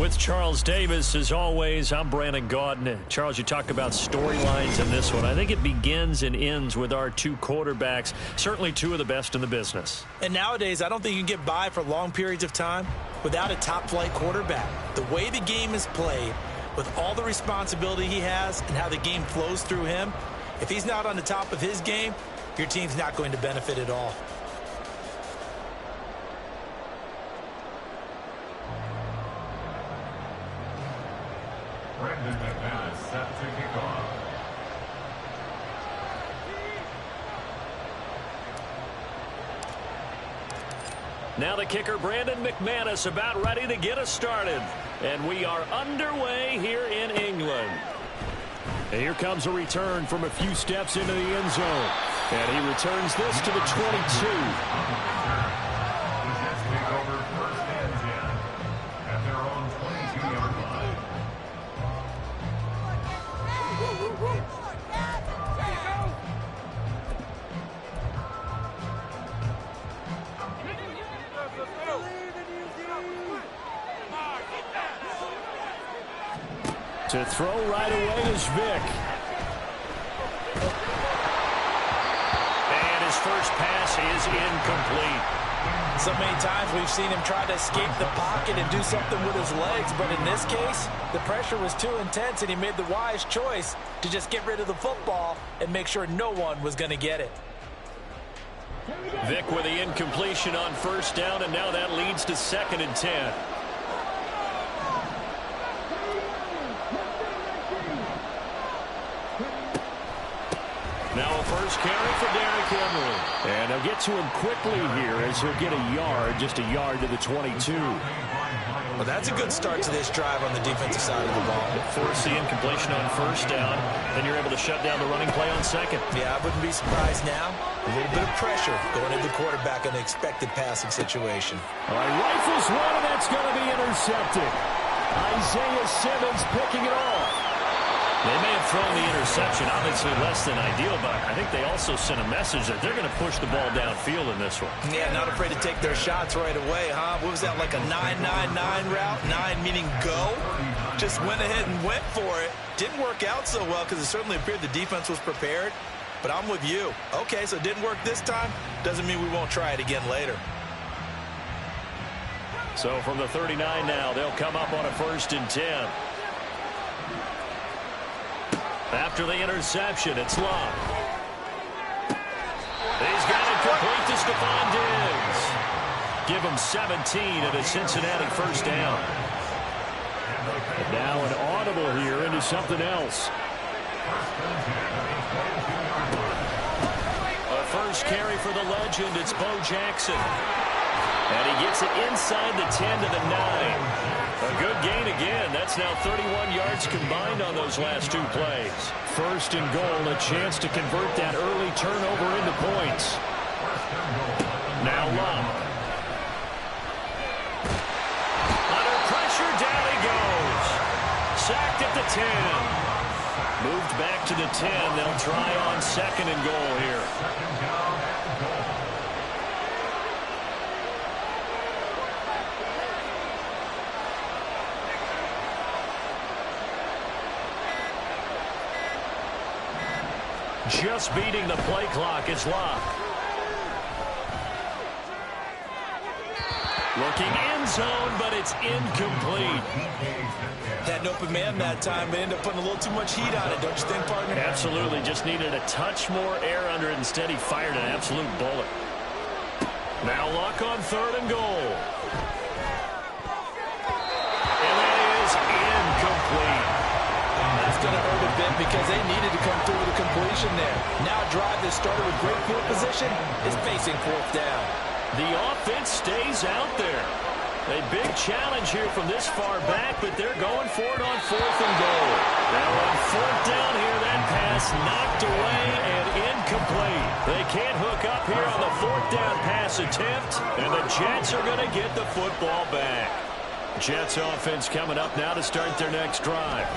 With Charles Davis, as always, I'm Brandon Gaudin. Charles, you talk about storylines in this one. I think it begins and ends with our two quarterbacks, certainly two of the best in the business. And nowadays, I don't think you can get by for long periods of time without a top-flight quarterback. The way the game is played, with all the responsibility he has and how the game flows through him, if he's not on the top of his game, your team's not going to benefit at all. Brandon McManus set to kick off. Now the kicker, Brandon McManus, about ready to get us started. And we are underway here in England. And here comes a return from a few steps into the end zone. And he returns this to the 22. To throw right away is Vick. And his first pass is incomplete. So many times we've seen him try to escape the pocket and do something with his legs, but in this case, the pressure was too intense and he made the wise choice to just get rid of the football and make sure no one was going to get it. Vick with the incompletion on first down, and now that leads to 2nd and 10. Now a first carry for Derrick Henry. And they'll get to him quickly here as he'll get a yard, just a yard to the 22. Well, that's a good start to this drive on the defensive side of the ball. Force the incompletion on first down, then you're able to shut down the running play on second. Yeah, I wouldn't be surprised now. A little bit of pressure going into the quarterback in the expected passing situation. All right, rifles one, and that's going to be intercepted. Isaiah Simmons picking it off. They may have thrown the interception, obviously less than ideal, but I think they also sent a message that they're going to push the ball downfield in this one. Yeah, not afraid to take their shots right away, huh? What was that, like a 9-9-9 route? 9 meaning go? Just went ahead and went for it. Didn't work out so well because it certainly appeared the defense was prepared. But I'm with you. Okay, so it didn't work this time. Doesn't mean we won't try it again later. So from the 39 now, they'll come up on a 1st and 10. After the interception, it's Love. He's got it complete to Stephon Diggs. Give him 17 at a Cincinnati first down. And now an audible here into something else. A first carry for the legend, it's Bo Jackson. And he gets it inside the 10 to the 9. A good gain again. That's now 31 yards combined on those last 2 plays. 1st and goal, a chance to convert that early turnover into points. Now Love. Under pressure, down he goes. Sacked at the 10. Moved back to the 10. They'll try on 2nd and goal here. Just beating the play clock is Love. Looking end zone, but it's incomplete. Had an open man that time, but ended up putting a little too much heat on it, don't you think, partner? Absolutely. Just needed a touch more air under it. Instead, he fired an absolute bullet. Now Luck on 3rd and goal. And that is incomplete. That's going to hurt a bit because they needed to come through with a completion there. Now a drive that started with great field position is facing 4th down. The offense stays out there. A big challenge here from this far back, but they're going for it on 4th and goal. Now on 4th down here, that pass knocked away and incomplete. They can't hook up here on the 4th down pass attempt, and the Jets are going to get the football back. Jets offense coming up now to start their next drive.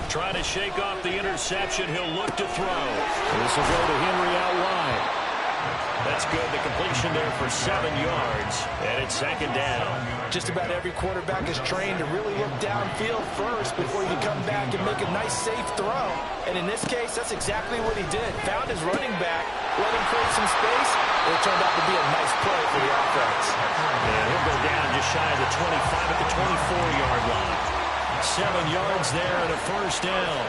Trying to shake off the interception. He'll look to throw. This will go to Henry out wide. That's good. The completion there for 7 yards, and it's second down. Just about every quarterback is trained to really look downfield first before you come back and make a nice, safe throw. And in this case, that's exactly what he did. Found his running back, let him create some space, and it turned out to be a nice play for the offense. And he'll go down just shy of the 25 at the 24-yard line. 7 yards there and a first down.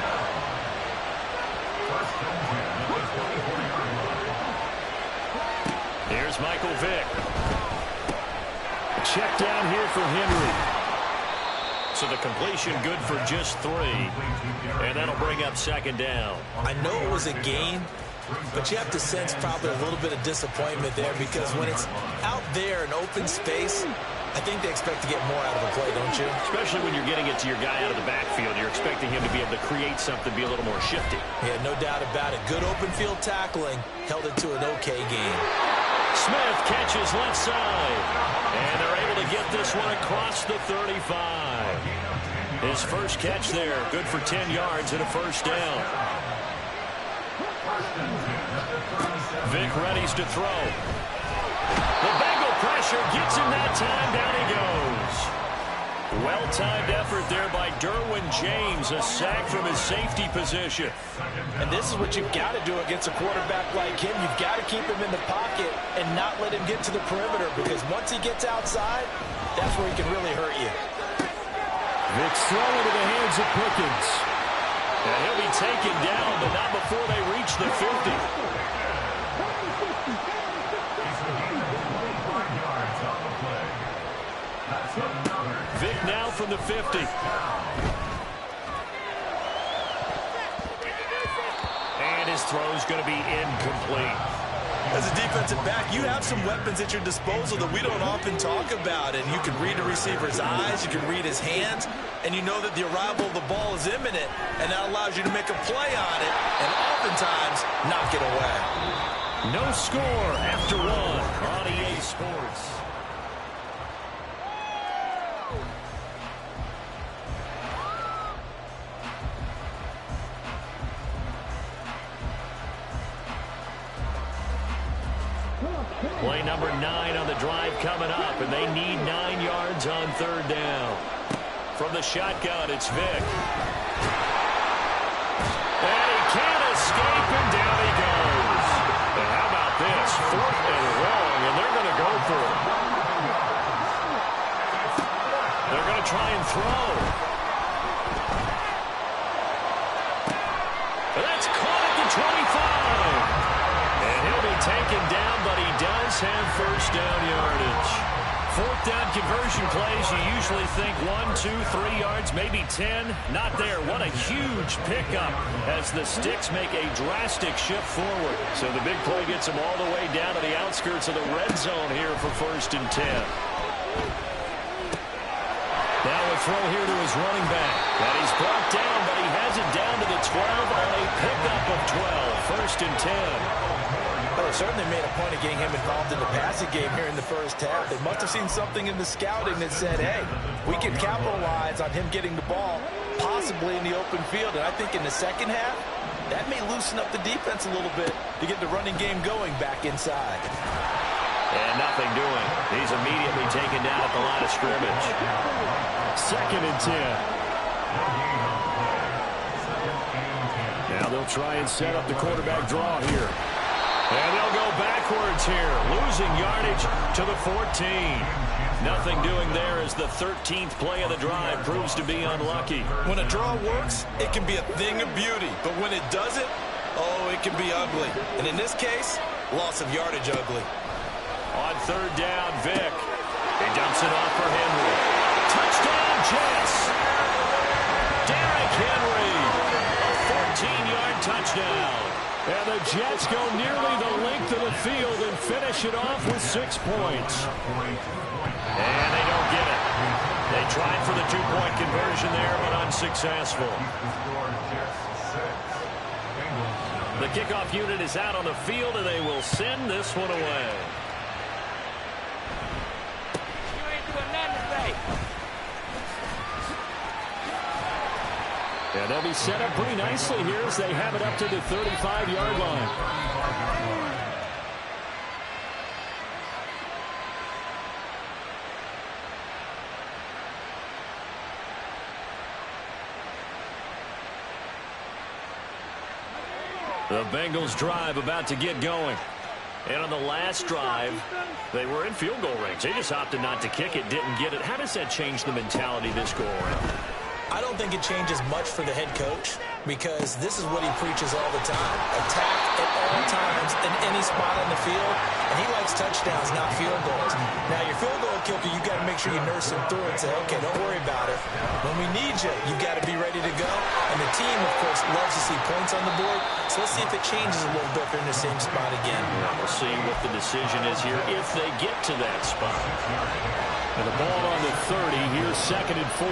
Here's Michael Vick. Check down here for Henry. So the completion good for just 3. And that'll bring up second down. I know it was a gain, but you have to sense probably a little bit of disappointment there because when it's out there in open space, I think they expect to get more out of the play, don't you? Especially when you're getting it to your guy out of the backfield. You're expecting him to be able to create something, be a little more shifty. Yeah, no doubt about it. Good open field tackling held it to an okay game. Smith catches left side. And they're able to get this one across the 35. His first catch there, good for 10 yards and a first down. Vick readies to throw. The Bengal pressure gets him that time. Down he goes. Well-timed effort there by Derwin James. A sack from his safety position. And this is what you've got to do against a quarterback like him. You've got to keep him in the pocket and not let him get to the perimeter because once he gets outside, that's where he can really hurt you. Vick's throw into the hands of Pickens. And he'll be taken down, but not before they reach the 50. Vick now from the 50. And his throw's going to be incomplete. As a defensive back, you have some weapons at your disposal that we don't often talk about. And you can read a receiver's eyes, you can read his hands, and you know that the arrival of the ball is imminent, and that allows you to make a play on it and oftentimes knock it away. No score after 1 on EA Sports. Play number 9 on the drive coming up, and they need 9 yards on third down. From the shotgun, it's Vick. And he can't escape, and down he goes. And how about this? 4th and long, and they're going to go for it. They're going to try and throw. And that's caught at the 25. And he'll be taken down, but he does have first down yardage. 4th down conversion plays, you usually think 1, 2, 3 yards, maybe 10. Not there. What a huge pickup as the Sticks make a drastic shift forward. So the big play gets them all the way down to the outskirts of the red zone here for 1st and 10. Now a throw here to his running back. And he's brought down, but he has it down to the 12 on a pickup of 12. 1st and 10. Well, they certainly made a point of getting him involved in the passing game here in the first half. They must have seen something in the scouting that said, hey, we can capitalize on him getting the ball, possibly in the open field. And I think in the second half, that may loosen up the defense a little bit to get the running game going back inside. And nothing doing. He's immediately taken down at the line of scrimmage. 2nd and 10. Now they'll try and set up the quarterback draw here. And they'll go backwards here, losing yardage to the 14. Nothing doing there as the 13th play of the drive proves to be unlucky. When a draw works, it can be a thing of beauty. But when it doesn't, oh, it can be ugly. And in this case, loss of yardage ugly. On 3rd down, Vick. He dumps it off for Henry. Touchdown, Jets. Derrick Henry. A 14-yard touchdown. And the Jets go nearly the length of the field and finish it off with 6 points. And they don't get it. They tried for the 2-point conversion there, but unsuccessful. The kickoff unit is out on the field, and they will send this one away. And they'll be set up pretty nicely here as they have it up to the 35-yard line. The Bengals drive about to get going. And on the last drive, they were in field goal range. They just opted not to kick it, didn't get it. How does that change the mentality this go around? I don't think it changes much for the head coach because this is what he preaches all the time. Attack at all times in any spot on the field, and he likes touchdowns, not field goals. Now, your field goal kicker, you got to make sure you nurse him through and say, okay, don't worry about it. When we need you, you got to be ready to go. And the team, of course, loves to see points on the board, so let's see if it changes a little bit if they're in the same spot again. Yeah, we'll see what the decision is here if they get to that spot. And the ball on the 30, here's 2nd and 4.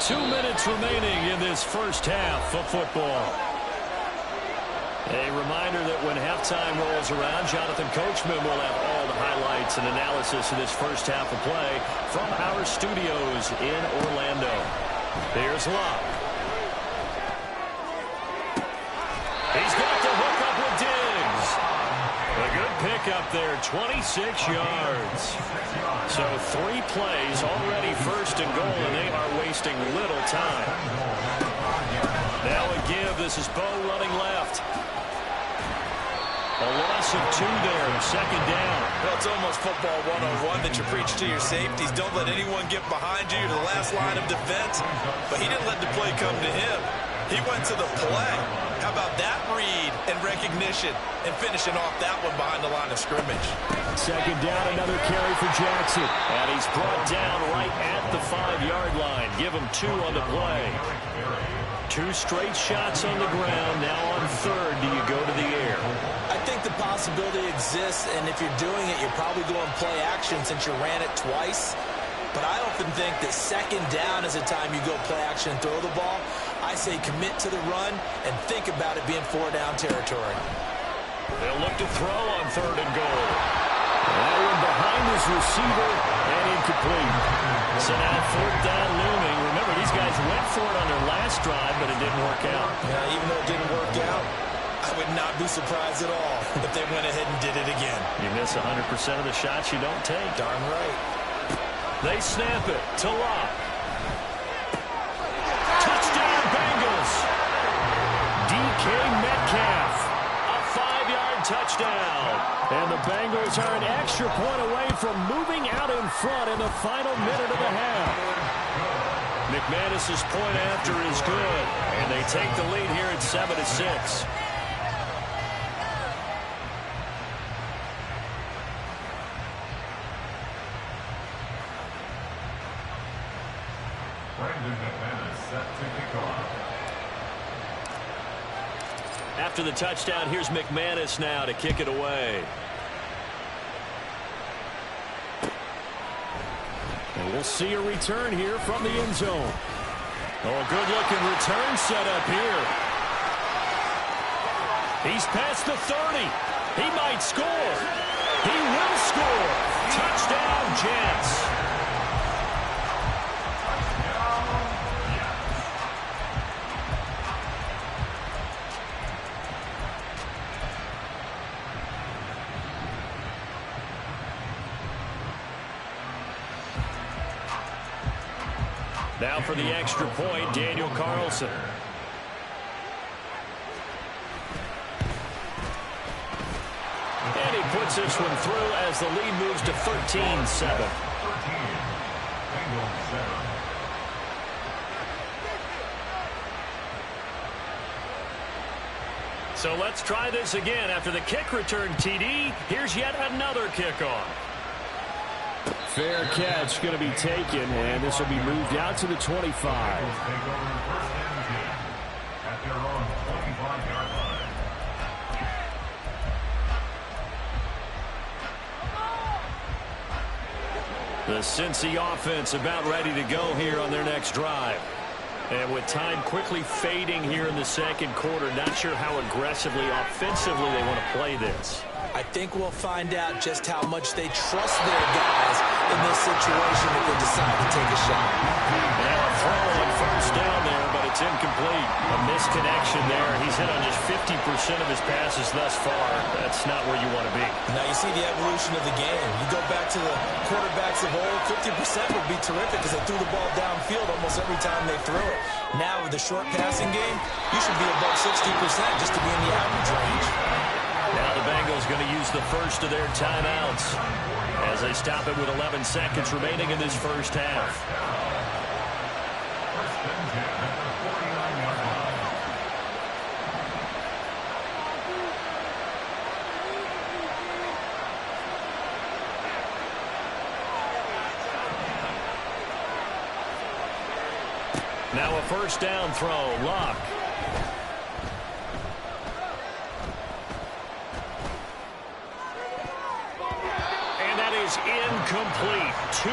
2 minutes remaining in this first half of football. A reminder that when halftime rolls around, Jonathan Coachman will have all the highlights and analysis of this first half of play from our studios in Orlando. Here's Locke. He's got the hook up with Diggs. A good pickup there, 26 yards. So 3 plays, already 1st and goal, and they are wasting little time. Now a give. This is Bo running left. A loss of 2 there, 2nd down. Well, it's almost football 101 that you preach to your safeties. Don't let anyone get behind you. You're the last line of defense. But he didn't let the play come to him. He went to the play. How about that read and recognition and finishing off that one behind the line of scrimmage? 2nd down, another carry for Jackson. And he's brought down right at the 5-yard line. Give him 2 on the play. 2 straight shots on the ground. Now on 3rd, do you go to the air? I think the possibility exists, and if you're doing it, you're probably going play action since you ran it twice. But I often think that 2nd down is the time you go play action and throw the ball. I say commit to the run and think about it being 4-down territory. They'll look to throw on 3rd and goal. That one behind his receiver and incomplete. So now 4th down looming. Remember, these guys went for it on their last drive, but it didn't work out. Yeah, even though it didn't work out, I would not be surprised at all if they went ahead and did it again. You miss 100% of the shots you don't take. Darn right. They snap it to Locke. Touchdown, Bengals. DK Metcalf. A 5-yard touchdown. And the Bengals are an extra point away from moving out in front in the final minute of the half. McManus's point after is good. And they take the lead here at 7-6. Brandon McManus set to kick off. After the touchdown, here's McManus now to kick it away. And we'll see a return here from the end zone. Oh, a good-looking return set up here. He's past the 30. He might score. He will score. Touchdown, Jets. Now for the extra point, Daniel Carlson. And he puts this one through as the lead moves to 13-7. So let's try this again. After the kick return TD, here's yet another kickoff. Fair catch going to be taken, and this will be moved out to the 25. The Cincy offense about ready to go here on their next drive. And with time quickly fading here in the 2nd quarter, not sure how aggressively, offensively they want to play this. I think we'll find out just how much they trust their guys in this situation if they decide to take a shot. Now a throw on 1st down there, but it's It's incomplete. A misconnection there. He's hit on just 50% of his passes thus far. That's not where you want to be. Now you see the evolution of the game. You go back to the quarterbacks of old, 50% would be terrific because they threw the ball downfield almost every time they threw it. Now with the short passing game, you should be above 60% just to be in the average range. Now the Bengals going to use the first of their timeouts as they stop it with 11 seconds remaining in this first half. Now a first down throw, Locke. And that is incomplete. 2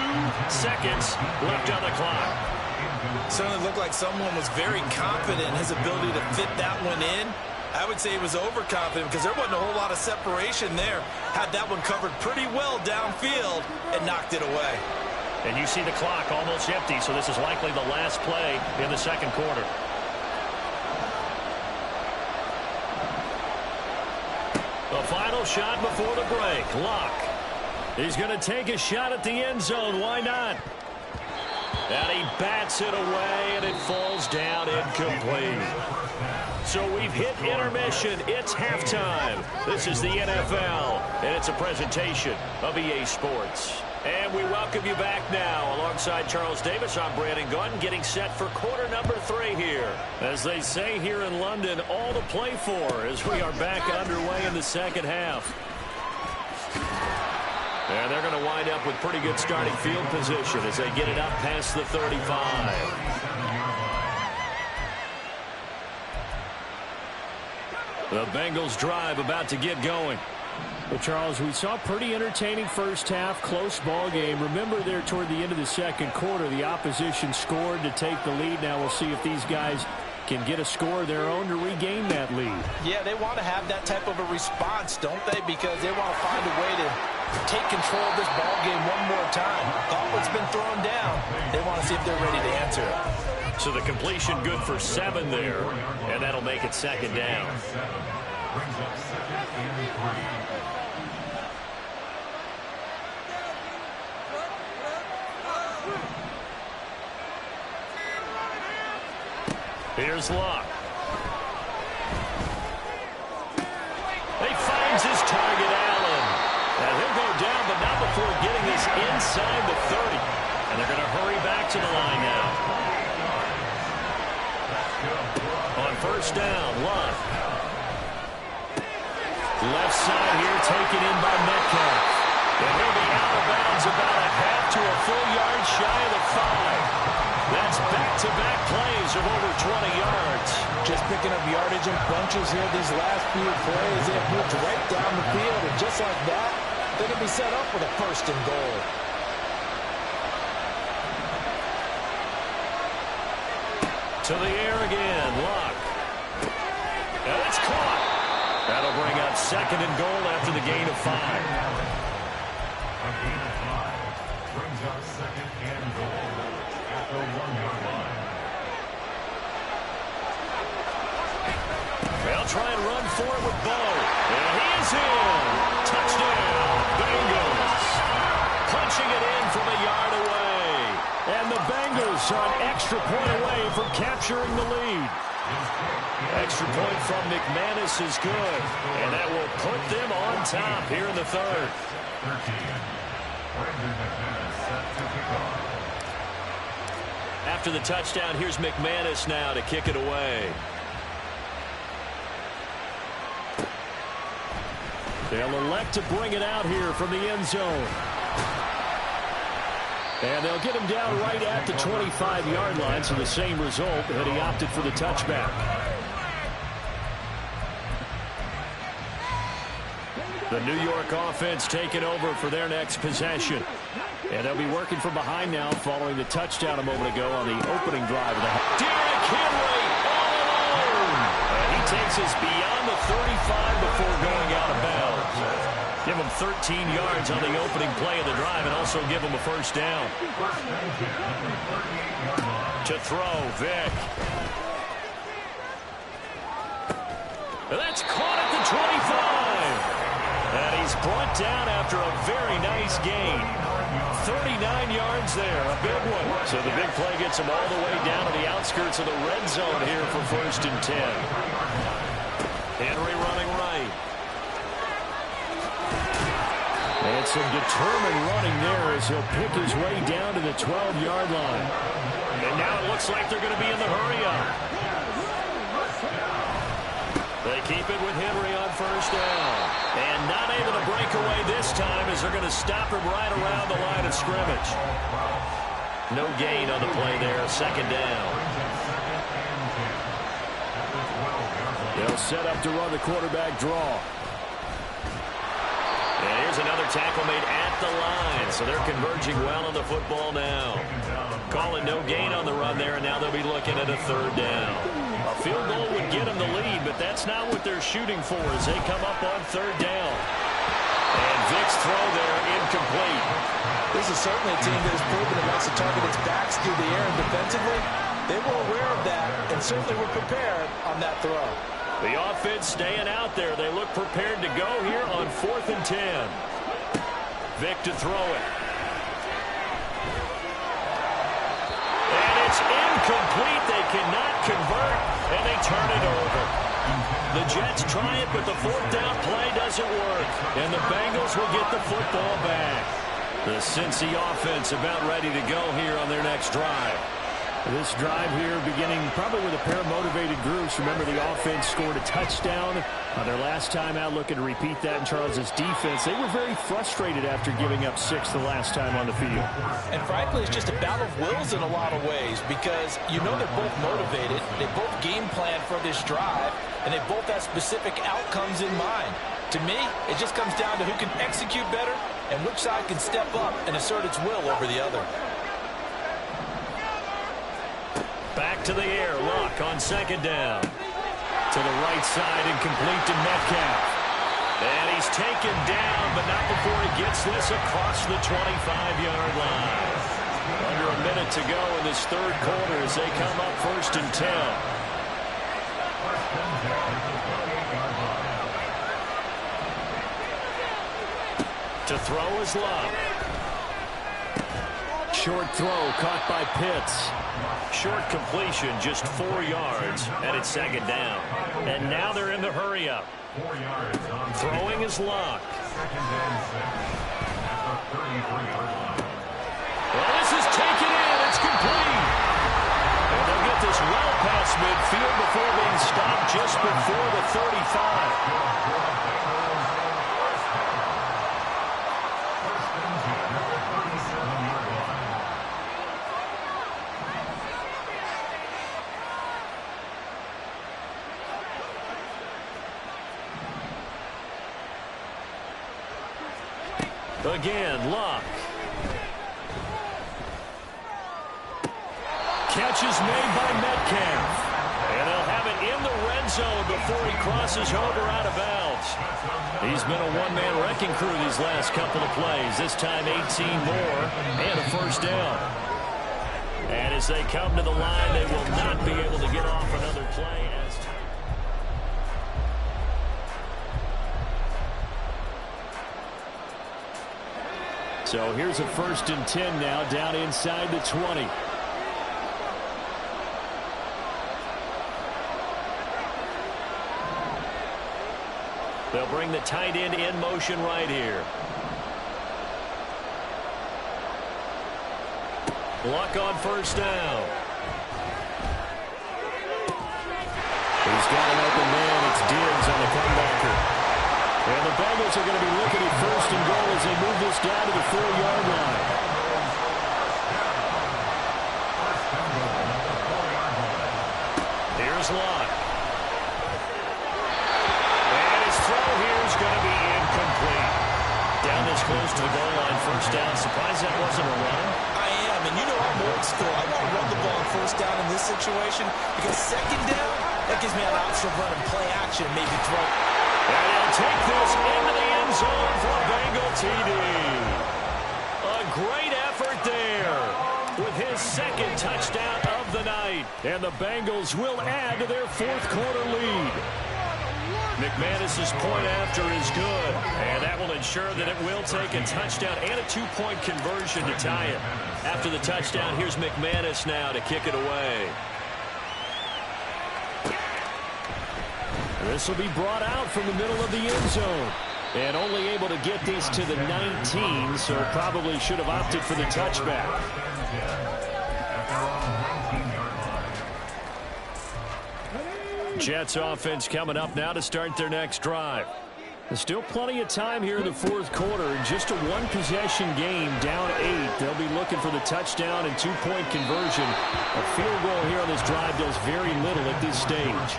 seconds left on the clock. Certainly looked like someone was very confident in his ability to fit that one in. I would say he was overconfident because there wasn't a whole lot of separation there. Had that one covered pretty well downfield and knocked it away. And you see the clock almost empty, so this is likely the last play in the second quarter. The final shot before the break. Locke. He's going to take a shot at the end zone. Why not? And he bats it away, and it falls down incomplete. So we've hit intermission. It's halftime. This is the NFL, and it's a presentation of EA Sports. And we welcome you back now. Alongside Charles Davis, I'm Brandon Gaudin, getting set for quarter number 3 here. As they say here in London, all to play for as we are back underway in the second half. And they're going to wind up with pretty good starting field position as they get it up past the 35. The Bengals drive about to get going. Well, Charles, we saw a pretty entertaining first half, close ball game. Remember there toward the end of the second quarter, the opposition scored to take the lead. Now we'll see if these guys can get a score of their own to regain that lead. Yeah, they want to have that type of a response, don't they? Because they want to find a way to take control of this ball game one more time. Gauntlet's been thrown down. They want to see if they're ready to answer it. So the completion good for 7 there, and that'll make it second down. Brings up second and 3. Here's Locke. He finds his target, Allen. And he'll go down, but not before getting this inside the 30. And they're going to hurry back to the line now. On first down, Locke. Left side here taken in by Metcalf. And he'll be out of bounds about a half to a full yard shy of the 5. That's back-to-back plays of over 20 yards. Just picking up yardage in bunches here these last few plays. They have moved right down the field, and just like that, they're going to be set up with a first and goal. To the air again, Locke. And it's caught. That'll bring up second and goal after the gain of 5. A gain of 5 brings up second and goal at the 1-yard line. They'll try and run for it with Bo. And he is in. Touchdown, Bengals. Punching it in from a yard away. And the Bengals are an extra point away from capturing the lead. Extra point from McManus is good. And that will put them on top here in the third. 13. Brandon McManus set to kick off. After the touchdown, here's McManus now to kick it away. They'll elect to bring it out here from the end zone. And they'll get him down right at the 25-yard line, so the same result, but he opted for the touchback. The New York offense taking over for their next possession. And they'll be working from behind now following the touchdown a moment ago on the opening drive of the half. Derrick Henry all alone. And he takes us beyond the 35 before going out of bounds. Give him 13 yards on the opening play of the drive and also give him a first down. To throw, Vick. That's caught at the 25. And he's brought down after a very nice gain. 39 yards there, a big one. So the big play gets him all the way down to the outskirts of the red zone here for 1st and 10. Henry running right. And some determined running there as he'll pick his way down to the 12-yard line. And now it looks like they're going to be in the hurry-up. They keep it with Henry on 1st down. And not able to break away this time as they're going to stop him right around the line of scrimmage. No gain on the play there. 2nd down. They'll set up to run the quarterback draw. And here's another tackle made at the line. So they're converging well on the football now. Calling no gain on the run there, and now they'll be looking at a 3rd down. A field goal would get them the lead, but that's not what they're shooting for as they come up on 3rd down. And Vick's throw there incomplete. This is certainly a team that has proven it wants to target its backs through the air, and defensively, they were aware of that and certainly were prepared on that throw. The offense staying out there. They look prepared to go here on 4th and 10. Vick to throw it. And it's incomplete. They cannot convert, and they turn it over. The Jets try it, but the 4th down play doesn't work. And the Bengals will get the football back. The Cincy offense about ready to go here on their next drive. This drive here beginning probably with a pair of motivated groups. Remember, the offense scored a touchdown on their last time out. Looking to repeat that in Charles's defense. They were very frustrated after giving up 6 the last time on the field. And frankly, it's just a battle of wills in a lot of ways because you know they're both motivated. They both game plan for this drive, and they both have specific outcomes in mind. To me, it just comes down to who can execute better and which side can step up and assert its will over the other. Back to the air. Luck on 2nd down. To the right side and complete to Metcalf. And he's taken down, but not before he gets this across the 25-yard line. Under a minute to go in this 3rd quarter as they come up 1st and 10. To throw is Luck. Short throw caught by Pitts. Short completion, just 4 yards, and it's 2nd down. And now they're in the hurry-up. Throwing is Luck. Well, this is taken in. It's complete. And they'll get this well past midfield before being stopped just before the 35. Again, Luck. Catch is made by Metcalf. And they'll have it in the red zone before he crosses over out of bounds. He's been a one-man wrecking crew these last couple of plays. This time 18 more and a 1st down. And as they come to the line, they will not be able to get off another play. So here's a 1st and 10 now down inside the 20. They'll bring the tight end in motion right here. Luck on 1st down. He's got an open man. It's Diggs on the comebacker. And the Bengals are going to be looking at 1st and goal as they move this down to the 4-yard line. Here's Luck. And his throw here is going to be incomplete. Down this close to the goal line, 1st down. Surprised that wasn't a run. I am, and you know I'm old school. I want to run the ball on 1st down in this situation because 2nd down, that gives me an option of running play action, maybe throw. And he'll take this into the end zone for a Bengal TD. A great effort there with his 2nd touchdown of the night. And the Bengals will add to their 4th quarter lead. McManus's point after is good, and that will ensure that it will take a touchdown and a 2-point conversion to tie it. After the touchdown, here's McManus now to kick it away. This will be brought out from the middle of the end zone. And only able to get this to the 19, so probably should have opted for the touchback. Jets offense coming up now to start their next drive. There's still plenty of time here in the fourth quarter. Just a one-possession game, down 8. They'll be looking for the touchdown and 2-point conversion. A field goal here on this drive does very little at this stage.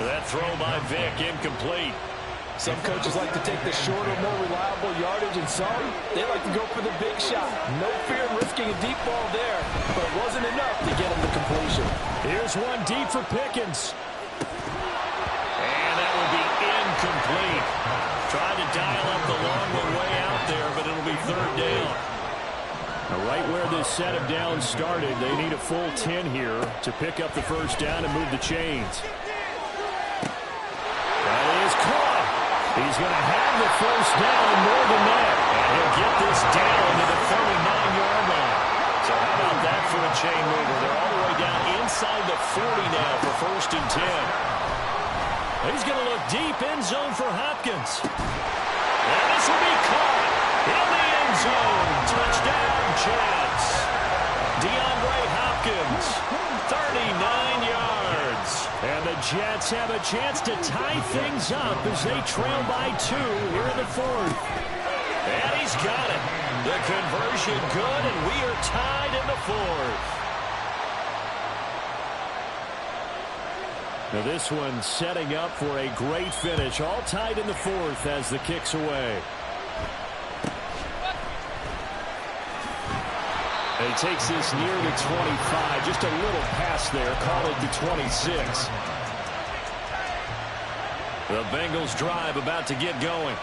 That throw by Vick, incomplete. Some coaches like to take the shorter, more reliable yardage, and some, they like to go for the big shot. No fear in risking a deep ball there, but it wasn't enough to get him the completion. Here's one deep for Pickens. And that will be incomplete. Tried to dial up the long one way out there, but it'll be third down. Now, right where this set of downs started, they need a full 10 here to pick up the first down and move the chains. That is caught. He's going to have the first down, more than that. And he'll get this down to the 39-yard line. So how about that for a chain mover? They're all the way down inside the 40 now for first and 10. He's going to look deep, end zone for Hopkins. And this will be caught in the end zone. Touchdown, Jets. DeAndre Hopkins, 39 yards. And the Jets have a chance to tie things up as they trail by 2 here in the fourth. And he's got it. The conversion good, and we are tied in the fourth. Now this one setting up for a great finish. All tied in the fourth as the kick's away. And he takes this near the 25. Just a little pass there. Call it the 26. The Bengals drive about to get going.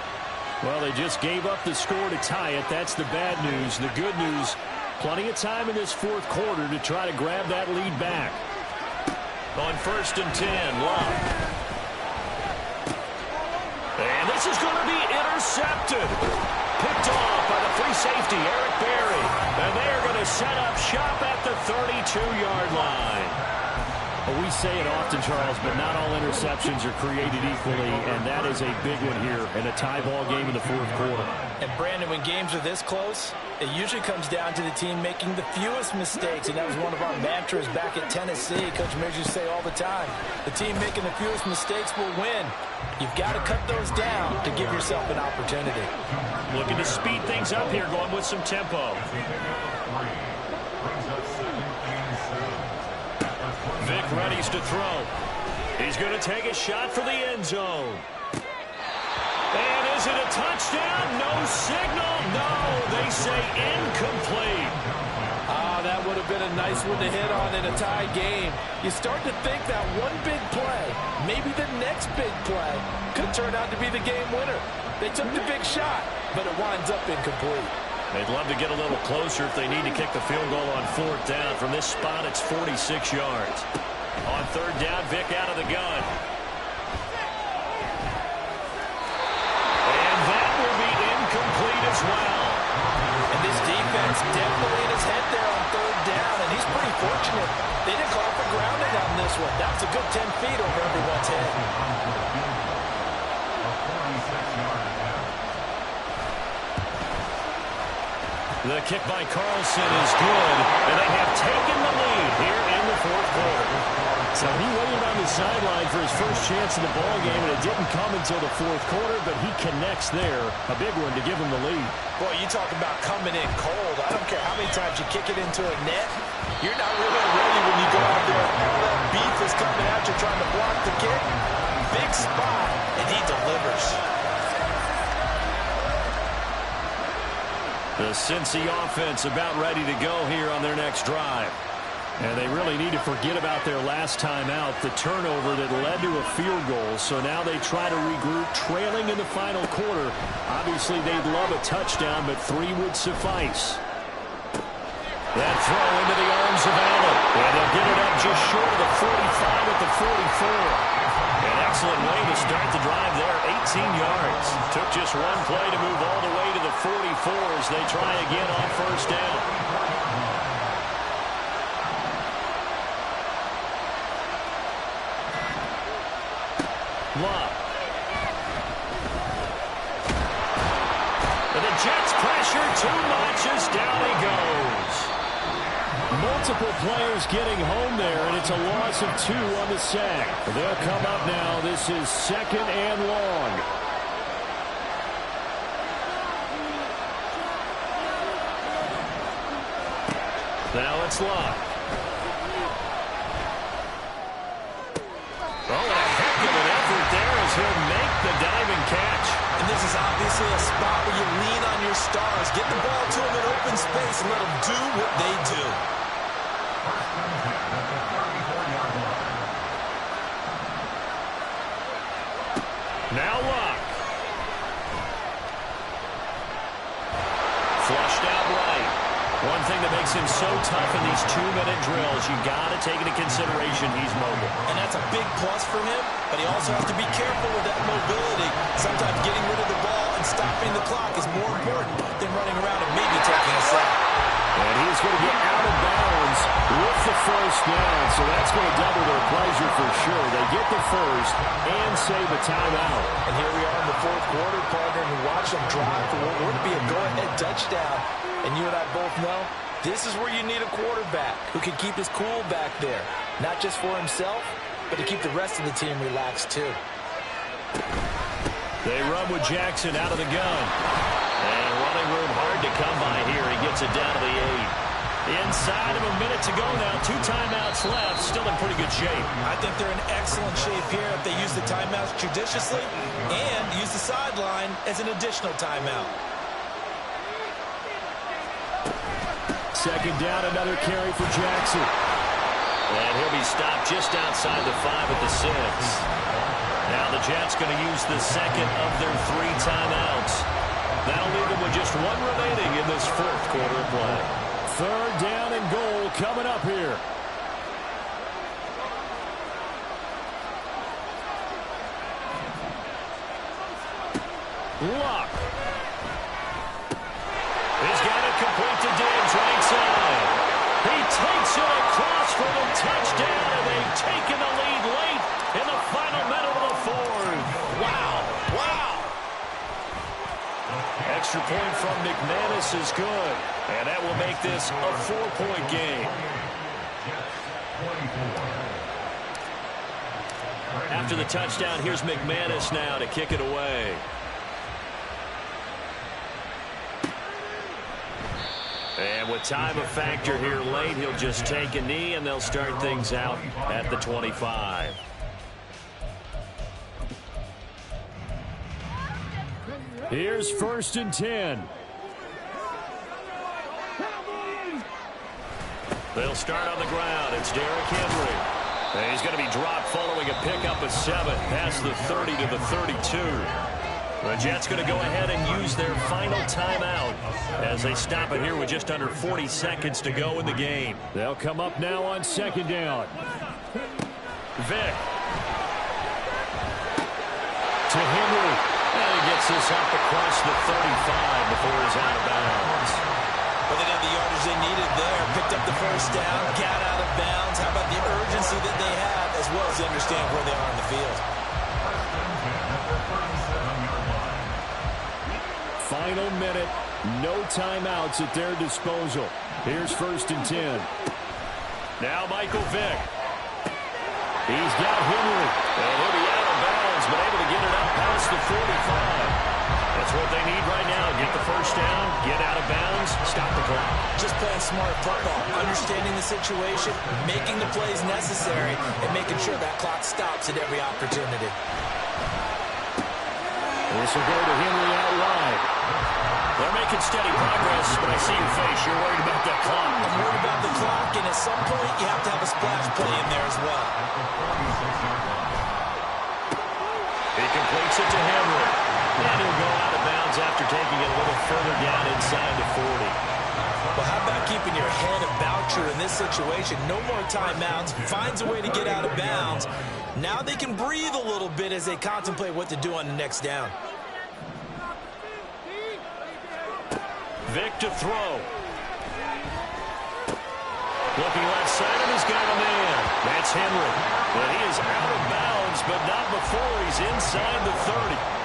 Well, they just gave up the score to tie it. That's the bad news. The good news, plenty of time in this fourth quarter to try to grab that lead back. On first and 10, Love. And this is going to be intercepted. Picked off by the free safety, Eric Berry. And they are going to set up shop at the 32-yard line. Well, we say it often, Charles, but not all interceptions are created equally, and that is a big one here in a tie ball game in the fourth quarter. And, Brandon, when games are this close, it usually comes down to the team making the fewest mistakes, and that was one of our mantras back at Tennessee. Coach Mears used to say all the time, the team making the fewest mistakes will win. You've got to cut those down to give yourself an opportunity. Looking to speed things up here, going with some tempo. Vick readies to throw. He's going to take a shot for the end zone. And is it a touchdown? No signal. No, they say incomplete. That would have been a nice one to hit on in a tie game. You start to think that one big play, maybe the next big play, could turn out to be the game winner. They took the big shot, but it winds up incomplete. They'd love to get a little closer if they need to kick the field goal on fourth down. From this spot, it's 46 yards. On third down, Vick out of the gun. And that will be incomplete as well. And this defense definitely in his head there on third down, and he's pretty fortunate. They didn't call for grounding on this one. That was a good 10 feet over everyone's head. The kick by Carlson is good, and they have taken the lead here in the fourth quarter. So he waited on the sideline for his first chance in the ballgame, and it didn't come until the fourth quarter, but he connects there. A big one to give him the lead. Boy, you talk about coming in cold. I don't care how many times you kick it into a net. You're not really ready when you go out there. All that beef is coming at you trying to block the kick. Big spot, and he delivers. The Cincy offense about ready to go here on their next drive. And they really need to forget about their last time out, the turnover that led to a field goal. So now they try to regroup, trailing in the final quarter. Obviously, they'd love a touchdown, but 3 would suffice. That throw into the arms of Allen. And they'll get it up just short of the 45 at the 44. An excellent way to start the drive yards. Took just one play to move all the way to the 44 as they try again on first down. Love. And the Jets pressure too much as down he goes. Multiple players getting home there, and it's a loss of 2 on the sack. They'll come up now. This is 2nd and long. Now it's Love. Oh, and a heck of an effort there as he'll make the diving catch. And this is obviously a spot where you lean on your stars. Get the ball to them in open space and let them do what they do. Now Luck. Flushed out right. One thing that makes him so tough in these 2-minute drills, you got to take into consideration he's mobile. And that's a big plus for him, but he also has to be careful with that mobility. Sometimes getting rid of the ball and stopping the clock is more important than running around and maybe taking a sack. And he's going to get out of bounds with the first down, so that's going to double their pleasure for sure. They get the first and save a timeout. And here we are in the fourth quarter, partner, and watch them drive for what would be a go-ahead touchdown. And you and I both know this is where you need a quarterback who can keep his cool back there, not just for himself, but to keep the rest of the team relaxed too. They run with Jackson out of the gun. And running room hard to come by here. He gets it down to the 8. Inside of a minute to go now. 2 timeouts left. Still in pretty good shape. I think they're in excellent shape here if they use the timeouts judiciously and use the sideline as an additional timeout. 2nd down, another carry for Jackson. And he'll be stopped just outside the 5 at the 6. Now the Jets going to use the second of their 3 timeouts. That'll leave them with just 1 remaining in this 4th quarter of play. 3rd down and goal coming up here. Luck. He's got it complete to Diggs right side. He takes it across for the touchdown, and they've taken the lead late in the final minute of the 4th. Wow. Wow. Extra point from McManus is good, and that will make this a 4-point game. After the touchdown, here's McManus now to kick it away. And with time a factor here late, he'll just take a knee, and they'll start things out at the 25. Here's 1st and 10. They'll start on the ground. It's Derrick Henry. And he's going to be dropped following a pickup of 7 past the 30 to the 32. The Jets going to go ahead and use their final timeout as they stop it here with just under 40 seconds to go in the game. They'll come up now on 2nd down. Vick. To Henry. And he gets this up across the 35 before he's out of bounds. But they got the yardage they needed there. Picked up the first down, got out of bounds. How about the urgency that they have, as well as they understand where they are on the field. Final minute, no timeouts at their disposal. Here's 1st and 10. Now Michael Vick. He's got Henry. And he'll be out of bounds, but able to get it up past the 45. That's what they need right now. Get the first down, get out of bounds, stop the clock. Just playing smart football, understanding the situation, making the plays necessary, and making sure that clock stops at every opportunity. This will go to Henry out wide. They're making steady progress, but I see your face. You're worried about that clock. I'm worried about the clock, and at some point, you have to have a splash play in there as well. He completes it to Henry. And he'll go out of bounds after taking it a little further down inside the 40. Well, how about keeping your head about you in this situation? No more timeouts. Finds a way to get out of bounds. Now they can breathe a little bit as they contemplate what to do on the next down. Vic to throw. Looking left side, and he's got a man. That's Henry. And he is out of bounds, but not before he's inside the 30.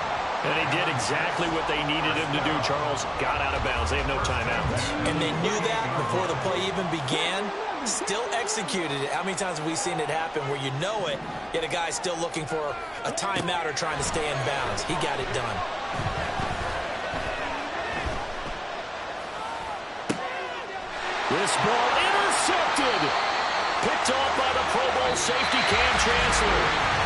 And he did exactly what they needed him to do, Charles. Got out of bounds. They have no timeouts. And they knew that before the play even began. Still executed it. How many times have we seen it happen where you know it, yet a guy's still looking for a timeout or trying to stay in bounds? He got it done. This ball intercepted. Picked off by the Pro Bowl safety Cam Chancellor.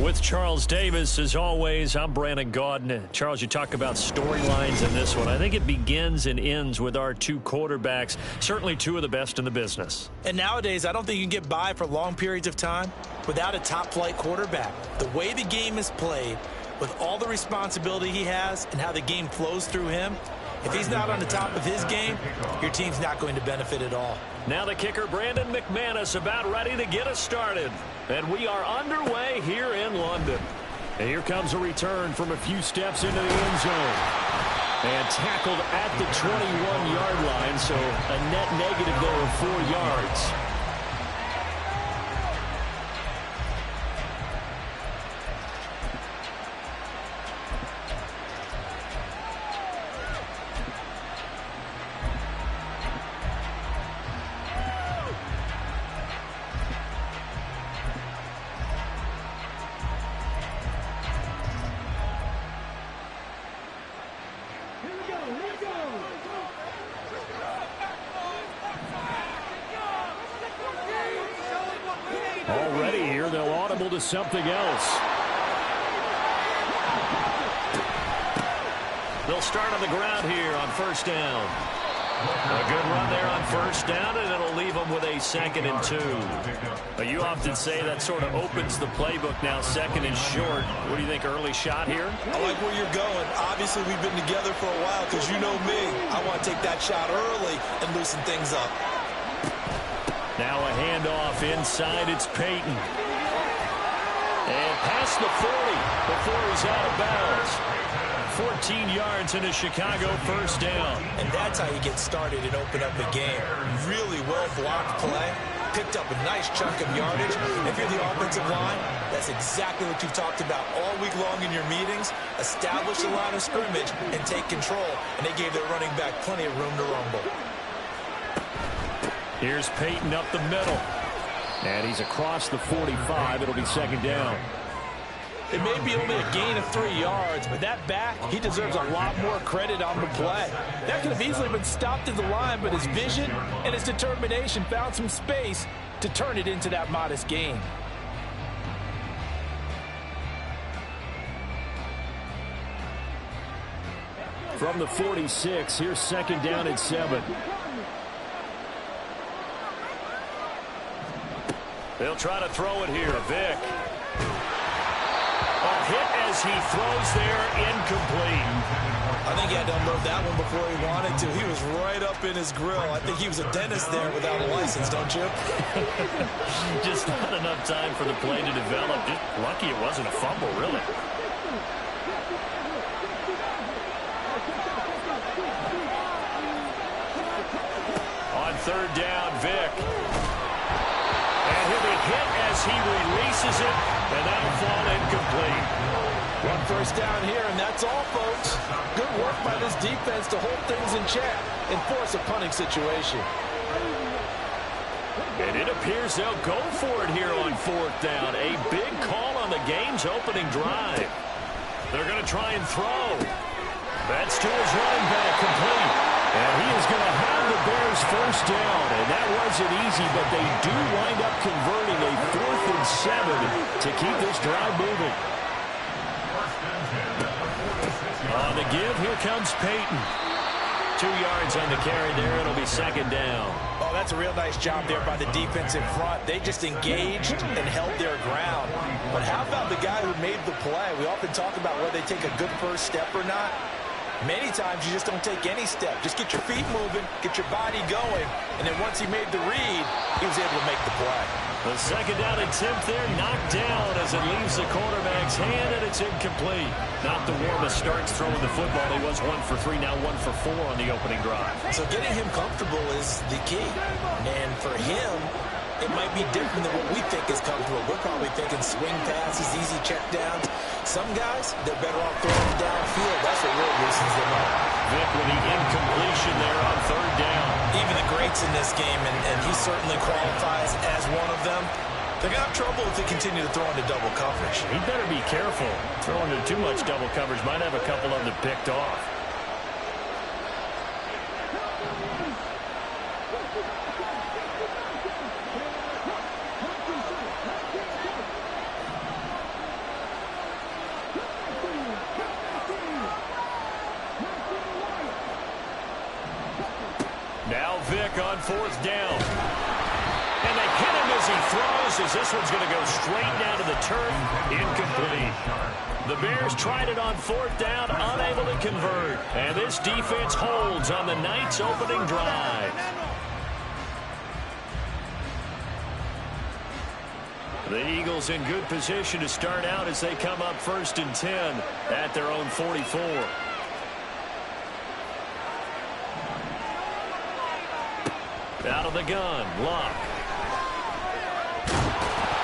With Charles Davis, as always, I'm Brandon Gaudin. Charles, you talk about storylines in this one. I think it begins and ends with our two quarterbacks, certainly two of the best in the business. And nowadays, I don't think you can get by for long periods of time without a top-flight quarterback. The way the game is played, with all the responsibility he has and how the game flows through him, if he's not on the top of his game, your team's not going to benefit at all. Now the kicker, Brandon McManus, about ready to get us started. And we are underway here in London. And here comes a return from a few steps into the end zone. And tackled at the 21-yard line, so a net negative there of 4 yards. Already here, they'll audible to something else. They'll start on the ground here on first down. A good run there on first down, and it'll leave them with a 2nd and 2. You often say that sort of opens the playbook now, 2nd and short. What do you think, early shot here? I like where you're going. Obviously, we've been together for a while because you know me. I want to take that shot early and loosen things up. Now a handoff inside. It's Peyton. And past the 40 before he's out of bounds. 14 yards in a Chicago first down. And that's how you get started and open up a game. Really well-blocked play. Picked up a nice chunk of yardage. If you're the offensive line, that's exactly what you've talked about all week long in your meetings. Establish the line of scrimmage and take control. And they gave their running back plenty of room to rumble. Here's Peyton up the middle. And he's across the 45. It'll be 2nd down. It may be only a gain of 3 yards, but that back, he deserves a lot more credit on the play. That could have easily been stopped at the line, but his vision and his determination found some space to turn it into that modest gain. From the 46, here's 2nd down and 7. They'll try to throw it here. Vick. A hit as he throws there, incomplete. I think he had to unload that one before he wanted to. He was right up in his grill. I think he was a dentist there without a license, don't you? Just not enough time for the play to develop. Just lucky it wasn't a fumble, really. On 3rd down, Vick. And he'll be hit as he releases it, and that'll fall incomplete. One first down here, and that's all, folks. Good work by this defense to hold things in check and force a punting situation. And it appears they'll go for it here on 4th down. A big call on the game's opening drive. They're going to try and throw. That's to his running back, complete. And he is going to have the Bears first down. And that wasn't easy, but they do wind up converting a 4th and 7 to keep this drive moving. On the give, here comes Peyton. 2 yards on the carry there. It'll be 2nd down. Oh, that's a real nice job there by the defense in front. They just engaged and held their ground. But how about the guy who made the play? We often talk about whether they take a good first step or not. Many times you just don't take any step. Just get your feet moving, get your body going, and then once he made the read, he was able to make the play. The 2nd down attempt there knocked down as it leaves the quarterback's hand, and it's incomplete. Not the warmest starts throwing the football. He was 1 for 3, now 1 for 4 on the opening drive. So getting him comfortable is the key. And for him, it might be different than what we think is comfortable. We're probably thinking swing passes, easy check downs. Some guys, they're better off throwing downfield. That's what really loosens them up. Vick with the incompletion there on 3rd down. Even the greats in this game, and he certainly qualifies as one of them, they're going to have trouble if they continue to throw into double coverage. He better be careful. Throwing into too much double coverage might have a couple of them picked off. 4th down. And they hit him as he throws, as this one's going to go straight down to the turf. Incomplete. The Bears tried it on 4th down, unable to convert. And this defense holds on the Knights' opening drive. The Eagles in good position to start out as they come up 1st and 10 at their own 44. Out of the gun, Luck.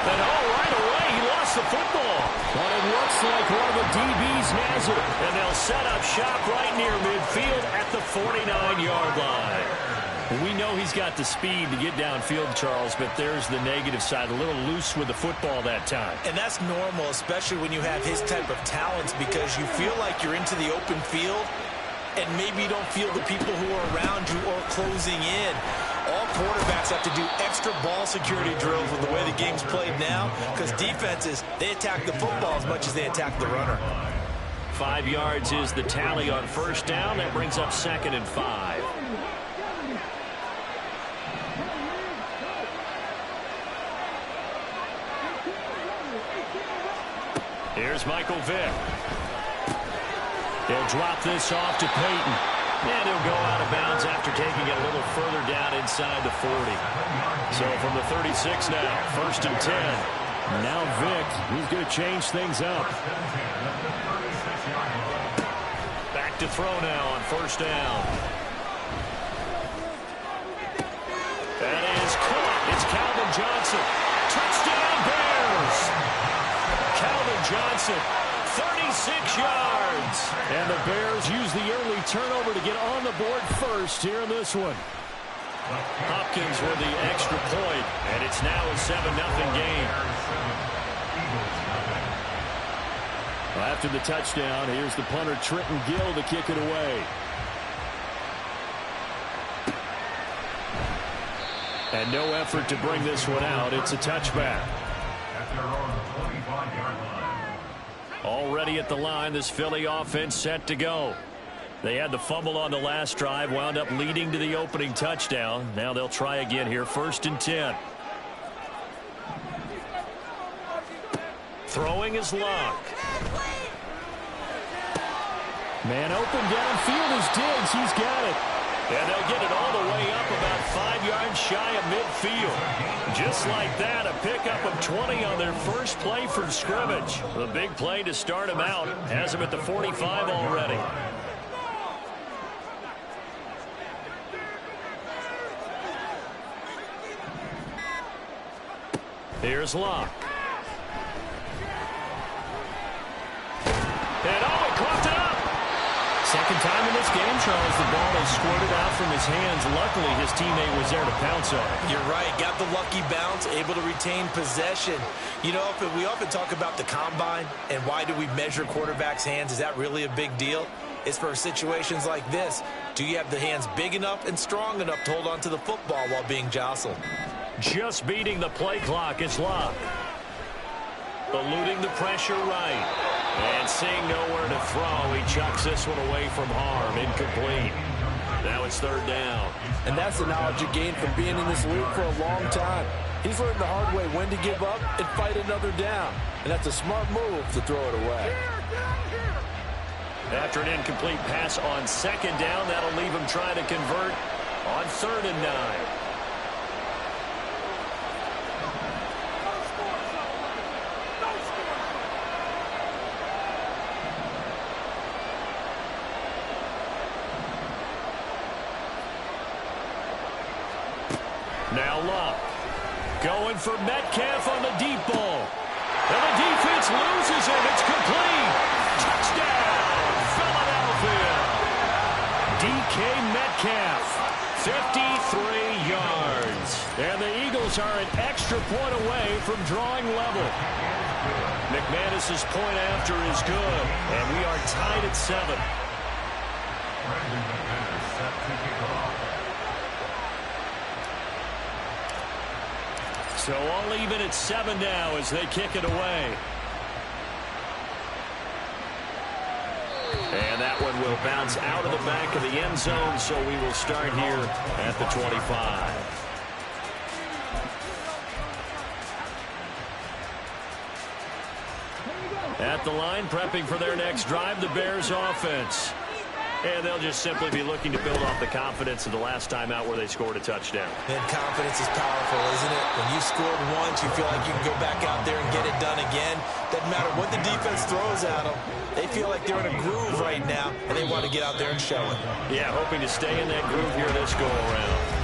And right away, he lost the football. But it looks like one of the DBs has it. And they'll set up shop right near midfield at the 49-yard line. We know he's got the speed to get downfield, Charles, but there's the negative side. A little loose with the football that time. And that's normal, especially when you have his type of talents, because you feel like you're into the open field, and maybe you don't feel the people who are around you or closing in. All quarterbacks have to do extra ball security drills with the way the game's played now, because defenses, they attack the football as much as they attack the runner. 5 yards is the tally on 1st down. That brings up 2nd and 5. Here's Michael Vick. They'll drop this off to Peyton. And he'll go out of bounds after taking it a little further down inside the 40. So from the 36 now, 1st and 10. Now Vick, he's going to change things up. Back to throw now on 1st down. That is caught. It's Calvin Johnson. Touchdown Bears! Calvin Johnson, 36 yards. And the Bears use the early turnover to get on the board first here in this one. Hopkins with the extra point, and it's now a 7-0 game. Well, after the touchdown, here's the punter Trenton Gill to kick it away. And no effort to bring this one out. It's a touchback. Already at the line, this Philly offense set to go. They had the fumble on the last drive, wound up leading to the opening touchdown. Now they'll try again here, 1st and 10. Throwing is Luck. Man open downfield is Diggs. He's got it. And they'll get it all the way up about 5 yards shy of midfield. Just like that, a pickup of 20 on their first play from scrimmage. The big play to start him out. Has him at the 45 already. Here's Luck. And he coughed it up. Second time in this game, Charles, the ball has squirted out from his hands. Luckily, his teammate was there to pounce on it. You're right. Got the lucky bounce, able to retain possession. You know, we often talk about the combine and why do we measure quarterbacks' hands. Is that really a big deal? It's for situations like this. Do you have the hands big enough and strong enough to hold on to the football while being jostled? Just beating the play clock is Luck. Eluding the pressure right. And seeing nowhere to throw, he chucks this one away from harm. Incomplete. Now it's 3rd down. And that's the knowledge you gain from being in this league for a long time. He's learned the hard way when to give up and fight another down. And that's a smart move to throw it away. After an incomplete pass on 2nd down, that'll leave him trying to convert on 3rd and 9. Now Luck going for Metcalf on the deep ball. And the defense loses it. It's complete. Touchdown, Philadelphia. DK Metcalf, 53 yards. And the Eagles are an extra point away from drawing level. McManus's point after is good. And we are tied at 7. So all even at 7 now as they kick it away. And that one will bounce out of the back of the end zone, so we will start here at the 25. At the line, prepping for their next drive, the Bears offense. And they'll just simply be looking to build off the confidence of the last time out where they scored a touchdown. And confidence is powerful, isn't it? When you scored once, you feel like you can go back out there and get it done again. Doesn't matter what the defense throws at them. They feel like they're in a groove right now, and they want to get out there and show it. Yeah, hoping to stay in that groove here this go-around.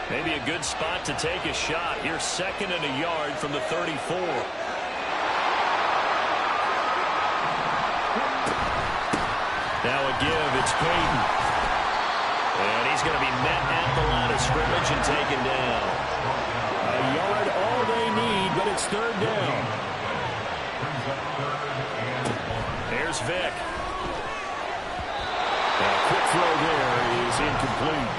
Maybe a good spot to take a shot. Here's 2nd and a yard from the 34. Now a give. It's Payton. And he's going to be met at the line of scrimmage and taken down. A yard all they need, but it's 3rd down. Here's Vick. A quick throw there is incomplete.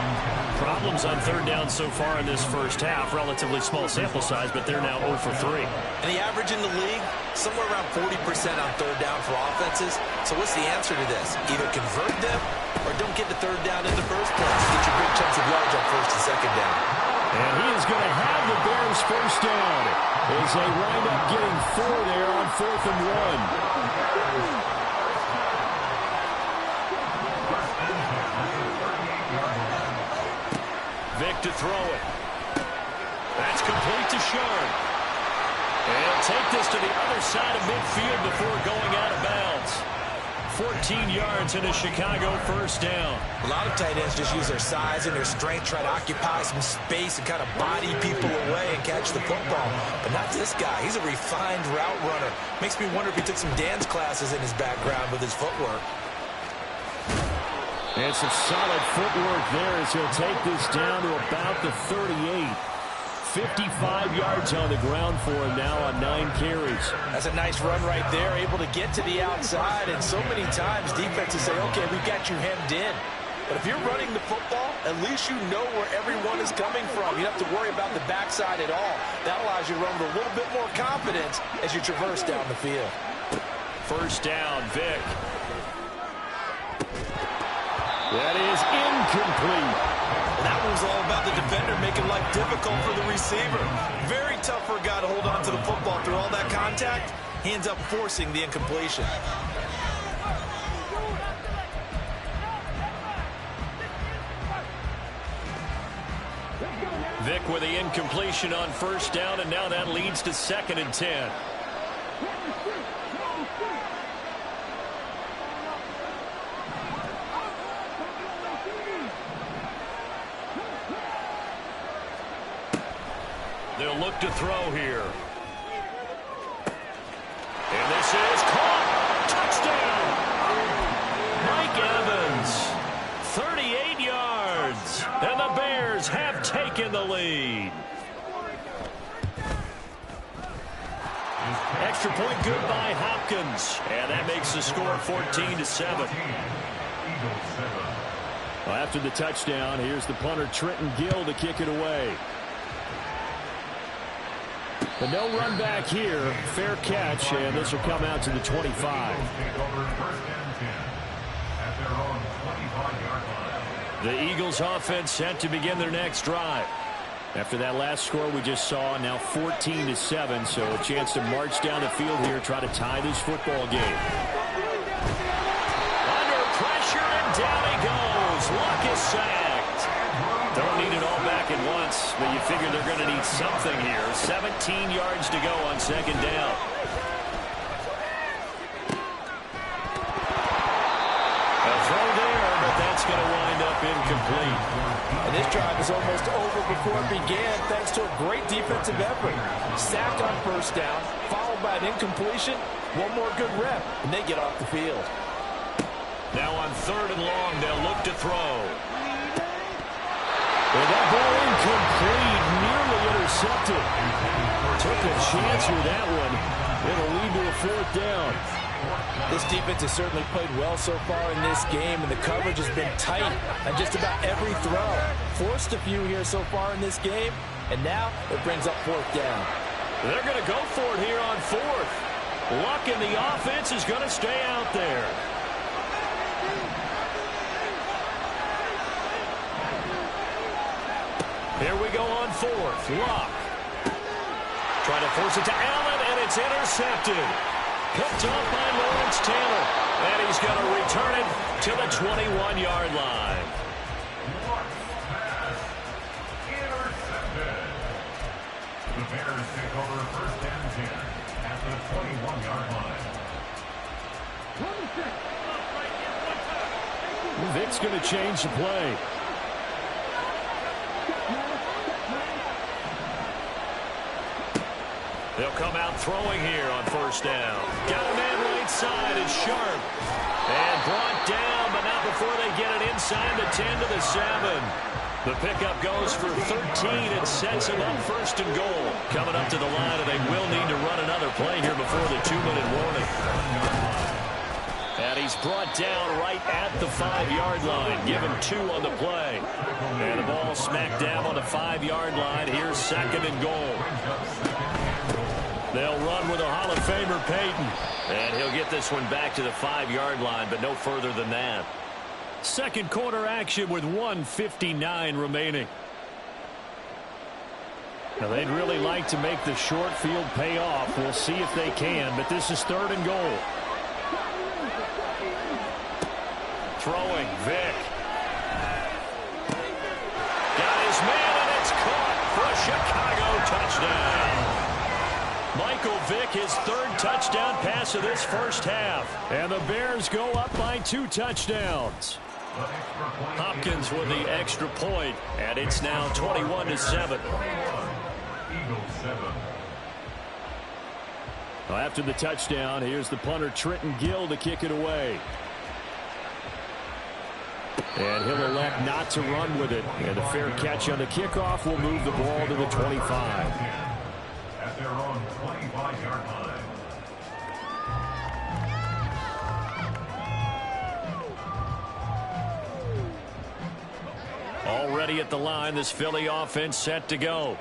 Problems on 3rd down so far in this first half. Relatively small sample size, but they're now 0 for 3. And the average in the league, somewhere around 40% on 3rd down for offenses. So what's the answer to this? Either convert them or don't get the 3rd down in the first place. Get your big chunks of yards on 1st and 2nd down. And he is going to have the Bears 1st down as they wind up getting 4 there on 4th and 1. Vick to throw it. That's complete to Sharp. And he'll take this to the other side of midfield before going out of bounds. 14 yards in a Chicago 1st down. A lot of tight ends just use their size and their strength, try to occupy some space and kind of body people away and catch the football. But not this guy. He's a refined route runner. Makes me wonder if he took some dance classes in his background with his footwork. And some solid footwork there as he'll take this down to about the 38. 55 yards on the ground for him now on 9 carries. That's a nice run right there, able to get to the outside. And so many times defenses say, okay, we got you hemmed in. But if you're running the football, at least you know where everyone is coming from. You don't have to worry about the backside at all. That allows you to run with a little bit more confidence as you traverse down the field. 1st down, Vick. That is incomplete. That was all about the defender making life difficult for the receiver. Very tough for a guy to hold on to the football through all that contact. He ends up forcing the incompletion. Vick with the incompletion on 1st down, and now that leads to 2nd and 10. They'll look to throw here. And this is caught. Touchdown. Mike Evans. 38 yards. And the Bears have taken the lead. Extra point good by Hopkins. And that makes the score 14-7. Well, after the touchdown, here's the punter Trenton Gill to kick it away. But no run back here. Fair catch, and this will come out to the 25. The Eagles offense set to begin their next drive. After that last score we just saw, now 14-7, so a chance to march down the field here, try to tie this football game. Under pressure, and down he goes. Luck is sacked. Don't need it all back at once, but you figure they're going to need something here. 17 yards to go on 2nd down. A throw there, but that's going to wind up incomplete. And this drive is almost over before it began thanks to a great defensive effort. Sacked on 1st down, followed by an incompletion. One more good rep, and they get off the field. Now on 3rd and long, they'll look to throw. And that ball incomplete, nearly intercepted. Took a chance with that one. It'll lead to a 4th down. This defense has certainly played well so far in this game, and the coverage has been tight on just about every throw. Forced a few here so far in this game, and now it brings up fourth down. They're going to go for it here on fourth. Luck in the offense is going to stay out there. Here we go on fourth. Luck. Trying to force it to Allen, and it's intercepted. Picked up by Lawrence Taylor. And he's going to return it to the 21-yard line. Intercepted. The Bears take over first and 10 at the 21-yard line. Vic's going to change the play. They'll come out throwing here on first down. Got a man right side is Sharp. And brought down, but not before they get it inside the 10 to the 7. The pickup goes for 13 and sets him up first and goal. Coming up to the line, and they will need to run another play here before the 2-minute warning. And he's brought down right at the 5-yard line. Give him 2 on the play. And the ball smacked down on the 5-yard line. Here's second and goal. They'll run with a Hall of Famer, Peyton. And he'll get this one back to the 5-yard line, but no further than that. Second quarter action with 1:59 remaining. Now, they'd really like to make the short field pay off. We'll see if they can, but this is third and goal. Throwing, Vic. Got his man, and it's caught for a Chicago touchdown. Michael Vick, his third touchdown pass of this first half. And the Bears go up by 2 touchdowns. Hopkins with the extra point, and it's now 21-7. Well, after the touchdown, here's the punter Trenton Gill to kick it away. And he'll elect not to run with it. And a fair catch on the kickoff will move the ball to the 25. At their own 25-yard line. Already at the line, this Philly offense set to go.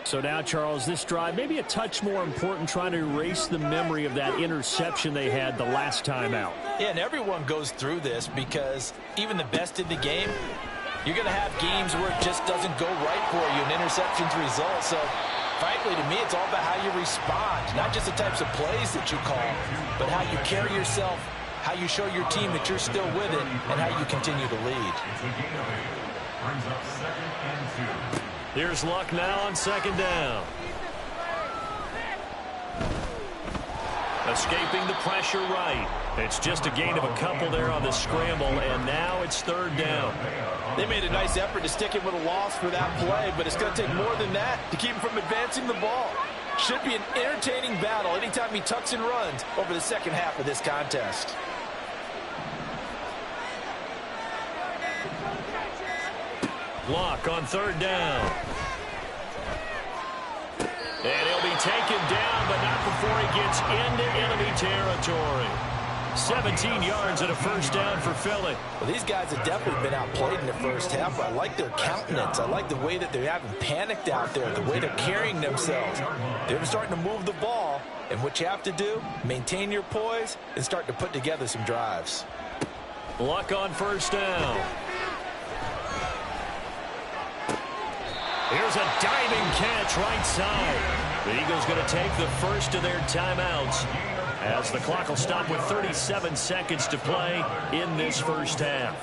So now, Charles, this drive maybe a touch more important, trying to erase the memory of that interception they had the last time out. Yeah, and everyone goes through this because even the best in the game, you're going to have games where it just doesn't go right for you, and interceptions result. So, frankly, to me, it's all about how you respond, not just the types of plays that you call, but how you carry yourself, how you show your team that you're still with it, and how you continue to lead. Brings up second and 2. Here's Luck now on second down. Escaping the pressure right. It's just a gain of a couple there on the scramble, and now it's third down. They made a nice effort to stick him with a loss for that play, but it's going to take more than that to keep him from advancing the ball. Should be an entertaining battle anytime he tucks and runs over the second half of this contest. Luck on third down. And he'll be taken down, but not before he gets into enemy territory. 17 yards and a first down for Philly. Well, these guys have definitely been outplayed in the first half, but I like their countenance. I like the way that they haven't panicked out there, the way they're carrying themselves. They're starting to move the ball, and what you have to do, maintain your poise and start to put together some drives. Luck on first down. Here's a diving catch right side. The Eagles going to take the first of their timeouts as the clock will stop with 37 seconds to play in this first half.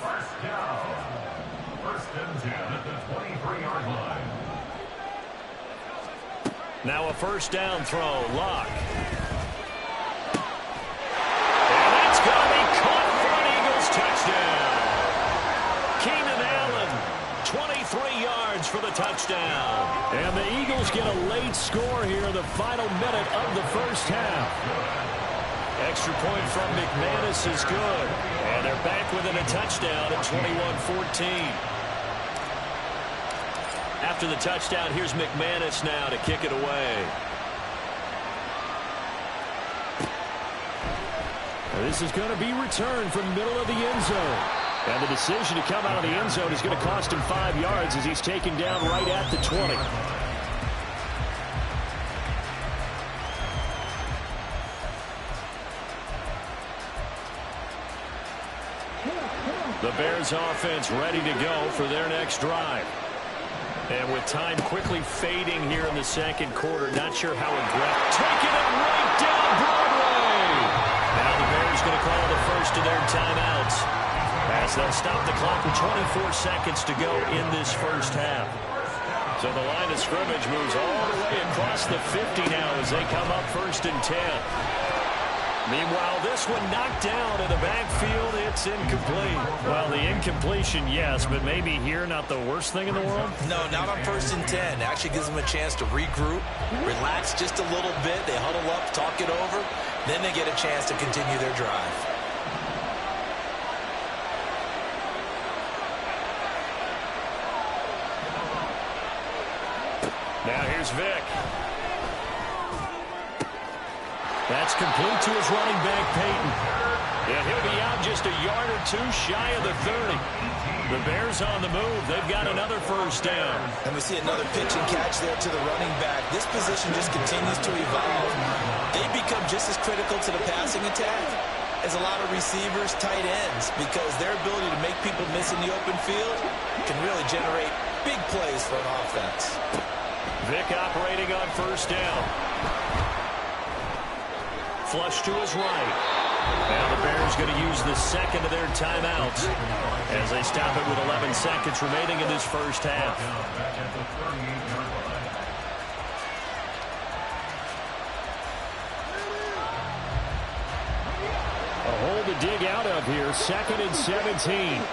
First and 10 at the 23-yard line. Now a first down throw. Luck. And that's going to be caught for an Eagles touchdown. Keenan Allen, 23 yards for the touchdown. And the Eagles get a late score here in the final minute of the first half. Extra point from McManus is good. And they're back within a touchdown at 21-14. After the touchdown, here's McManus now to kick it away. This is going to be returned from the middle of the end zone. And the decision to come out of the end zone is going to cost him 5 yards as he's taken down right at the 20. The Bears offense ready to go for their next drive. And with time quickly fading here in the second quarter, not sure how aggressive. Taking it right down Broadway. Now the Bears going to call the first of their timeouts, as they'll stop the clock with 24 seconds to go in this first half. So the line of scrimmage moves all the way across the 50 now as they come up 1st and 10. Meanwhile, this one knocked down in the backfield. It's incomplete. Well, the incompletion, yes, but maybe here not the worst thing in the world? No, not on 1st and 10. Actually gives them a chance to regroup, relax just a little bit. They huddle up, talk it over. Then they get a chance to continue their drive. Now here's Vic. That's complete to his running back, Peyton. And he'll be out just a yard or two shy of the 30. The Bears on the move. They've got another first down. And we see another pitch and catch there to the running back. This position just continues to evolve. They become just as critical to the passing attack as a lot of receivers, tight ends, because their ability to make people miss in the open field can really generate big plays for an offense. Vic operating on first down. Flush to his right. Now the Bears going to use the second of their timeouts as they stop it with 11 seconds remaining in this first half. A hole to dig out of here. 2nd and 17.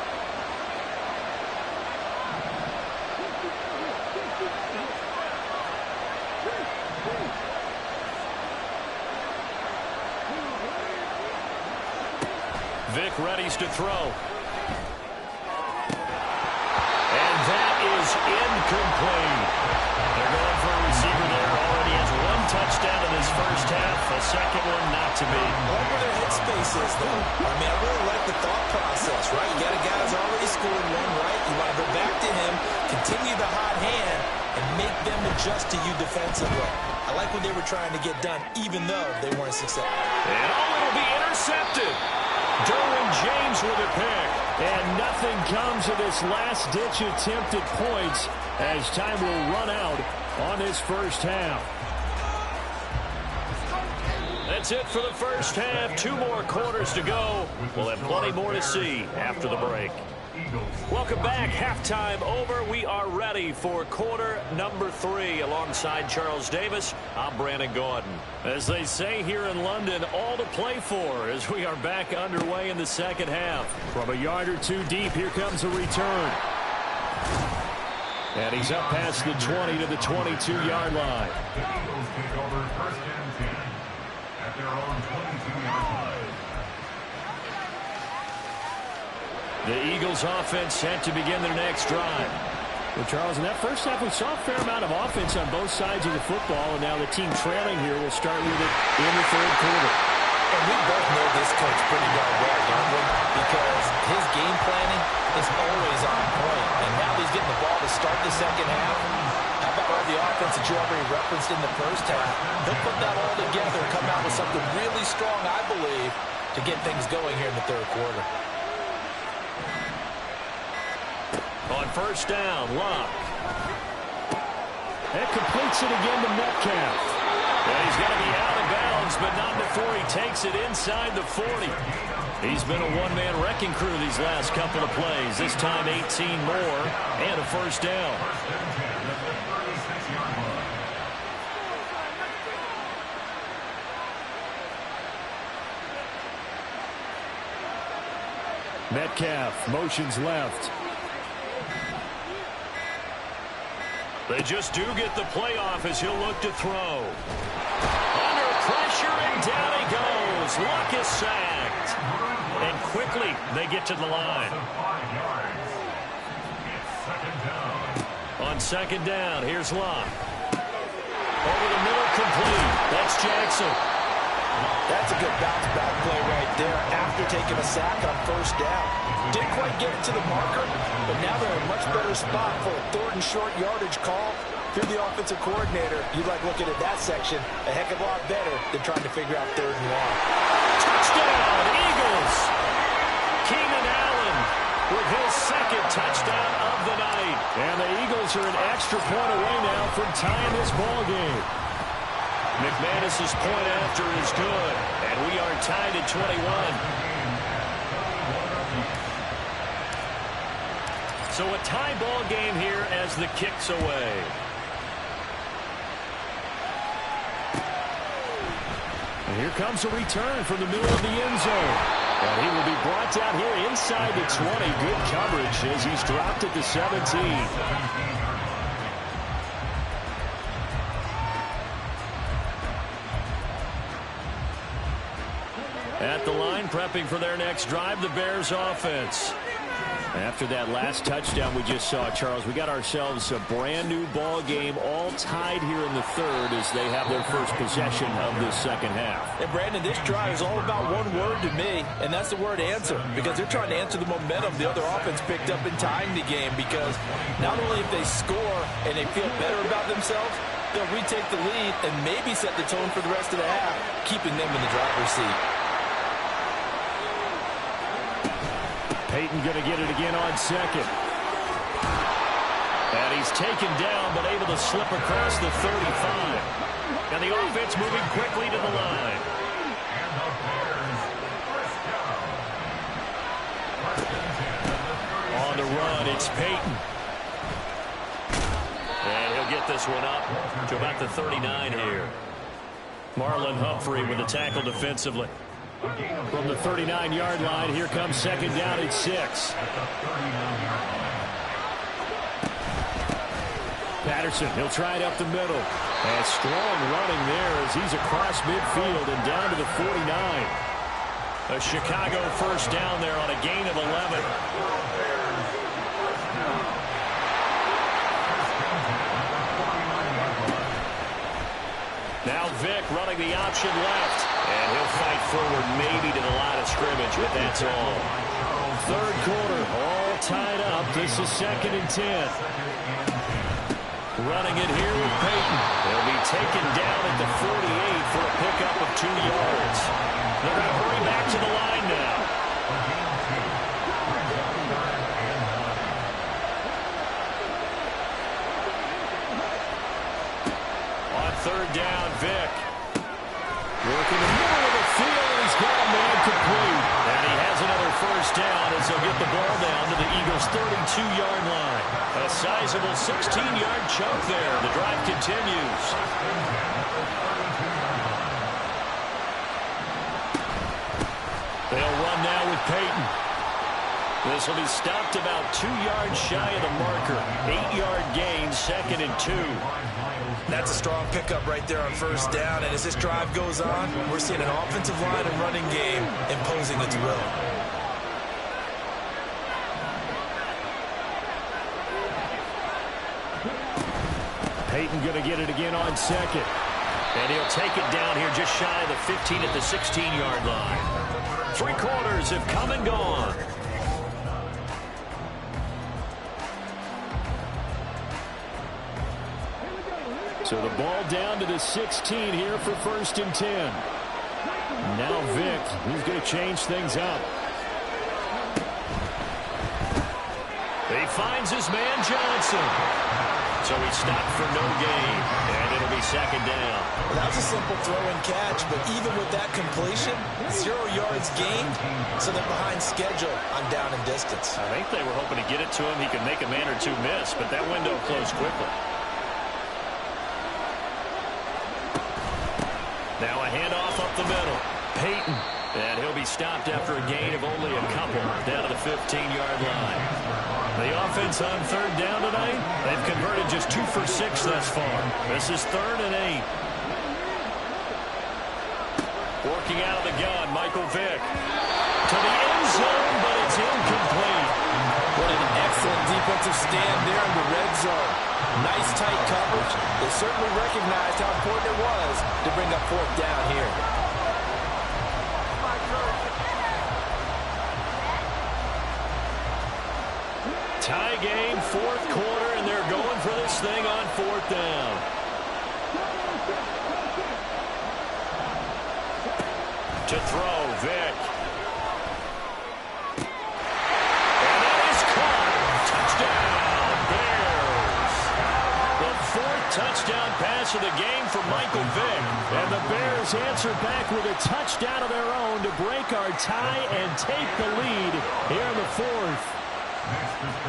Vic readies to throw. And that is incomplete. They're going for a receiver there. Already has 1 touchdown in this first half. A second one not to be. I like where their headspace is, though. I mean, I really like the thought process, right? You got a guy who's already scored one, right? You want to go back to him, continue the hot hand, and make them adjust to you defensively. I like what they were trying to get done, even though they weren't successful. And it'll be intercepted. Derwin James with a pick. And nothing comes of this last-ditch attempt at points as time will run out on this first half. That's it for the first half. 2 more quarters to go. We'll have plenty more to see after the break. Welcome back. Halftime over. We are ready for quarter number 3. Alongside Charles Davis, I'm Brandon Gaudin. As they say here in London, all to play for as we are back underway in the second half. From a yard or 2 deep, here comes a return. And he's up past the 20 to the 22-yard line. The Eagles take over 1st and 10 at their own 22-yard line. The Eagles offense set to begin their next drive. Well, Charles, in that first half, we saw a fair amount of offense on both sides of the football, and now the team trailing here will start with it in the 3rd quarter. And we both know this coach pretty darn well, don't we? Because his game planning is always on point. And now he's getting the ball to start the second half. How about all the offense that you already referenced in the first half? He'll put that all together and come out with something really strong, I believe, to get things going here in the 3rd quarter. On first down, Locke. And completes it again to Metcalf. Well, he's going to be out of bounds, but not before he takes it inside the 40. He's been a one-man wrecking crew these last couple of plays. This time 18 more and a first down. Metcalf motions left. They just do get the playoff as he'll look to throw. Under pressure, and down he goes. Luck is sacked. And quickly, they get to the line. On second down, here's Luck. Over the middle, complete. That's Jackson. That's a good bounce back play right there after taking a sack on first down. Didn't quite get it to the marker, but now they're in a much better spot for a third and short yardage call. If you're the offensive coordinator, you like looking at that section a heck of a lot better than trying to figure out third and long. Touchdown, Eagles! Keenan Allen with his second touchdown of the night. And the Eagles are an extra point away now from tying this ball game. McManus's point after is good, and we are tied at 21. So a tie ball game here as the kick's away. And here comes a return from the middle of the end zone. And he will be brought down here inside the 20. Good coverage as he's dropped at the 17. At the line, prepping for their next drive, the Bears offense. After that last touchdown we just saw, Charles, we got ourselves a brand new ball game, all tied here in the third as they have their first possession of this second half. And Brandon, this drive is all about one word to me, and that's the word answer, because they're trying to answer the momentum the other offense picked up in tying the game, because not only if they score and they feel better about themselves, they'll retake the lead and maybe set the tone for the rest of the half, keeping them in the driver's seat. Peyton going to get it again on second. And he's taken down, but able to slip across the 35. And the offense moving quickly to the line. On the run, it's Peyton. And he'll get this one up to about the 39 here. Marlon Humphrey with the tackle defensively. From the 39-yard line, here comes second down at 6. Patterson, he'll try it up the middle. And strong running there as he's across midfield and down to the 49. A Chicago first down there on a gain of 11. Now Vick running the option left. And he'll fight forward maybe to the line of scrimmage, but that's all. Third quarter, all tied up. This is 2nd and 10. Running it here with Peyton. He'll be taken down at the 48 for a pickup of 2 yards. They're going to hurry back to the line now. On third down, Vick. Working the middle of the field, he's got a man complete. And he has another first down as he'll get the ball down to the Eagles' 32-yard line. A sizable 16-yard chunk there. The drive continues. They'll run now with Peyton. This will be stopped about 2 yards shy of the marker. 8-yard gain, 2nd and 2. That's a strong pickup right there on first down, and as this drive goes on, we're seeing an offensive line and running game imposing its will. Peyton going to get it again on second. And he'll take it down here just shy of the 15 at the 16-yard line. 3 quarters have come and gone. So the ball down to the 16 here for 1st and 10. Now Vick, he's going to change things up. He finds his man Johnson. So he's stopped for no gain. And it'll be 2nd down. Well, that was a simple throw and catch, but even with that completion, 0 yards gained, so they're behind schedule on down and distance. I think they were hoping to get it to him. He could make a man or two miss, but that window closed quickly. Now a handoff up the middle. Peyton. And he'll be stopped after a gain of only a couple down to the 15-yard line. The offense on third down tonight, they've converted just 2 for 6 thus far. This is 3rd and 8. Working out of the gun, Michael Vick. To the end zone, but it's incomplete. What an excellent defensive stand there in the red zone. Nice tight coverage. They certainly recognized how important it was to bring up 4th down here. Tie game, fourth quarter, and they're going for this thing on fourth down. To throw, Vick. And that is caught. Touchdown, Bears. The fourth touchdown pass of the game for Michael Vick. And the Bears answer back with a touchdown of their own to break our tie and take the lead here in the fourth.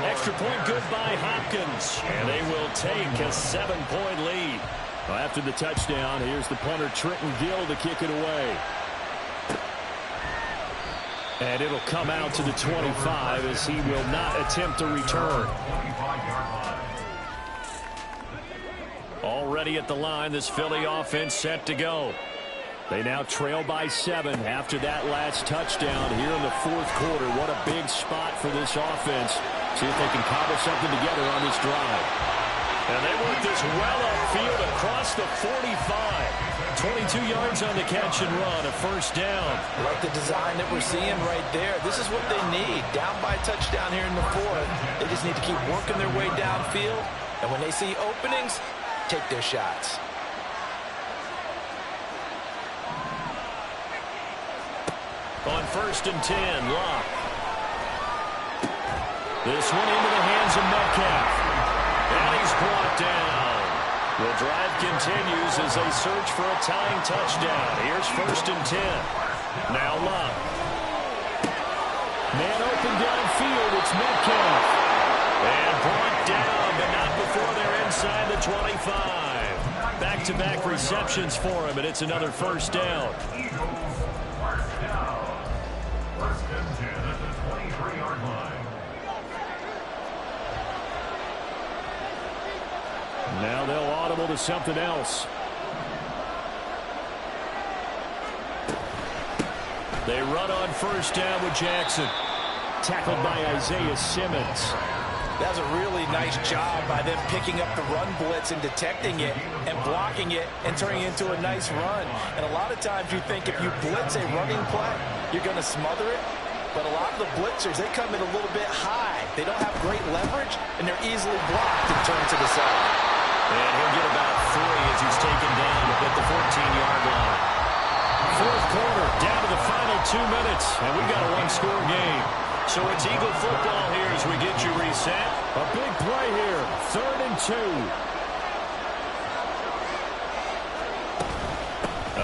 Extra point good by Hopkins. And they will take a 7-point lead. Well, after the touchdown, here's the punter Trenton Gill to kick it away. And it'll come out to the 25 as he will not attempt to return. Already at the line, this Philly offense set to go. They now trail by 7 after that last touchdown here in the fourth quarter. What a big spot for this offense. See if they can cobble something together on this drive. And they work this well upfield across the 45. 22 yards on the catch and run, a first down. I like the design that we're seeing right there. This is what they need. Down by a touchdown here in the fourth. They just need to keep working their way downfield. And when they see openings, take their shots. On first and 10, Locke. This one into the hands of Metcalf. And he's brought down. The drive continues as they search for a tying touchdown. Here's first and 10. Now Locke. Man open downfield. It's Metcalf. And brought down, but not before they're inside the 25. Back-to-back receptions for him, and it's another first down. First and 10 at the 23-yard line. Now they'll audible to something else. They run on first down with Jackson. Tackled by Isaiah Simmons. That was a really nice job by them picking up the run blitz and detecting it and blocking it and turning it into a nice run. And a lot of times you think if you blitz a running play, you're going to smother it. But a lot of the blitzers, they come in a little bit high. They don't have great leverage, and they're easily blocked and turned to the side. And he'll get about 3 as he's taken down at the 14-yard line. Fourth quarter, down to the final 2 minutes, and we got a one-score game. So it's Eagle football here as we get you reset. A big play here, 3rd and 2.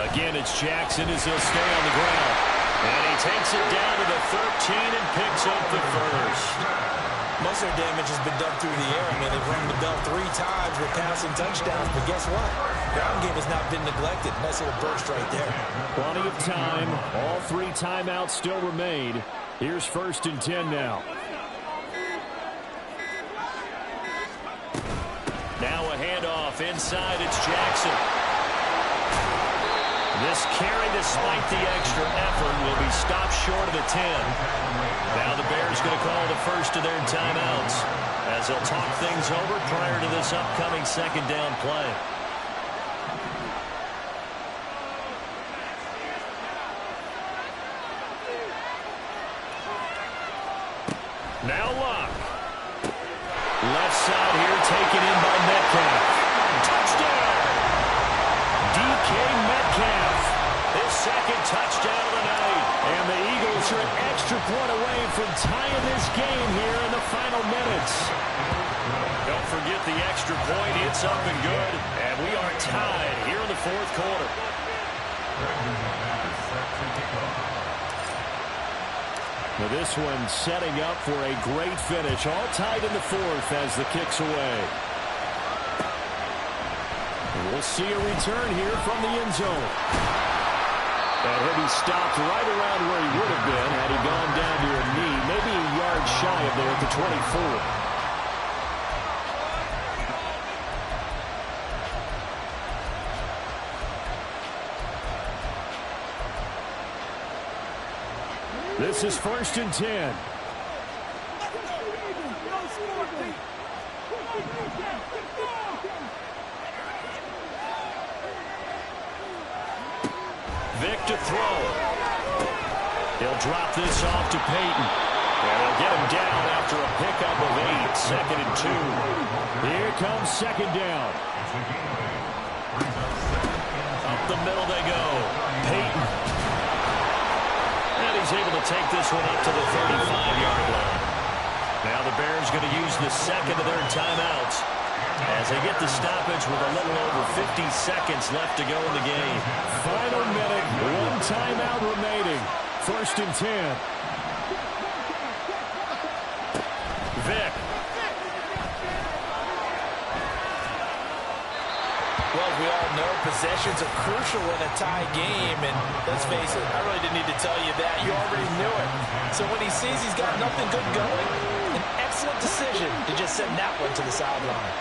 Again, it's Jackson as he'll stay on the ground. And he takes it down to the 13 and picks up the first. Most of their damage has been done through the air. I mean, they've rung the bell 3 times with passing touchdowns, but guess what? Ground game has not been neglected. Nice little burst right there. Plenty of time. All 3 timeouts still remain. Here's first and 10 now. Now a handoff inside. It's Jackson. This carry, despite the extra effort, will be stopped short of the 10. Now the Bears going to call the first of their timeouts as they'll talk things over prior to this upcoming second down play. Now Locke. Left side here taken in by Metcalf. Touchdown! DK Metcalf. His second touchdown of the night. And the Eagles are an extra point away from tying this game here in the final minutes. Don't forget the extra point. It's up and good. And we are tied here in the fourth quarter. Now this one setting up for a great finish. All tied in the fourth as the kick's away. And we'll see a return here from the end zone. And he'll be stopped right around where he would have been had he gone down to a knee. Maybe a yard shy of there at the 24. This is first and 10. Vick to throw. He'll drop this off to Peyton. And they'll get him down after a pickup of 8, 2nd and 2. Here comes 2nd down. Up the middle they go. Peyton. And he's able to take this one up to the 35-yard line. Now the Bears going to use the second of their timeouts as they get the stoppage with a little over 50 seconds left to go in the game. Final minute, 1 timeout remaining. 1st and 10. Vick. Well, we all know possessions are crucial in a tie game, and let's face it, I really didn't need to tell you that. You already knew it. So when he sees he's got nothing good going, an excellent decision to just send that one to the sideline.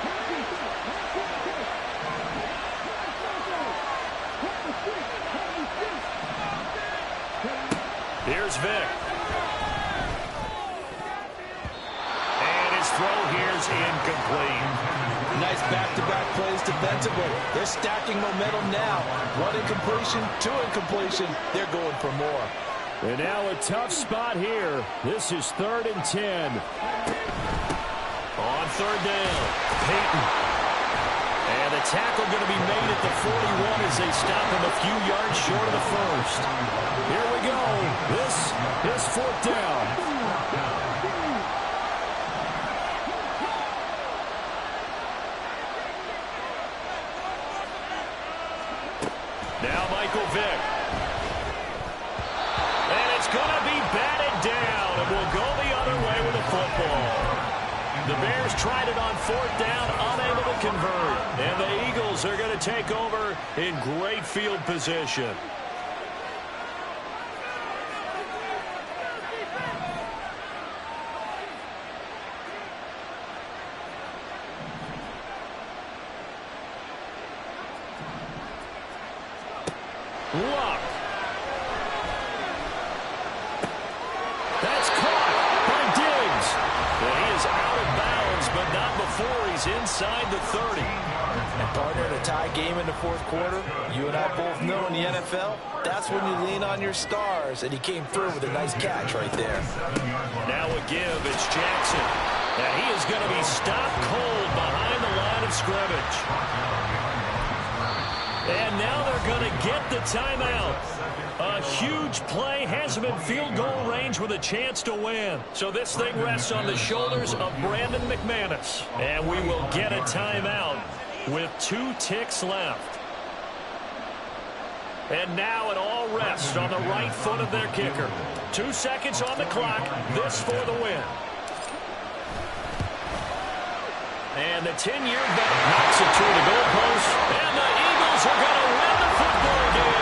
Here's Vick. And his throw here's incomplete. Nice back-to-back plays defensively. They're stacking momentum now. 1 incompletion, 2 incompletion. They're going for more. And now a tough spot here. This is 3rd and 10. On 3rd down, Peyton. And the tackle going to be made at the 41 as they stop him a few yards short of the first. Here we go. This is 4th down. Now Michael Vick. And it's going to be batted down, and we'll go the other way with the football. The Bears tried it on 4th down, unable to convert. And the Eagles are going to take over in great field position. Luck. That's caught by Diggs. And he is out of bounds, but not before he's inside the 30. And partner, in a tie game in the 4th quarter, you and I both know in the NFL, that's when you lean on your stars. And he came through with a nice catch right there. Now a give. It's Jackson. And he is going to be stopped cold behind the line of scrimmage. And now they're going to get the timeout. A huge play has him in field goal range with a chance to win. So this thing rests on the shoulders of Brandon McManus. And we will get a timeout with 2 ticks left. And now it all rests on the right foot of their kicker. 2 seconds on the clock. This for the win. And the 10-year vet knocks it through the goalpost. And the Eagles are going to win the football game.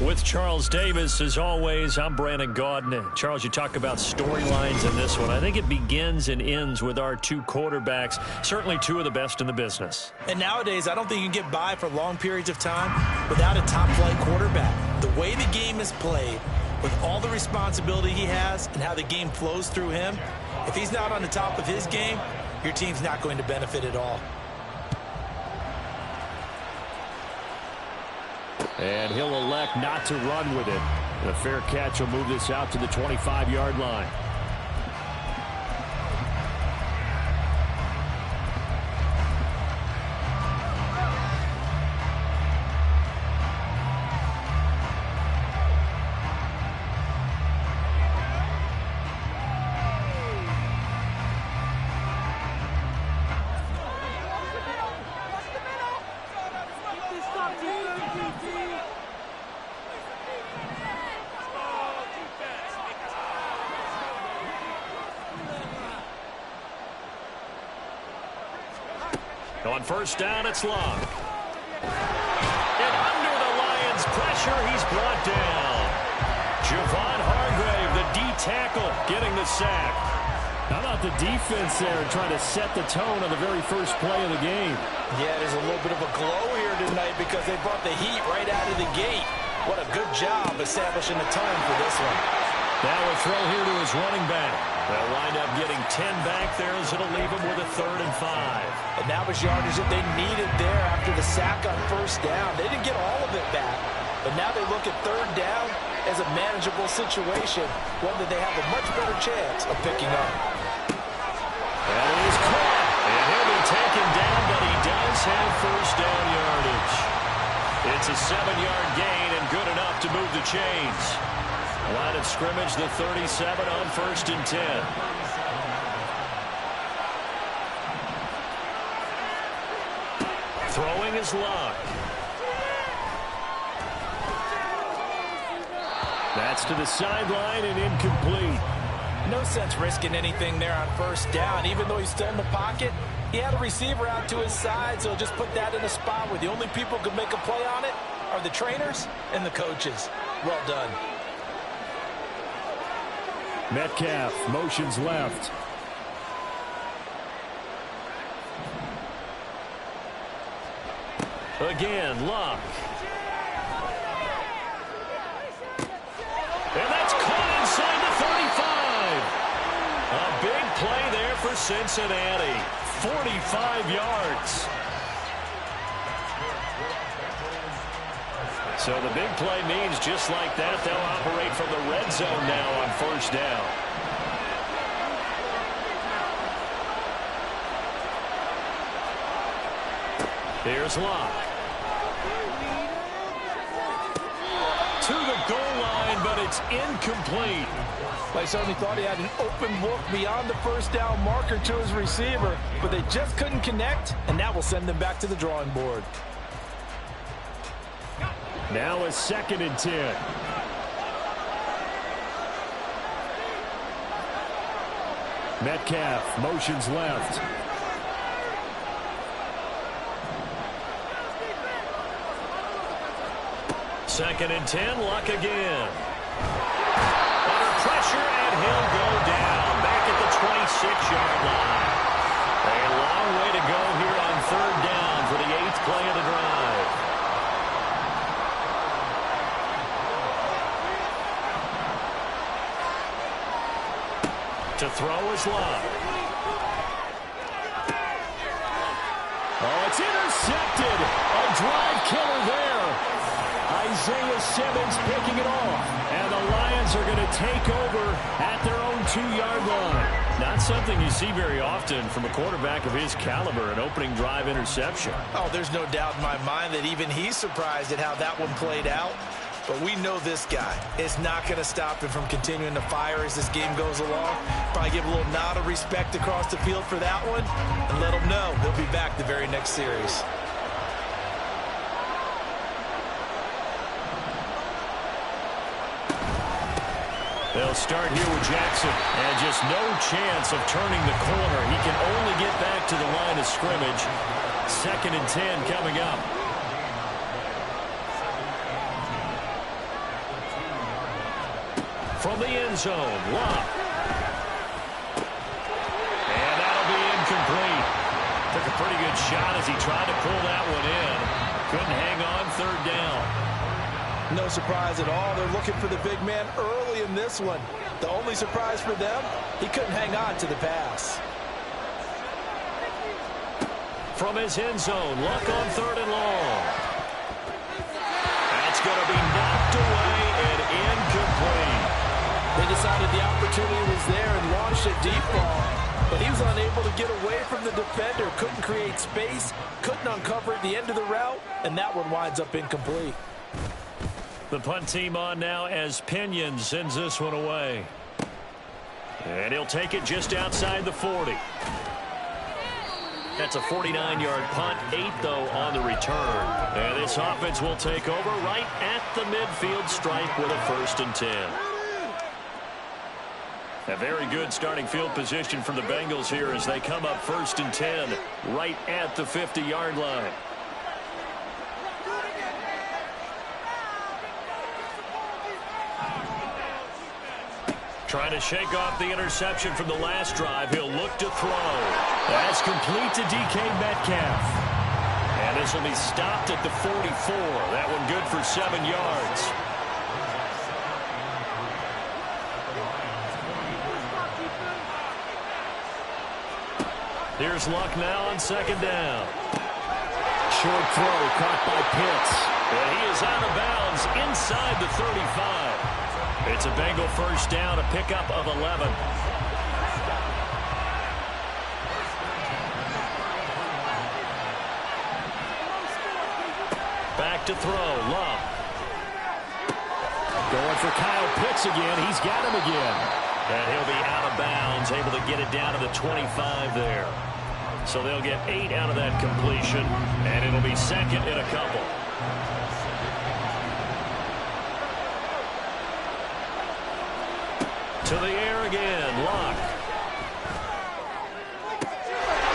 With Charles Davis, as always, I'm Brandon Gaudin. Charles, you talk about storylines in this one. I think it begins and ends with our 2 quarterbacks, certainly 2 of the best in the business. And nowadays, I don't think you can get by for long periods of time without a top-flight quarterback. The way the game is played, with all the responsibility he has and how the game flows through him, if he's not on the top of his game, your team's not going to benefit at all. And he'll elect not to run with it. The fair catch will move this out to the 25-yard line. On first down, it's Luck. And under the Lions' pressure, he's brought down. Javon Hargrave, the D-tackle, getting the sack. How about the defense there trying to set the tone on the very first play of the game? Yeah, there's a little bit of a glow here tonight because they brought the heat right out of the gate. What a good job establishing the tone for this one. Now a throw here to his running back. They'll wind up getting 10 back there as it'll leave him with a 3rd and 5. And that was yardage that they needed there after the sack on first down. They didn't get all of it back, but now they look at 3rd down as a manageable situation, one that they have a much better chance of picking up. That is caught, and he'll be taken down, but he does have first down yardage. It's a 7-yard gain and good enough to move the chains. Line of scrimmage, the 37 on 1st and 10. Throwing is Luck. That's to the sideline and incomplete. No sense risking anything there on first down. Even though he's still in the pocket, he had a receiver out to his side, so just put that in a spot where the only people who could make a play on it are the trainers and the coaches. Well done. Metcalf motions left. Again, Luck. And that's caught inside the 35. A big play there for Cincinnati. 45 yards. So the big play means just like that, they'll operate from the red zone now on first down. Here's Luck. To the goal line, but it's incomplete. They certainly thought he had an open look beyond the first down marker to his receiver, but they just couldn't connect, and that will send them back to the drawing board. Now a 2nd and 10. Metcalf motions left. Second and 10, Luck again. Under pressure, and he'll go down. Back at the 26-yard line. A long way to go here on 3rd down for the 8th play of the drive. To throw is Luck. Oh, it's intercepted. A drive killer there. Isaiah Simmons picking it off. And the Lions are going to take over at their own 2-yard line. Not something you see very often from a quarterback of his caliber, an opening drive interception. Oh, there's no doubt in my mind that even he's surprised at how that one played out. But we know this guy is not going to stop him from continuing to fire as this game goes along. Probably give a little nod of respect across the field for that one and let him know he'll be back the very next series. They'll start here with Jackson, and just no chance of turning the corner. He can only get back to the line of scrimmage. 2nd and 10 coming up. From the end zone, Luck. And that'll be incomplete. Took a pretty good shot as he tried to pull that one in. Couldn't hang on 3rd down. No surprise at all. They're looking for the big man early in this one. The only surprise for them, he couldn't hang on to the pass. From his end zone, Luck on 3rd and long. That's going to be knocked away and incomplete. They decided the opportunity was there and launched a deep ball, but he was unable to get away from the defender, couldn't create space, couldn't uncover at the end of the route, and that one winds up incomplete. The punt team on now as Pinion sends this one away. And he'll take it just outside the 40. That's a 49-yard punt, 8 though on the return. And this offense will take over right at the midfield stripe with a 1st and 10. A very good starting field position for the Bengals here as they come up 1st and 10 right at the 50-yard line. Trying to shake off the interception from the last drive. He'll look to throw. That's complete to DK Metcalf. And this will be stopped at the 44. That one good for 7 yards. Here's Luck now on 2nd down. Short throw caught by Pitts. And he is out of bounds inside the 35. It's a Bengal 1st down, a pickup of 11. Back to throw, Love. Going for Kyle Pitts again. He's got him again. And he'll be out of bounds, able to get it down to the 25 there. So they'll get 8 out of that completion, and it'll be 2nd and a couple. To the air again, Luck.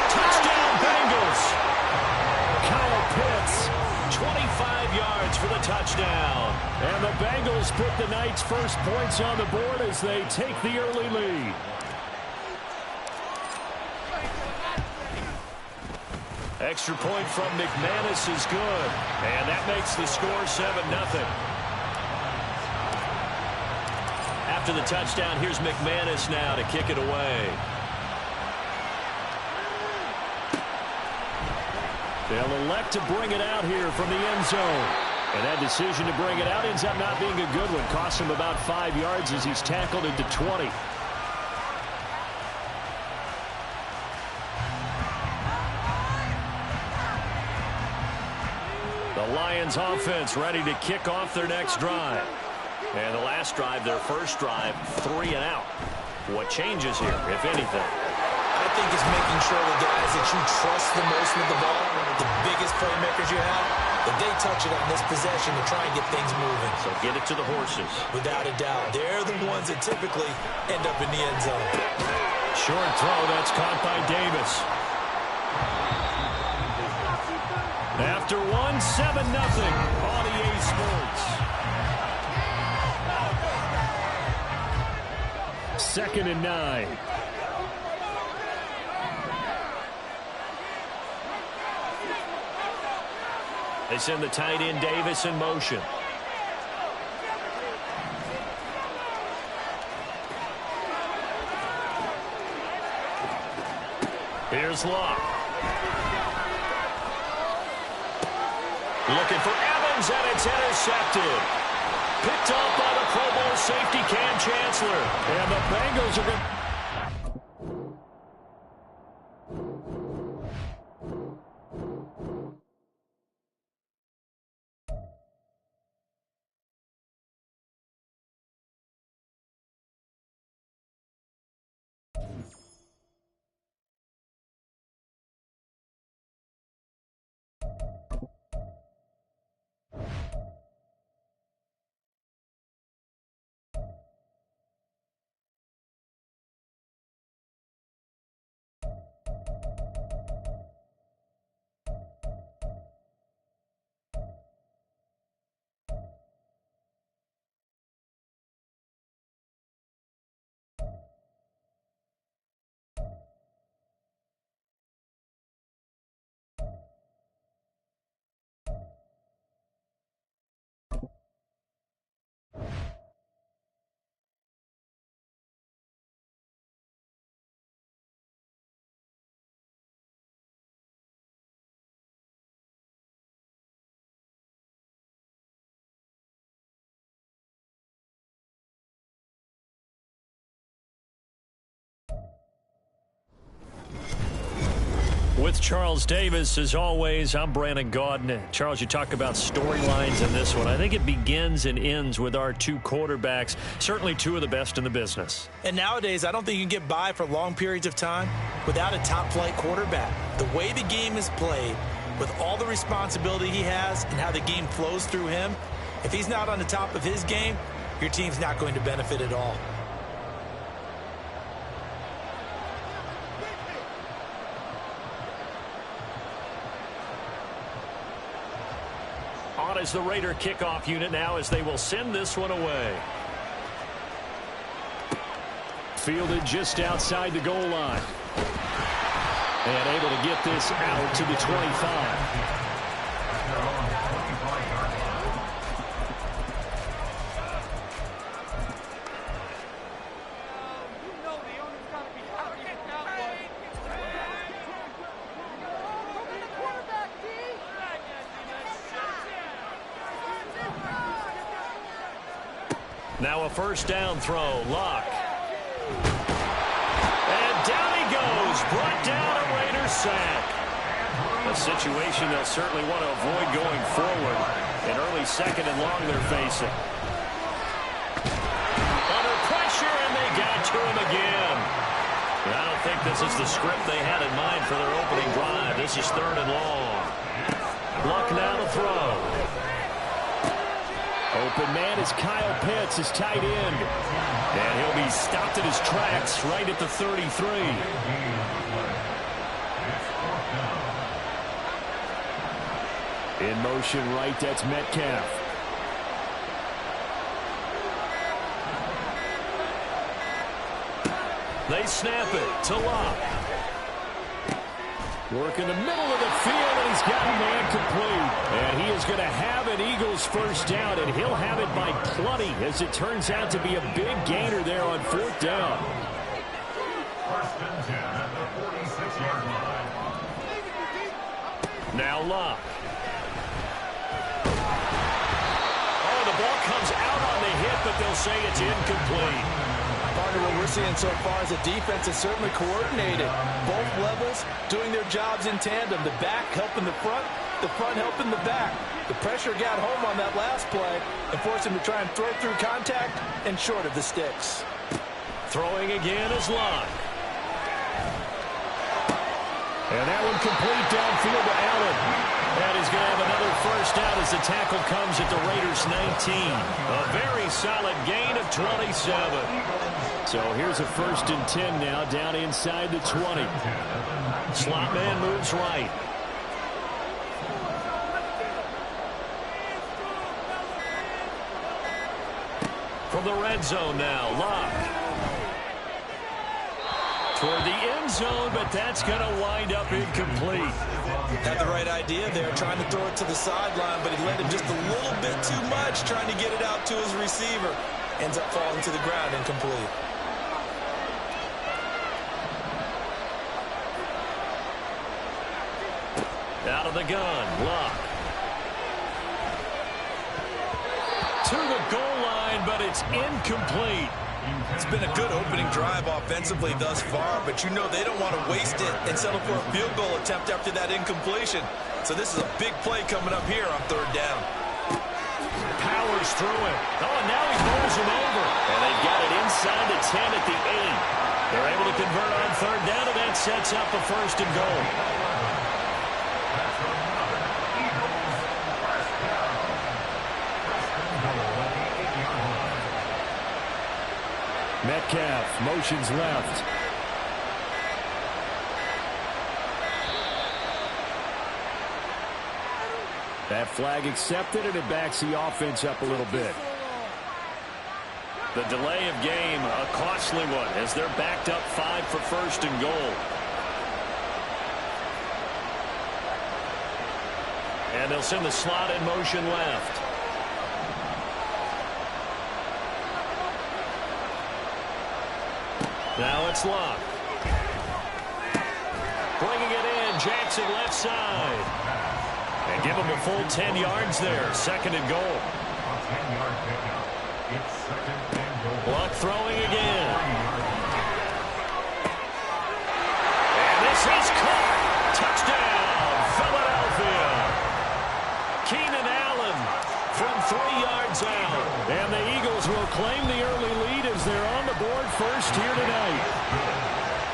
Touchdown, Bengals. Kyle Pitts. 25 yards for the touchdown. And the Bengals put the night's first points on the board as they take the early lead. Extra point from McManus is good. And that makes the score 7-0. After the touchdown, here's McManus now to kick it away. They'll elect to bring it out here from the end zone. And that decision to bring it out ends up not being a good one. Costs him about 5 yards as he's tackled into 20. The Lions offense ready to kick off their next drive. And the last drive, their first drive, 3 and out. What changes here, if anything? I think it's making sure the guys that you trust the most with the ball, the biggest playmakers you have, that they touch it on this possession to try and get things moving. So get it to the horses. Without a doubt. They're the ones that typically end up in the end zone. Short throw, that's caught by Davis. After 7-0 on EA Sports. 2nd and 9. They send the tight end Davis in motion. Here's Luck. Looking for Evans, and it's intercepted. Picked off by the Pro Bowl safety Cam Chancellor. And the Bengals are going to... With Charles Davis, as always, I'm Brandon Gaudin. Charles, you talk about storylines in this one. I think it begins and ends with our 2 quarterbacks, certainly 2 of the best in the business. And nowadays, I don't think you can get by for long periods of time without a top-flight quarterback. The way the game is played, with all the responsibility he has and how the game flows through him, if he's not on the top of his game, your team's not going to benefit at all. out as the Raider kickoff unit now as they will send this one away. Fielded just outside the goal line. And able to get this out to the 25. Now a first down throw. Locke. And down he goes. Brought down a Raiders sack. A situation they'll certainly want to avoid going forward. An early second and long they're facing. Under pressure, and they got to him again. And I don't think this is the script they had in mind for their opening drive. This is third and long. Luck now to throw. Open man is Kyle Pitts, his tight end. And he'll be stopped in his tracks right at the 33. In motion right, that's Metcalf. They snap it to Locke. Work in the middle of the field, and he's got a man complete. And he is going to have an Eagles first down, and he'll have it by plenty, as it turns out to be a big gainer there on fourth down. First and 10 at the 46-yard line. Now Locke. Oh, the ball comes out on the hit, but they'll say it's incomplete. Partner, what we're seeing so far is the defense is certainly coordinated. Both levels doing their jobs in tandem. The back helping the front helping the back. The pressure got home on that last play and forced him to try and throw through contact and short of the sticks. Throwing again is Locke. And that one complete downfield to Allen. And he's going to have another first down as the tackle comes at the Raiders' 19. A very solid gain of 27. So here's a first and 10 now down inside the 20. Slot man moves right. From the red zone now, Locke. Toward the end zone, but that's going to wind up incomplete. Had the right idea there, trying to throw it to the sideline, but he led him just a little bit too much, trying to get it out to his receiver. Ends up falling to the ground, incomplete. Out of the gun, Locke. To the goal line, but it's incomplete. It's been a good opening drive offensively thus far, but you know they don't want to waste it and settle for a field goal attempt after that incompletion. So this is a big play coming up here on third down. Powers through it. Oh, and now he bowls him over. And they've got it inside the 10 at the 8. They're able to convert on third down, and that sets up a first and goal. Metcalf motions left. That flag accepted, and it backs the offense up a little bit. The delay of game, a costly one, as they're backed up 5 for first and goal. And they'll send the slot in motion left. Now it's Locke. Bringing it in, Jackson left side. And give him a full 10 yards there, second and goal. 10-yard pickup. It's second and goal. Locke throwing again. And this is caught. Touchdown, Philadelphia. Keenan Allen from 3 yards out. And the Eagles will claim the early lead as they're on the board first here tonight.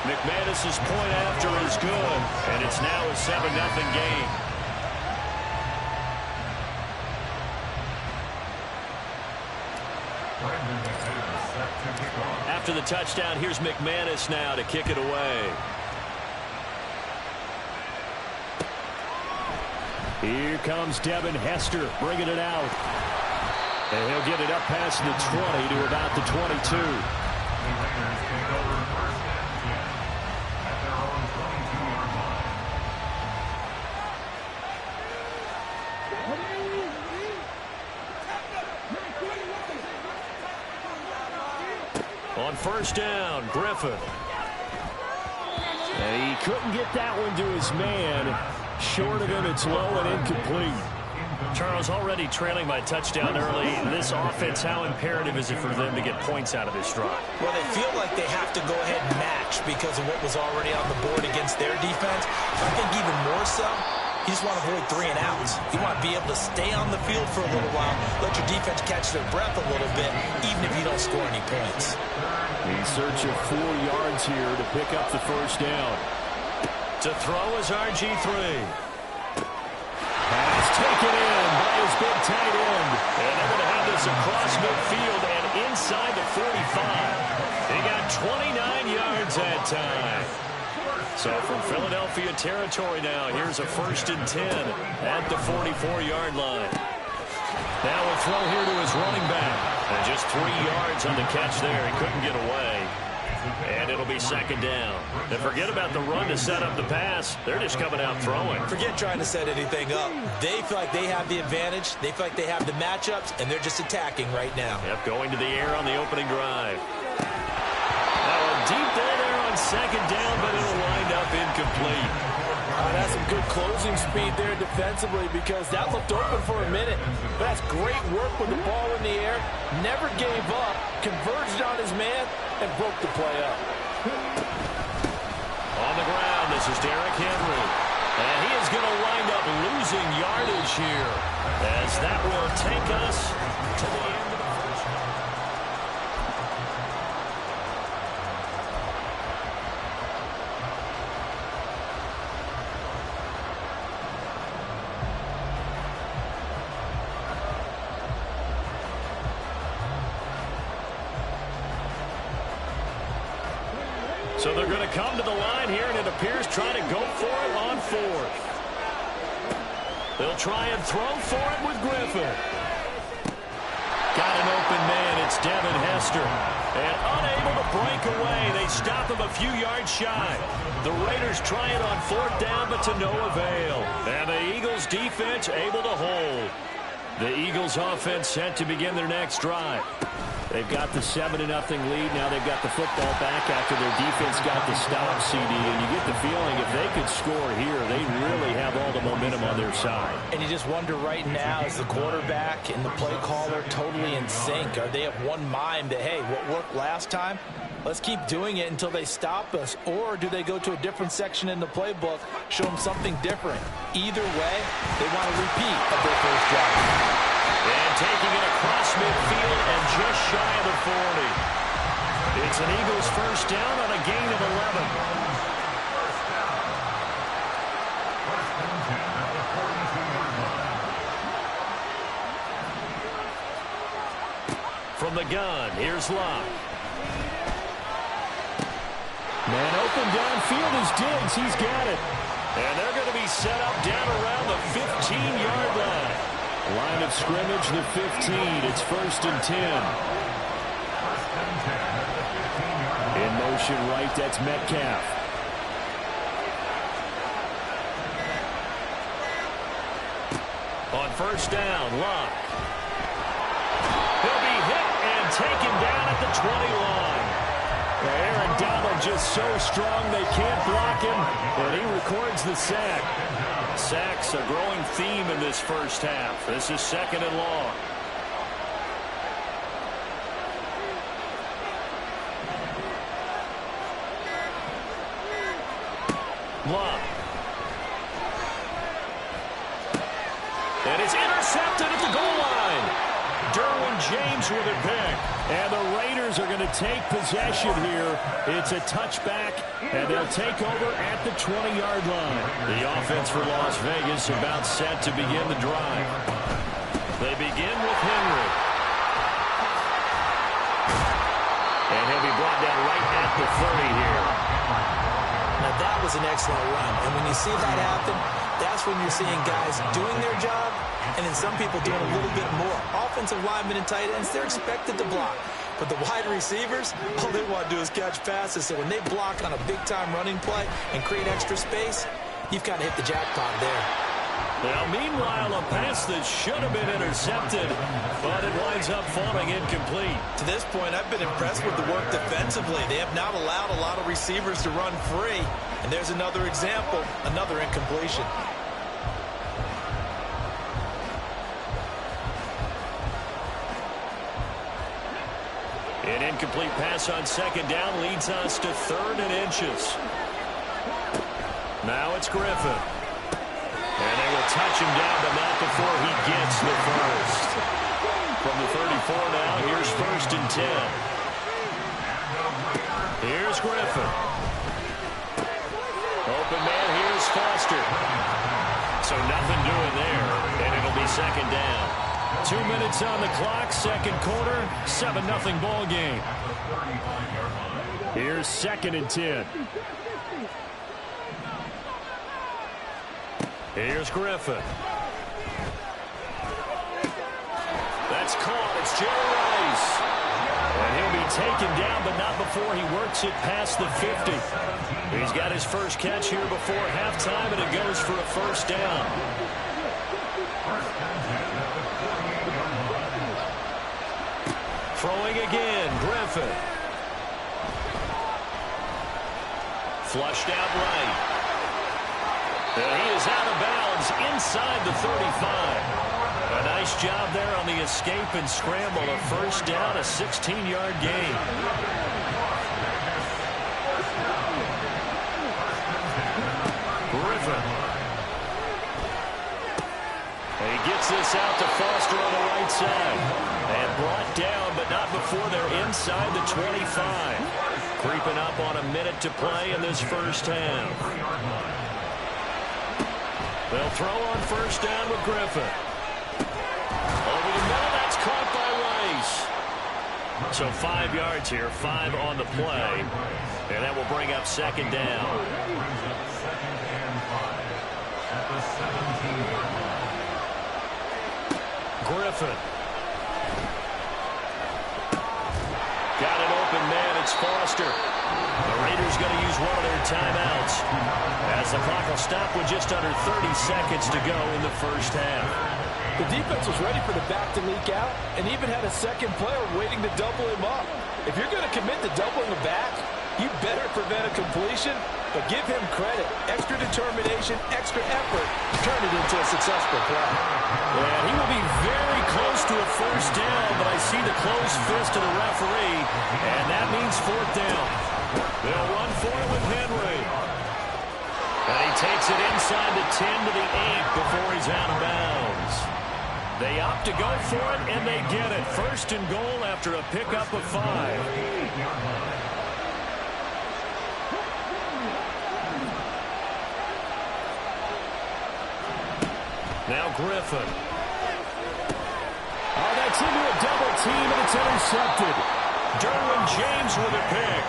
McManus's point after is good, and it's now a 7-0 game. After the touchdown, here's McManus now to kick it away. Here comes Devin Hester bringing it out. And he'll get it up past the 20 to about the 22. The Raiders take over first and 10 at their own 22-yard line. On first down, Griffin. And he couldn't get that one to his man. Short of him, it's low and incomplete. Charles, already trailing by touchdown early. This offense, how imperative is it for them to get points out of this drive? Well, they feel like they have to go ahead and match because of what was already on the board against their defense. I think even more so, you just want to avoid 3 and outs. You want to be able to stay on the field for a little while, let your defense catch their breath a little bit, even if you don't score any points. In search of 4 yards here to pick up the first down. To throw is RG3. Pass taken in by his big tight end. And they're going to have this across midfield and inside the 45. He got 29 yards that time. So from Philadelphia territory now, here's a 1st and 10 at the 44-yard line. Now a throw here to his running back. And just 3 yards on the catch there. He couldn't get away. And it'll be 2nd down. And forget about the run to set up the pass. They're just coming out throwing. Forget trying to set anything up. They feel like they have the advantage. They feel like they have the matchups, and they're just attacking right now. Yep, going to the air on the opening drive. Now a deep ball there on 2nd down, but it'll wind up incomplete. That's some good closing speed there defensively because that looked open for a minute. But that's great work with the ball in the air. Never gave up, converged on his man, and broke the play up. On the ground, this is Derrick Henry. And he is going to wind up losing yardage here as that will take us to the end of the first half. So they're going to come to the line here, and it appears trying to go for it on 4th. They'll try and throw for it with Griffin. Got an open man. It's Devin Hester. And unable to break away. They stop him a few yards shy. The Raiders try it on 4th down, but to no avail. And the Eagles defense able to hold. The Eagles offense set to begin their next drive. They've got the 7-0 lead. Now they've got the football back after their defense got the stop, CD. And you get the feeling if they could score here, they really have all the momentum on their side. And you just wonder right now, is the quarterback and the play caller totally in sync? Are they of one mind that, hey, what worked last time, let's keep doing it until they stop us? Or do they go to a different section in the playbook, show them something different? Either way, they want a repeat of their first drive. And taking it across midfield and just shy of the 40. It's an Eagles first down on a gain of 11. From the gun, here's Locke. Man open downfield is Diggs. He's got it. And they're going to be set up down around the 15-yard line. Line of scrimmage, the 15. It's 1st and 10. In motion right, that's Metcalf. On first down, Locke. He'll be hit and taken down at the 20 line. Aaron Donald just so strong they can't block him, and he records the sack. Sacks, a growing theme in this first half. This is 2nd and long. Locke. And it's intercepted at the goal line. Derwin James with it back. And the Raiders are going to take possession here. It's a touchback, and they'll take over at the 20-yard line. The offense for Las Vegas about set to begin the drive. They begin with Henry. And he'll be brought down right at the 30 here. Now, that was an excellent run. And when you see that happen, That's when you're seeing guys doing their job, and then some people doing a little bit more. Offensive linemen and tight ends, they're expected to block. But the wide receivers, all they want to do is catch passes. So when they block on a big-time running play and create extra space, you've kind of hit the jackpot there. Now, meanwhile, a pass that should have been intercepted, but it winds up falling incomplete. To this point, I've been impressed with the work defensively. They have not allowed a lot of receivers to run free. And there's another example, another incompletion. An incomplete pass on second down leads us to 3rd and inches. Now it's Griffin. And they will touch him down, but not before he gets the first. From the 34 now, here's 1st and 10. Here's Griffin. Open man, here's Foster. So nothing doing there, and it'll be 2nd down. 2 minutes on the clock, 2nd quarter, 7-0 ball game. Here's 2nd and 10. Here's Griffin. That's caught. It's Jerry Rice. And he'll be taken down, but not before he works it past the 50. He's got his first catch here before halftime, and it goes for a 1st down. Throwing again, Griffin. Flushed out right. And he is out of bounds inside the 35. A nice job there on the escape and scramble. A 1st down, a 16-yard gain. Griffin. And he gets this out to Foster on the right side. And brought down, but not before they're inside the 25. Creeping up on a minute to play in this 1st half. They'll throw on 1st down with Griffin. Over the middle, that's caught by Rice. So 5 yards here, 5 on the play. And that will bring up 2nd down. Griffin. Got an open man, it's Foster. The Raiders going to use one of their timeouts as the clock will stop with just under 30 seconds to go in the 1st half. The defense was ready for the back to leak out and even had a second player waiting to double him up. If you're going to commit to doubling the back, you better prevent a completion, but give him credit. Extra determination, extra effort, turn it into a successful play. And he will be very close to a 1st down, but I see the closed fist of the referee, and that means 4th down. They'll run for it with Henry. And he takes it inside the 10 to the 8 before he's out of bounds. They opt to go for it, and they get it. 1st and goal after a pickup of 5. Now Griffin. Oh, that's into a double team, and it's intercepted. Derwin James with a pick.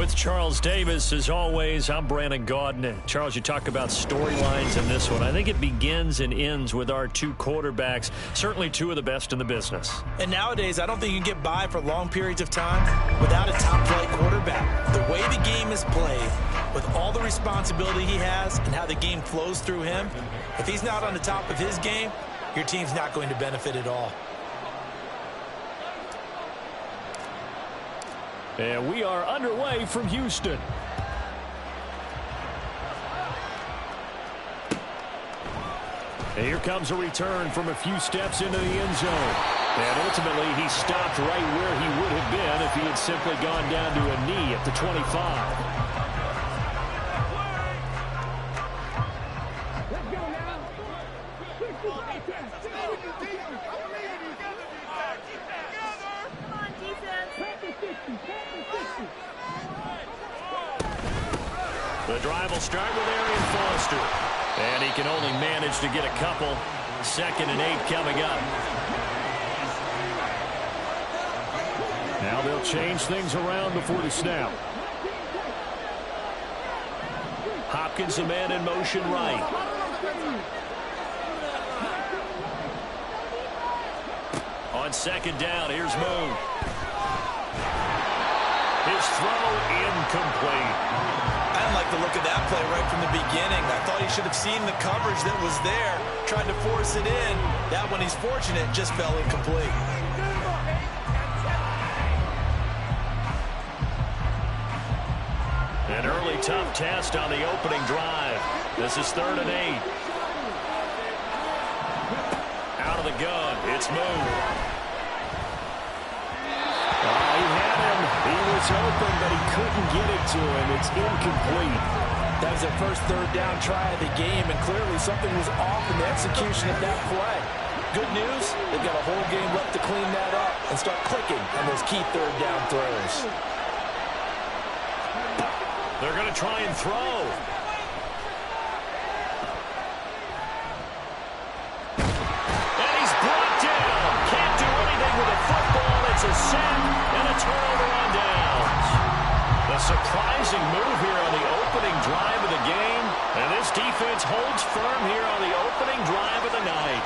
With Charles Davis, as always, I'm Brandon Gaudin. Charles, you talk about storylines in this one. I think it begins and ends with our two quarterbacks, certainly two of the best in the business. And nowadays, I don't think you can get by for long periods of time without a top-flight quarterback. The way the game is played, with all the responsibility he has and how the game flows through him, if he's not on the top of his game, your team's not going to benefit at all. And we are underway from Houston. And here comes a return from a few steps into the end zone. And ultimately, he stopped right where he would have been if he had simply gone down to a knee at the 25. The drive will start with Arian Foster. And he can only manage to get a couple. 2nd and 8 coming up. Now they'll change things around before the snap. Hopkins, a man in motion right. On 2nd down, here's Moon. His throw incomplete. I didn't like the look of that play right from the beginning. I thought he should have seen the coverage that was there, tried to force it in. That one, he's fortunate, just fell incomplete. An early tough test on the opening drive. This is 3rd and 8. Out of the gun, it's Moon. He had him. He was open, but he couldn't get it to him. It's incomplete. That was their first 3rd down try of the game, and clearly something was off in the execution of that play. Good news, they've got a whole game left to clean that up and start clicking on those key 3rd down throws. They're going to try and throw. And he's brought down. Can't do anything with a football. It's a sack and a turnover on downs. A surprising move here on the opening drive of the game. And this defense holds firm here on the opening drive of the night.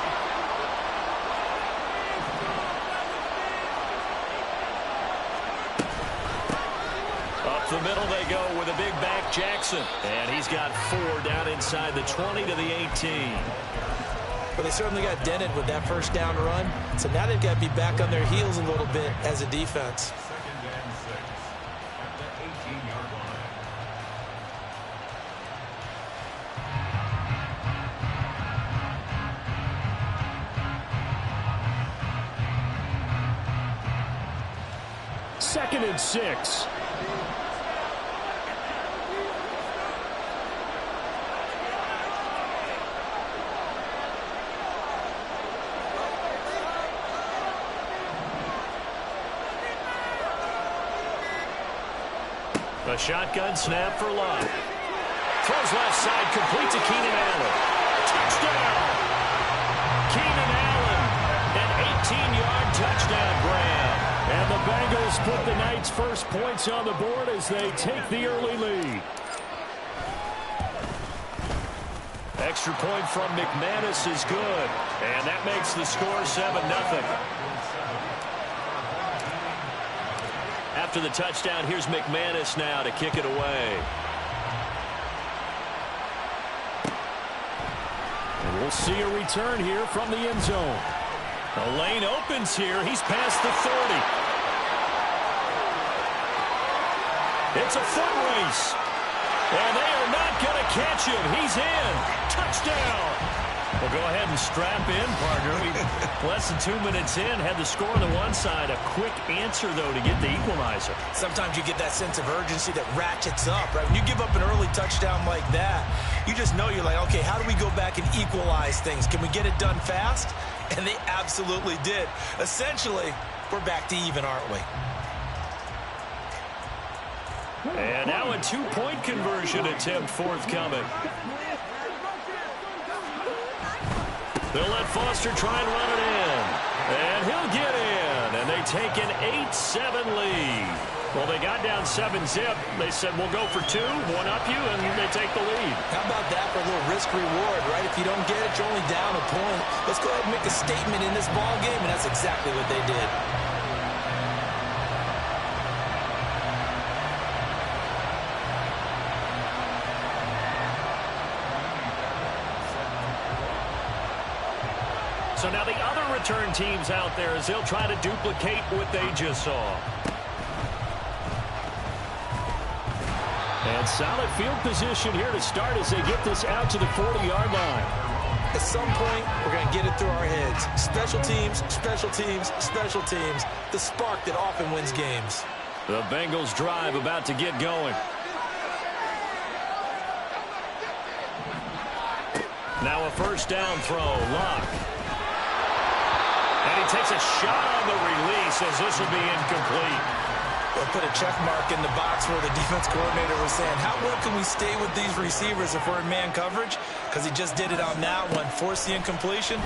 Up the middle they go with a big back Jackson. And he's got 4 down inside the 20 to the 18. But they certainly got dented with that first down run. So now they've got to be back on their heels a little bit as a defense. 2nd and 6 at the 18-yard line. Second and 6. A shotgun snap for Love. Throws left side, complete to Keenan Allen. Touchdown! Keenan Allen, an 18-yard touchdown grab. And the Bengals put the night's first points on the board as they take the early lead. Extra point from McManus is good. And that makes the score 7-0. After the touchdown, here's McManus now to kick it away. And we'll see a return here from the end zone. The lane opens here. He's past the 30. It's a foot race. And they are not going to catch him. He's in. Touchdown. Well, go ahead and strap in, partner. Less than 2 minutes in, had the score on the one side. A quick answer, though, to get the equalizer. Sometimes you get that sense of urgency that ratchets up, right? When you give up an early touchdown like that, you just know you're like, okay, how do we go back and equalize things? Can we get it done fast? And they absolutely did. Essentially, we're back to even, aren't we? And now a two-point conversion attempt forthcoming. They'll let Foster try and run it in. And he'll get in. And they take an 8-7 lead. Well, they got down 7-zip. They said, we'll go for 2, one up you, and they take the lead. How about that for a little risk-reward, right? If you don't get it, you're only down a point. Let's go ahead and make a statement in this ball game, and that's exactly what they did. So now the other return teams out there as they'll try to duplicate what they just saw. And solid field position here to start as they get this out to the 40-yard line. At some point, we're going to get it through our heads. Special teams, special teams, special teams. The spark that often wins games. The Bengals drive about to get going. Now a first down throw. Locke. And he takes a shot on the release as this will be incomplete. Or put a check mark in the box where the defense coordinator was saying, how well can we stay with these receivers if we're in man coverage? Because he just did it on that one, forced the incompletion.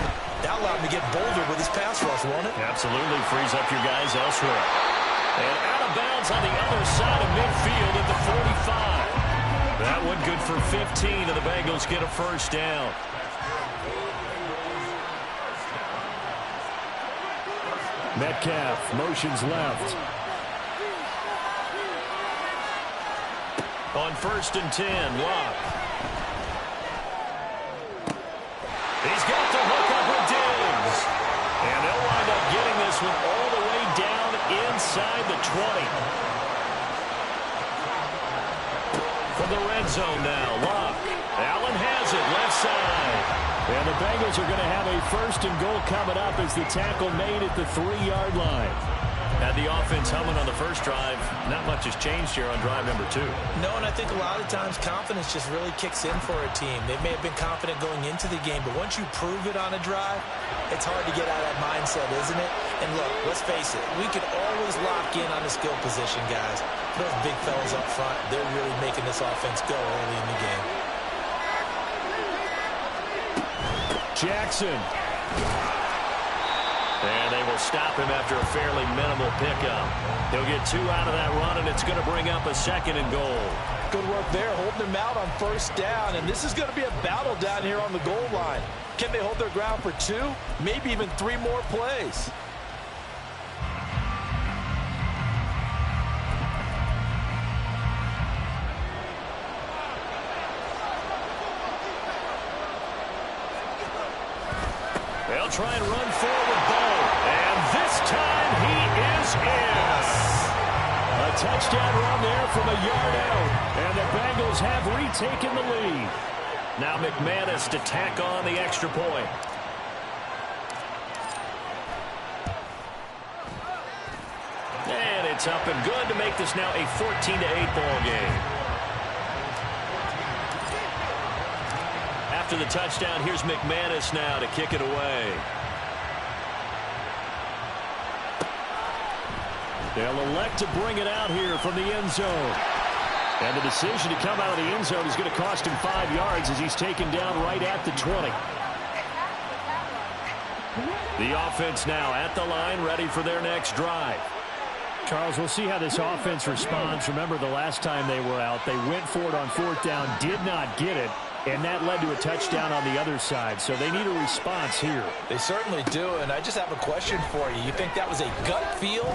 That allowed him to get bolder with his pass rush, won't it? Absolutely frees up your guys elsewhere. And out of bounds on the other side of midfield at the 45. That one good for 15, and the Bengals get a first down. Metcalf motions left. On 1st and 10, Locke. He's got the hook up with Diggs. And they'll wind up getting this one all the way down inside the 20. From the red zone now, Locke. Allen has it, left side. And the Bengals are going to have a 1st and goal coming up as the tackle made at the 3-yard line. Had the offense humming on the first drive. Not much has changed here on drive number 2. No, and I think a lot of times confidence just really kicks in for a team. They may have been confident going into the game, but once you prove it on a drive, it's hard to get out of that mindset, isn't it? And look, let's face it, we can always lock in on the skill position, guys. Those big fellas up front, they're really making this offense go early in the game. Jackson. And they will stop him after a fairly minimal pickup. He'll get 2 out of that run, and it's going to bring up a 2nd and goal. Good work there, holding him out on 1st down, and this is going to be a battle down here on the goal line. Can they hold their ground for 2, maybe even 3 more plays? They'll try and run forward, Bo. And this time he is in. A touchdown run there from a yard out. And the Bengals have retaken the lead. Now McManus to tack on the extra point. And it's up and good to make this now a 14-8 ball game. After the touchdown, here's McManus now to kick it away. They'll elect to bring it out here from the end zone. And the decision to come out of the end zone is going to cost him 5 yards as he's taken down right at the 20. The offense now at the line, ready for their next drive. Charles, we'll see how this offense responds. Remember, the last time they were out, they went for it on 4th down, did not get it, and that led to a touchdown on the other side. So they need a response here. They certainly do, and I just have a question for you. You think that was a gut feel,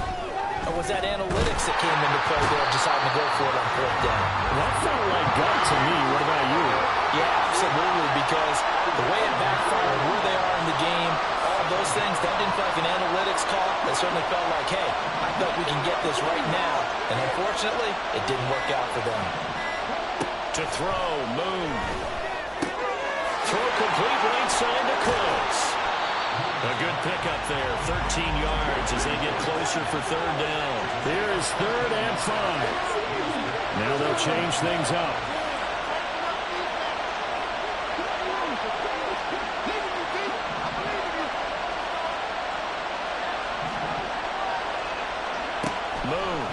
or was that analytics that came into play there deciding to go for it on 4th down? That felt like gut to me. What about you? Yeah, absolutely, because the way it backfired, where they are in the game, all of those things, that didn't feel like an analytics call. That certainly felt like, hey, I felt we can get this right now. And unfortunately, it didn't work out for them. To throw, Moon. Throw complete right side to Close. A good pickup there, 13 yards as they get closer for 3rd down. Here is 3rd and 5. Now they'll change things up. Moon.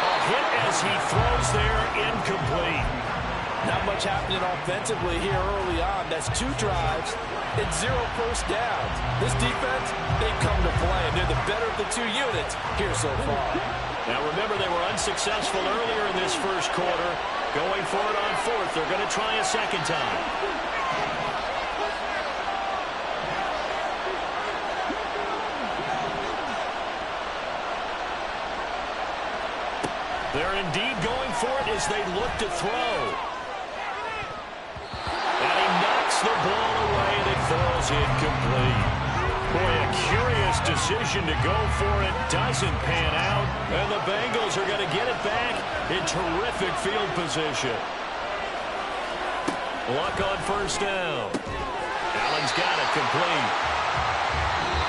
A hit as he throws there, incomplete. Not much happening offensively here early on. That's 2 drives and 0 first downs. This defense, they've come to play, and they're the better of the 2 units here so far. Now remember, they were unsuccessful earlier in this first quarter. Going for it on 4th. They're going to try a second time. They're indeed going for it as they look to throw. And he knocks the ball away, and it falls incomplete. Boy, a curious decision to go for it. Doesn't pan out. And the Bengals are going to get it back in terrific field position. Luck on first down. Allen's got it complete.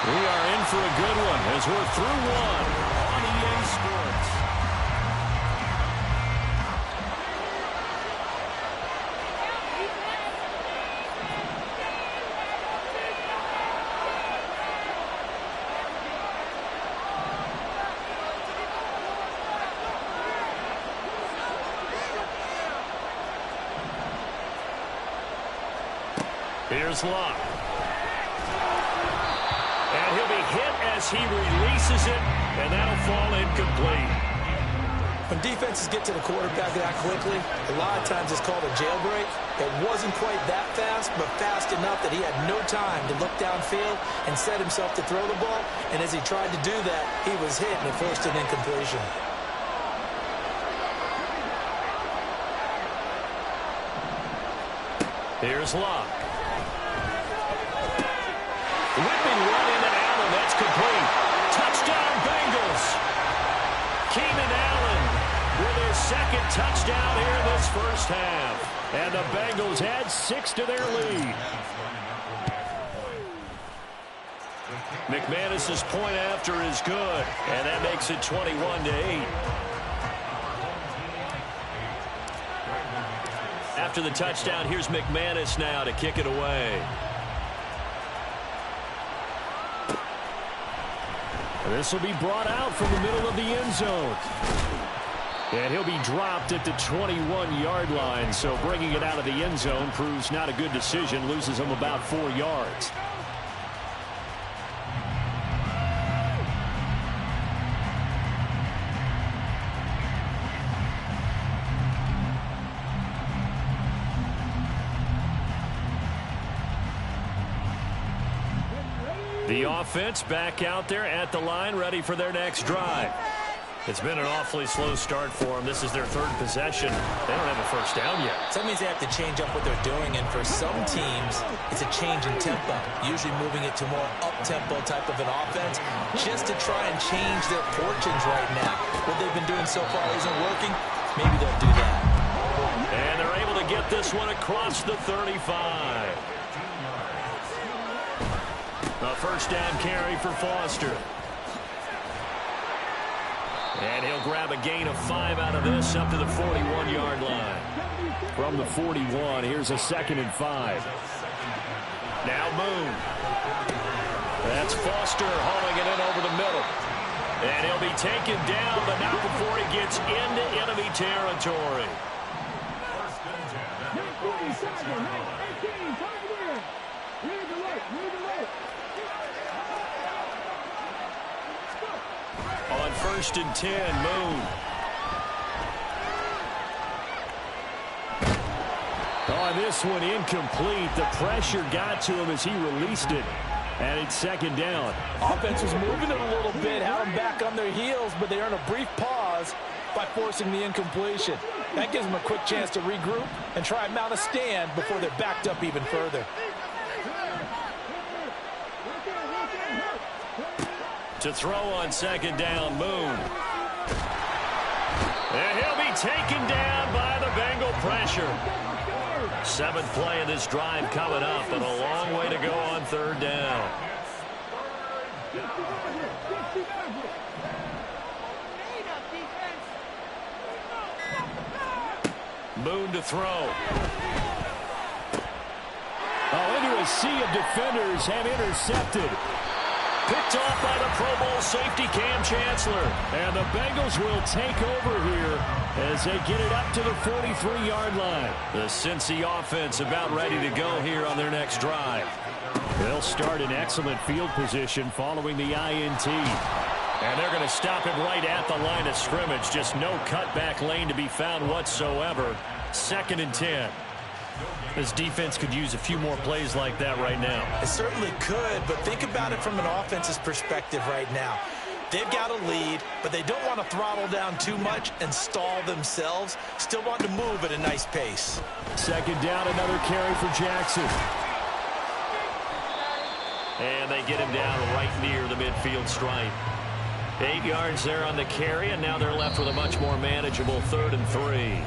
We are in for a good one as we're through one on EA Sports. Here's Luck. And he'll be hit as he releases it, and that'll fall incomplete. When defenses get to the quarterback that quickly, a lot of times it's called a jailbreak. It wasn't quite that fast, but fast enough that he had no time to look downfield and set himself to throw the ball. And as he tried to do that, he was hit and it forced an incompletion. Here's Luck. Whipping one in and out, and that's complete. Touchdown, Bengals. Keenan Allen with his second touchdown here in this first half. And the Bengals add 6 to their lead. McManus's point after is good, and that makes it 21-8. After the touchdown, here's McManus now to kick it away. This will be brought out from the middle of the end zone. And he'll be dropped at the 21-yard line, so bringing it out of the end zone proves not a good decision, loses him about 4 yards. The offense back out there at the line, ready for their next drive. It's been an awfully slow start for them. This is their 3rd possession. They don't have a first down yet. So that means they have to change up what they're doing, and for some teams, it's a change in tempo, usually moving it to more up-tempo type of an offense, just to try and change their fortunes right now. What they've been doing so far isn't working. Maybe they'll do that. And they're able to get this one across the 35. A first down carry for Foster. And he'll grab a gain of 5 out of this up to the 41-yard line. From the 41, here's a 2nd and 5. Now Moon. That's Foster hauling it in over the middle. And he'll be taken down, but not before he gets into enemy territory. On 1st and 10, Moon. On this one, incomplete. The pressure got to him as he released it. And it's 2nd down. Offense was moving it a little bit, had them back on their heels, but they earn a brief pause by forcing the incompletion. That gives them a quick chance to regroup and try and mount a stand before they're backed up even further. To throw on 2nd down, Moon. And he'll be taken down by the Bengal pressure. 7th play of this drive coming up, but a long way to go on 3rd down. Moon to throw. Oh, into a sea of defenders, and intercepted. Picked off by the Pro Bowl safety Cam Chancellor. And the Bengals will take over here as they get it up to the 43-yard line. The Cincy offense about ready to go here on their next drive. They'll start in excellent field position following the INT. And they're going to stop it right at the line of scrimmage. Just no cutback lane to be found whatsoever. 2nd and 10. This defense could use a few more plays like that right now. It certainly could, but think about it from an offense's perspective right now. They've got a lead, but they don't want to throttle down too much and stall themselves. Still want to move at a nice pace. 2nd down, another carry for Jackson. And they get him down right near the midfield stripe. 8 yards there on the carry, and now they're left with a much more manageable 3rd and 3.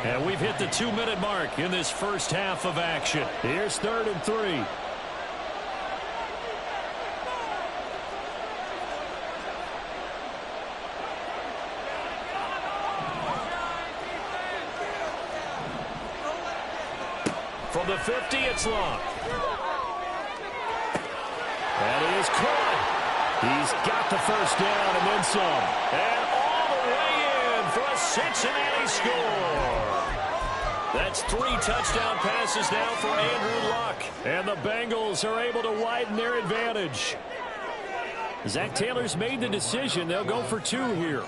And we've hit the 2-minute mark in this first half of action. Here's 3rd and 3. From the 50, it's long. And it is caught. He's got the first down and then some. And all the way in for a Cincinnati score. That's 3 touchdown passes now for Andrew Luck. And the Bengals are able to widen their advantage. Zach Taylor's made the decision. They'll go for 2 here.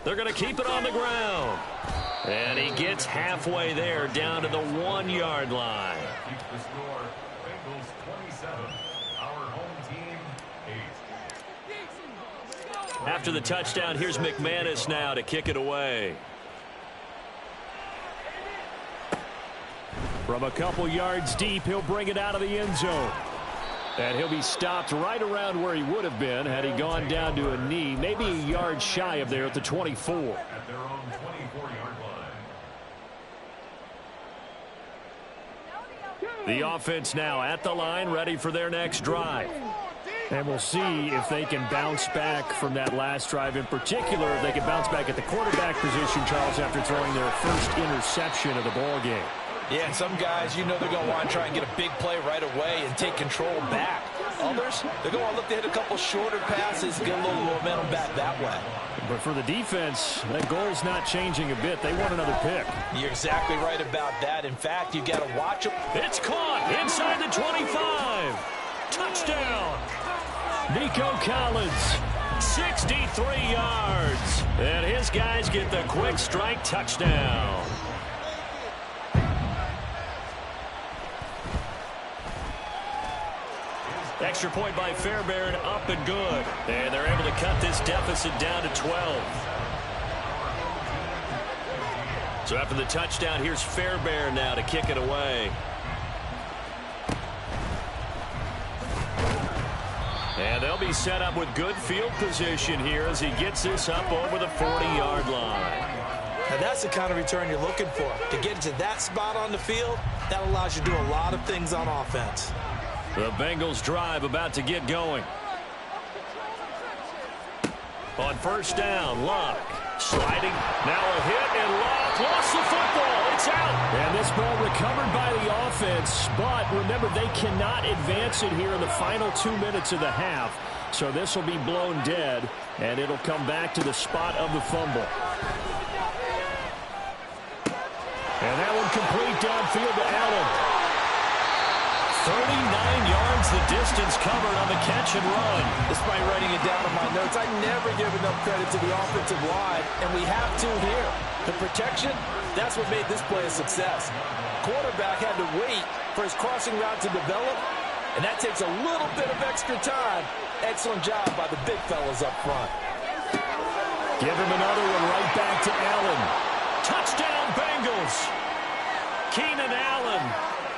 They're going to keep it on the ground. And he gets halfway there down to the 1-yard line. Keep the score. Bengals 27. Our home team 8. After the touchdown, here's McManus now to kick it away. From a couple yards deep, he'll bring it out of the end zone. And he'll be stopped right around where he would have been had he gone down to a knee, maybe a yard shy of there at the 24. At their own 24-yard line. The offense now at the line, ready for their next drive. And we'll see if they can bounce back from that last drive. In particular, if they can bounce back at the quarterback position, Charles, after throwing their first interception of the ball game. Yeah, and some guys, you know they're going to want to try and get a big play right away and take control back. Others, they're going to look to hit a couple shorter passes, get a little momentum back that way. But for the defense, that goal's not changing a bit. They want another pick. You're exactly right about that. In fact, you got to watch them. It's caught inside the 25. Touchdown. Nico Collins, 63 yards. And his guys get the quick strike touchdown. Extra point by Fairbairn, up and good. And they're able to cut this deficit down to 12. So after the touchdown, here's Fairbairn now to kick it away. And they'll be set up with good field position here as he gets this up over the 40-yard line. Now that's the kind of return you're looking for. To get to that spot on the field, that allows you to do a lot of things on offense. The Bengals drive about to get going. On first down, Luck sliding. Now a hit, and Luck lost the football. It's out. And this ball recovered by the offense. But remember, they cannot advance it here in the final 2 minutes of the half. So this will be blown dead, and it'll come back to the spot of the fumble. And that one complete downfield to Allen. 39 yards the distance covered on the catch and run. Despite writing it down in my notes, I never give enough credit to the offensive line, and we have to here. The protection, that's what made this play a success. Quarterback had to wait for his crossing route to develop, and that takes a little bit of extra time. Excellent job by the big fellas up front. Give him another one right back to Allen. Touchdown Bengals. Keenan Allen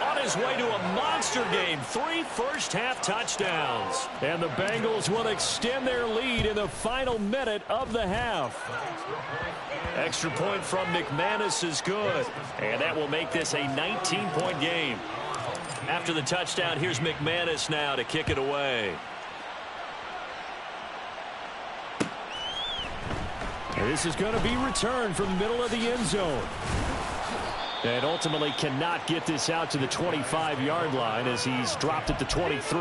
on his way to a monster game. 3 first-half touchdowns. And the Bengals will extend their lead in the final minute of the half. Extra point from McManus is good. And that will make this a 19-point game. After the touchdown, here's McManus now to kick it away. This is going to be returned from the middle of the end zone. And ultimately cannot get this out to the 25-yard line as he's dropped at the 23.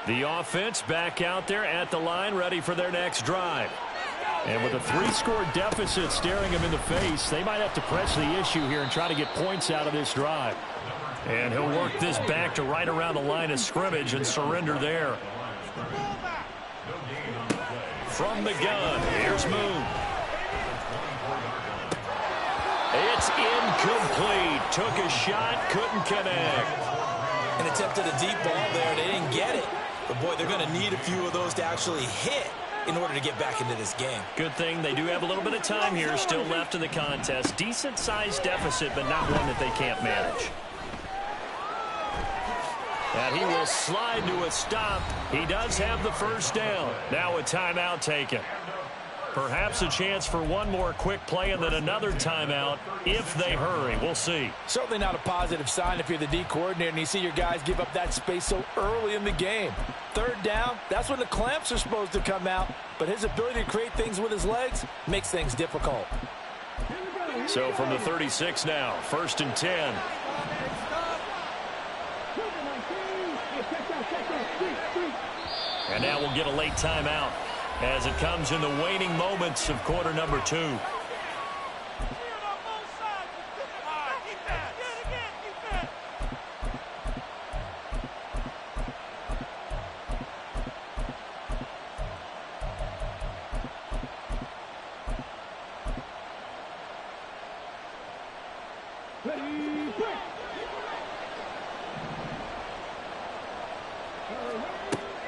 The offense back out there at the line, ready for their next drive. And with a 3-score deficit staring them in the face, they might have to press the issue here and try to get points out of this drive. And he'll work this back to right around the line of scrimmage and surrender there. From the gun, here's Moon. It's incomplete. Took a shot, couldn't connect. And attempted a deep ball there. They didn't get it. But, boy, they're going to need a few of those to actually hit in order to get back into this game. Good thing they do have a little bit of time here still left in the contest. Decent-sized deficit, but not one that they can't manage. And he will slide to a stop. He does have the first down. Now a timeout taken. Perhaps a chance for one more quick play and then another timeout if they hurry. We'll see. Certainly not a positive sign if you're the D coordinator and you see your guys give up that space so early in the game. Third down, that's when the clamps are supposed to come out. But his ability to create things with his legs makes things difficult. So from the 36 now, 1st and 10. And now we'll get a late timeout as it comes in the waning moments of quarter number 2.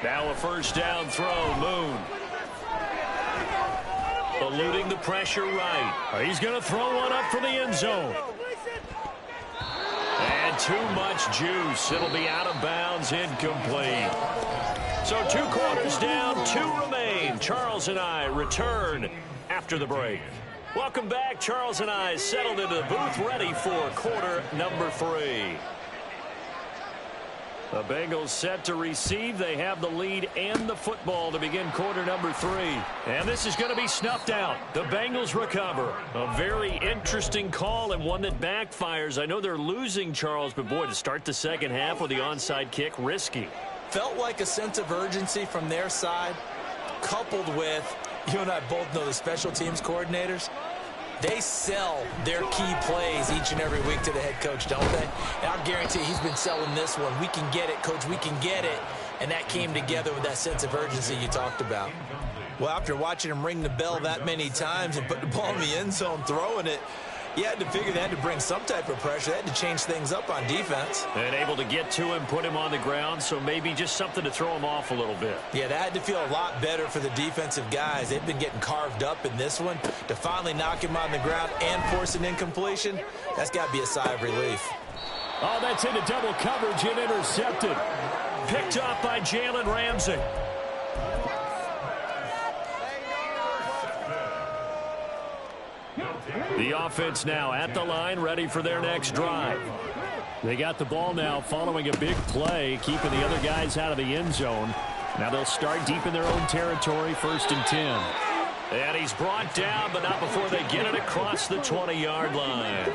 Now a first down throw, Moon. Eluding the pressure right. He's going to throw one up for the end zone. And too much juice. It'll be out of bounds, incomplete. So 2 quarters down, 2 remain. Charles and I return after the break. Welcome back. Charles and I settled into the booth ready for quarter number 3. The Bengals set to receive. They have the lead and the football to begin quarter number 3. And this is going to be snuffed out. The Bengals recover. A very interesting call and one that backfires. I know they're losing, Charles, but boy, to start the second half with the onside kick, risky. Felt like a sense of urgency from their side, coupled with, you and I both know the special teams coordinators. They sell their key plays each and every week to the head coach, don't they? And I guarantee he's been selling this one. We can get it, coach, we can get it. And that came together with that sense of urgency you talked about. Well, after watching him ring the bell that many times and put the ball in the end zone, throwing it, you had to figure they had to bring some type of pressure. They had to change things up on defense. And able to get to him, put him on the ground, so maybe just something to throw him off a little bit. Yeah, that had to feel a lot better for the defensive guys. They've been getting carved up in this one. To finally knock him on the ground and force an incompletion, that's got to be a sigh of relief. Oh, that's into double coverage and intercepted. Picked up by Jalen Ramsey. The offense now at the line, ready for their next drive. They got the ball now following a big play, keeping the other guys out of the end zone. Now they'll start deep in their own territory, 1st and 10. And he's brought down, but not before they get it across the 20-yard line.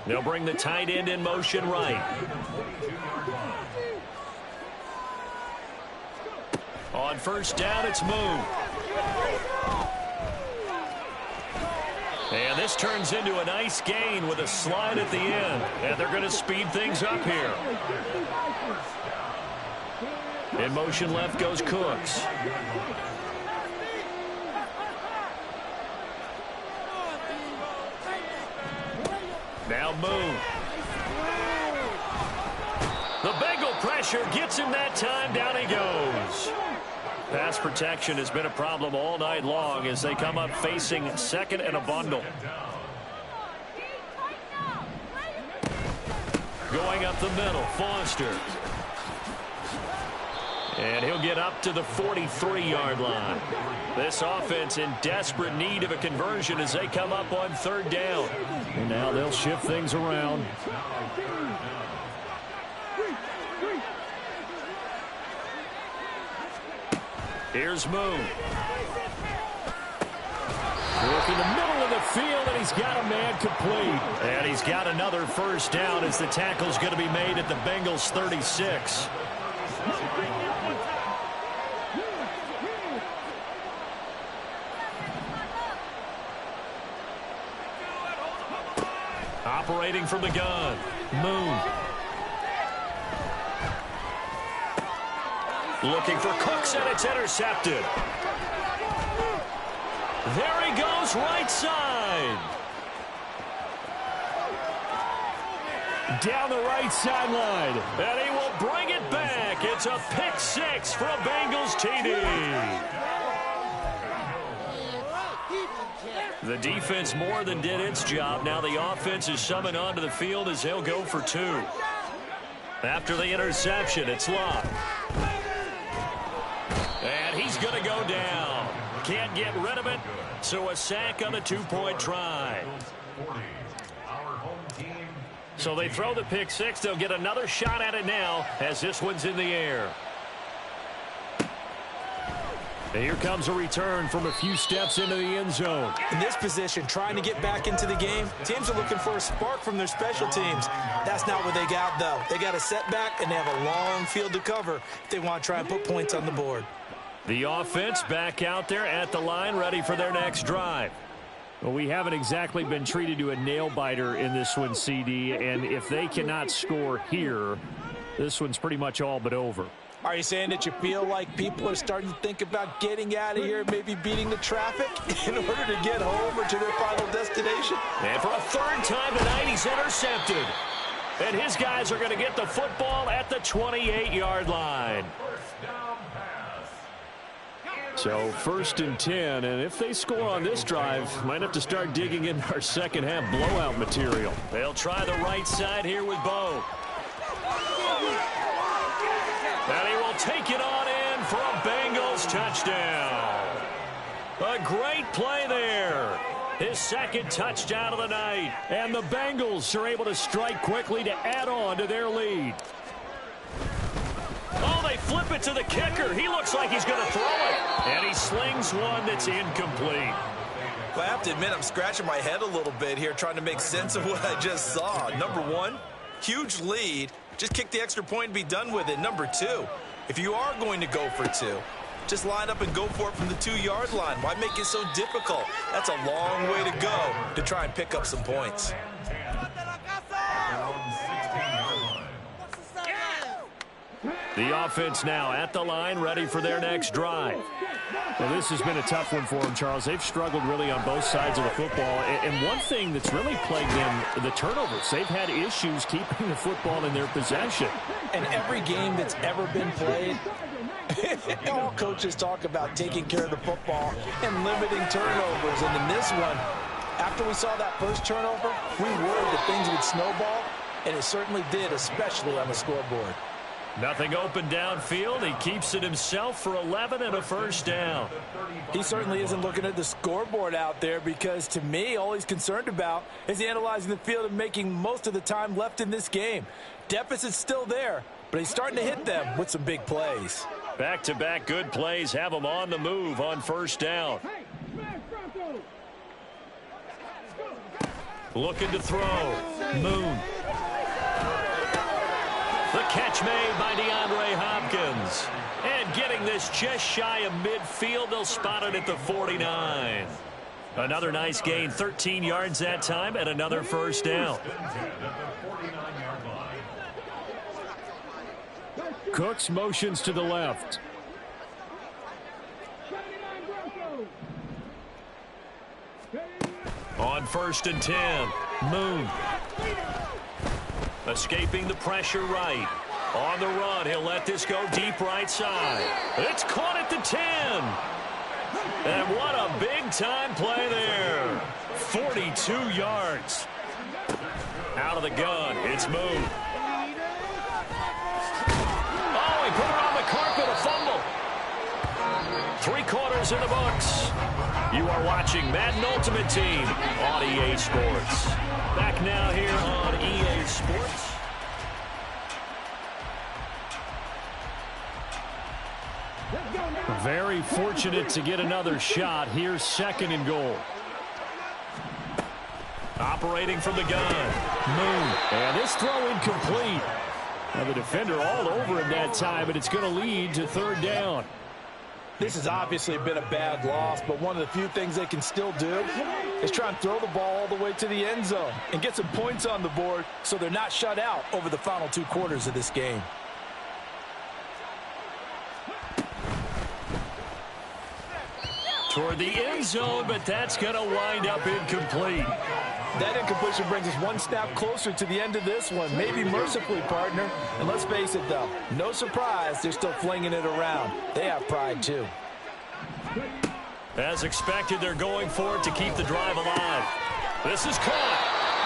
They'll bring the tight end in motion right. On first down, it's Moon. And this turns into a nice gain with a slide at the end. And they're going to speed things up here. In motion left goes Cooks. Now Moon. The Bengal pressure gets him that time. Down he goes. Pass protection has been a problem all night long as they come up facing 2nd and a bundle. Going up the middle, Foster. And he'll get up to the 43-yard line. This offense in desperate need of a conversion as they come up on 3rd down. And now they'll shift things around. Here's Moon. Look in the middle of the field, and he's got a man complete. And he's got another first down as the tackle's going to be made at the Bengals 36. Operating from the gun, Moon. Looking for Cooks, and it's intercepted. There he goes, right side. Down the right sideline, and he will bring it back. It's a pick six for a Bengals TD. The defense more than did its job. Now the offense is summoned onto the field as they'll go for two. After the interception, it's Locke. And he's going to go down. Can't get rid of it, so a sack on the two-point try. So they throw the pick six. They'll get another shot at it now as this one's in the air. And here comes a return from a few steps into the end zone. In this position, trying to get back into the game, teams are looking for a spark from their special teams. That's not what they got, though. They got a setback, and they have a long field to cover if they want to try and put points on the board. The offense back out there at the line, ready for their next drive. Well, we haven't exactly been treated to a nail-biter in this one, CD, and if they cannot score here, this one's pretty much all but over. Are you saying that you feel like people are starting to think about getting out of here, maybe beating the traffic in order to get home or to their final destination? And for a third time tonight, he's intercepted. And his guys are going to get the football at the 28-yard line. So 1st and 10, and if they score on this drive, might have to start digging in our second half blowout material. They'll try the right side here with Bo. And he will take it on in for a Bengals touchdown. A great play there. His second touchdown of the night. And the Bengals are able to strike quickly to add on to their lead. Oh, they flip it to the kicker. He looks like he's going to throw it. And he slings one that's incomplete. Well, I have to admit, I'm scratching my head a little bit here trying to make sense of what I just saw. Number one, huge lead. Just kick the extra point and be done with it. Number two, if you are going to go for two, just line up and go for it from the 2-yard line. Why make it so difficult? That's a long way to go to try and pick up some points. The offense now at the line, ready for their next drive. Well, this has been a tough one for them, Charles. They've struggled really on both sides of the football. And one thing that's really plagued them, the turnovers. They've had issues keeping the football in their possession. And every game that's ever been played, all coaches talk about taking care of the football and limiting turnovers. And in this one, after we saw that first turnover, we worried that things would snowball, and it certainly did, especially on the scoreboard. Nothing open downfield. He keeps it himself for 11 and a first down. He certainly isn't looking at the scoreboard out there because, to me, all he's concerned about is analyzing the field and making most of the time left in this game. Deficit's still there, but he's starting to hit them with some big plays. Back-to-back good plays have him on the move on first down. Looking to throw. Moon. The catch made by DeAndre Hopkins. And getting this just shy of midfield, they'll spot it at the 49. Another nice gain, 13 yards that time, and another first down. Cooks motions to the left. On 1st and 10, Moon. Escaping the pressure right. On the run, he'll let this go deep right side. It's caught at the 10. And what a big-time play there. 42 yards. Out of the gun, it's Moon. Oh, he put it on the carpet, a fumble. 3 quarters in the books. You are watching Madden Ultimate Team on EA Sports. Back now here on EA Sports. Very fortunate to get another shot. Here's 2nd and goal. Operating from the gun. Moon. And this throw incomplete. Now the defender all over him that time, but it's going to lead to 3rd down. This has obviously been a bad loss, but one of the few things they can still do is try and throw the ball all the way to the end zone and get some points on the board so they're not shut out over the final 2 quarters of this game. Toward the end zone, but that's going to wind up incomplete. That incompletion brings us one snap closer to the end of this one. Maybe mercifully, partner. And let's face it, though, no surprise, they're still flinging it around. They have pride, too. As expected, they're going for it to keep the drive alive. This is caught.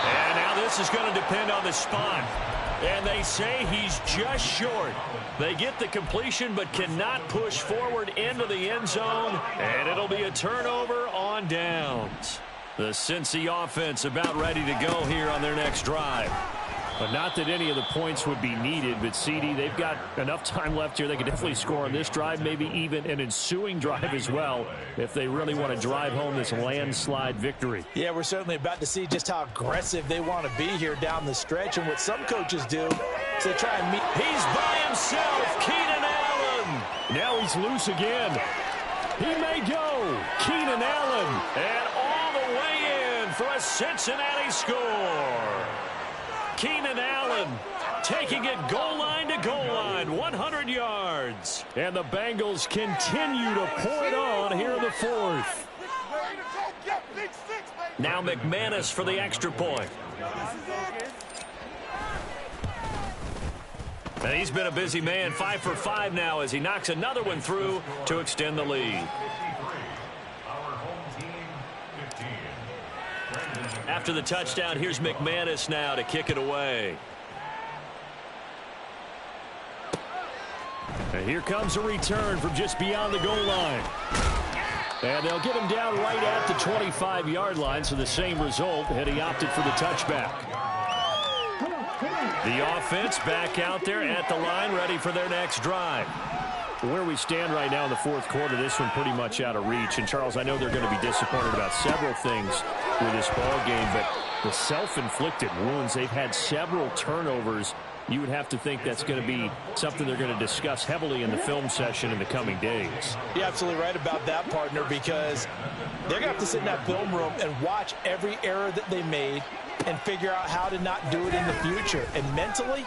And now this is going to depend on the spot. And they say he's just short. They get the completion but cannot push forward into the end zone. And it'll be a turnover on downs. The Cincy offense about ready to go here on their next drive. But not that any of the points would be needed, but CD, they've got enough time left here. They could definitely score on this drive, maybe even an ensuing drive as well, if they really want to drive home this landslide victory. Yeah, we're certainly about to see just how aggressive they want to be here down the stretch. And what some coaches do is they try and meet. He's by himself, Keenan Allen. Now he's loose again. He may go. Keenan Allen. And all the way in for a Cincinnati score. Keenan Allen taking it goal line to goal line, 100 yards. And the Bengals continue to pour it on here in the 4th. Now McManus for the extra point. And he's been a busy man, 5 for 5 now as he knocks another one through to extend the lead. After the touchdown, here's McManus now to kick it away. And here comes a return from just beyond the goal line. And they'll get him down right at the 25-yard line, so the same result had he opted for the touchback. The offense back out there at the line, ready for their next drive. Where we stand right now in the 4th quarter, this one pretty much out of reach. And, Charles, I know they're going to be disappointed about several things with this ball game, but the self-inflicted wounds, they've had several turnovers. You would have to think that's going to be something they're going to discuss heavily in the film session in the coming days. You're absolutely right about that, partner, because they're going to have to sit in that film room and watch every error that they made and figure out how to not do it in the future. And mentally,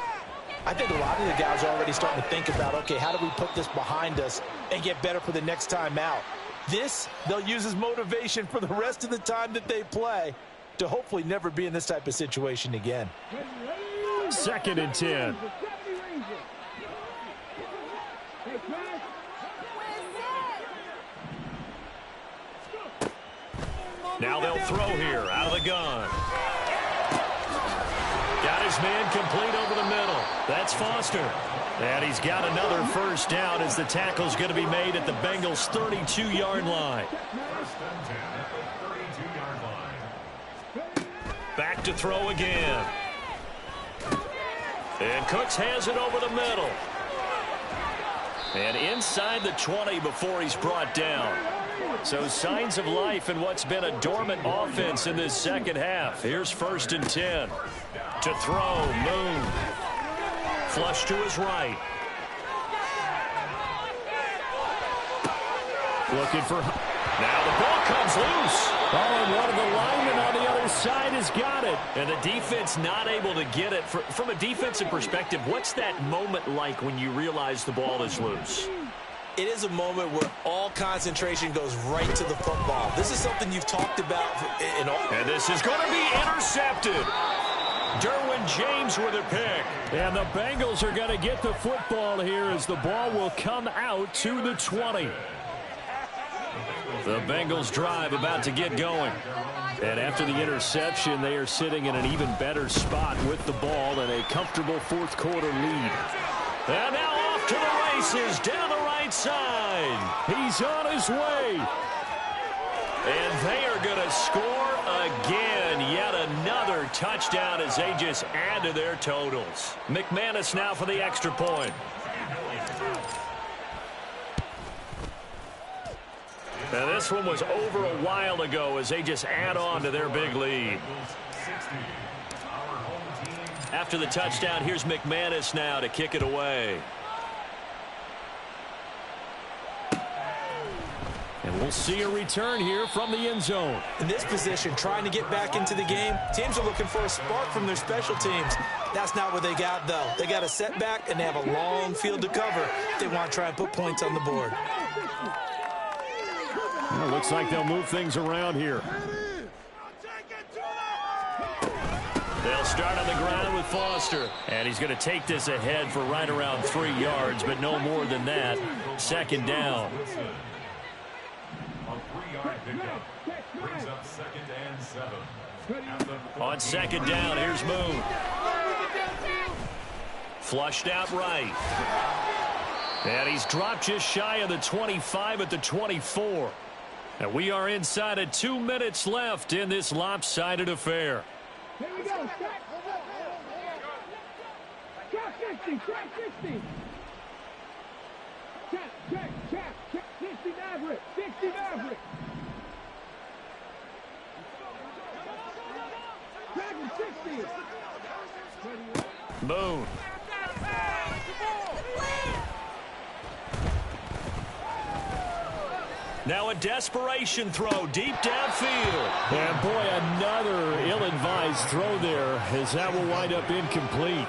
I think a lot of the guys are already starting to think about, okay, how do we put this behind us and get better for the next time out? This, they'll use as motivation for the rest of the time that they play to hopefully never be in this type of situation again. 2nd and 10. Now they'll throw here out of the gun. Got his man complete over the middle. That's Foster. And he's got another first down as the tackle's going to be made at the Bengals' 32-yard line. Back to throw again. And Cooks has it over the middle. And inside the 20 before he's brought down. So signs of life in what's been a dormant offense in this second half. Here's 1st and 10. To throw, Moon. Flush to his right. Looking for... Now the ball comes loose. Oh, and one of the linemen on the other side has got it. And the defense not able to get it. From a defensive perspective, what's that moment like when you realize the ball is loose? It is a moment where all concentration goes right to the football. This is something you've talked about in all. And this is going to be intercepted. Derwin James with a pick. And the Bengals are going to get the football here as the ball will come out to the 20. The Bengals drive about to get going. And after the interception, they are sitting in an even better spot with the ball and a comfortable 4th quarter lead. And now off to the races down the right side. He's on his way. And they are going to score again. Yet another touchdown as they just add to their totals. McManus now for the extra point. Now this one was over a while ago as they just add on to their big lead. After the touchdown, here's McManus now to kick it away. And we'll see a return here from the end zone. In this position, trying to get back into the game, teams are looking for a spark from their special teams. That's not what they got, though. They got a setback, and they have a long field to cover if they want to try and put points on the board. Well, looks like they'll move things around here. They'll start on the ground with Foster. And he's going to take this ahead for right around 3 yards, but no more than that. Second down. Brings up 2nd and 7. On second down, here's Moon. Flushed out right. And he's dropped just shy of the 25 at the 24. And we are inside of 2 minutes left in this lopsided affair. Here we go. Track 60. Track 60. Track 60 Maverick. 60 Maverick. Track 60. Moon. Now a desperation throw deep downfield. And boy, another ill-advised throw there as that will wind up incomplete.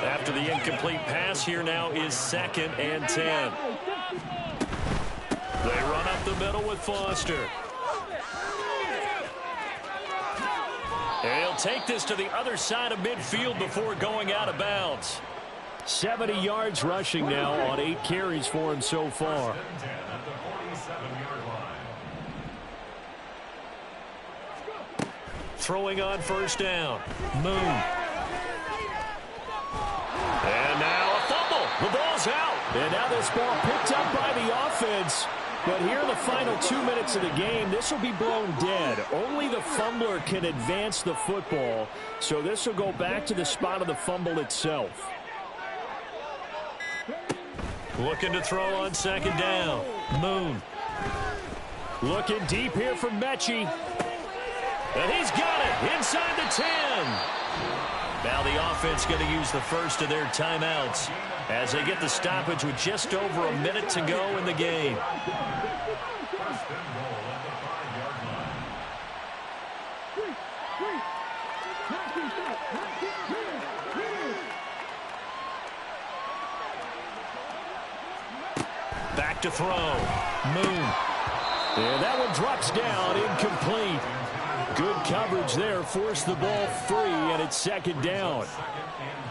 After the incomplete pass, here now is 2nd and 10. They run up the middle with Foster. And he'll take this to the other side of midfield before going out of bounds. 70 yards rushing now on 8 carries for him so far. Throwing on first down. Moon. And now a fumble. The ball's out. And now this ball picked up by the offense. But here in the final 2 minutes of the game, this will be blown dead. Only the fumbler can advance the football. So this will go back to the spot of the fumble itself. Looking to throw on second down. Moon. Looking deep here from Mechie. And he's got it inside the 10. Now the offense going to use the first of their timeouts as they get the stoppage with just over a minute to go in the game. Back to throw. Moon. And that one drops down, incomplete. Good coverage there, forced the ball free, and it's second down.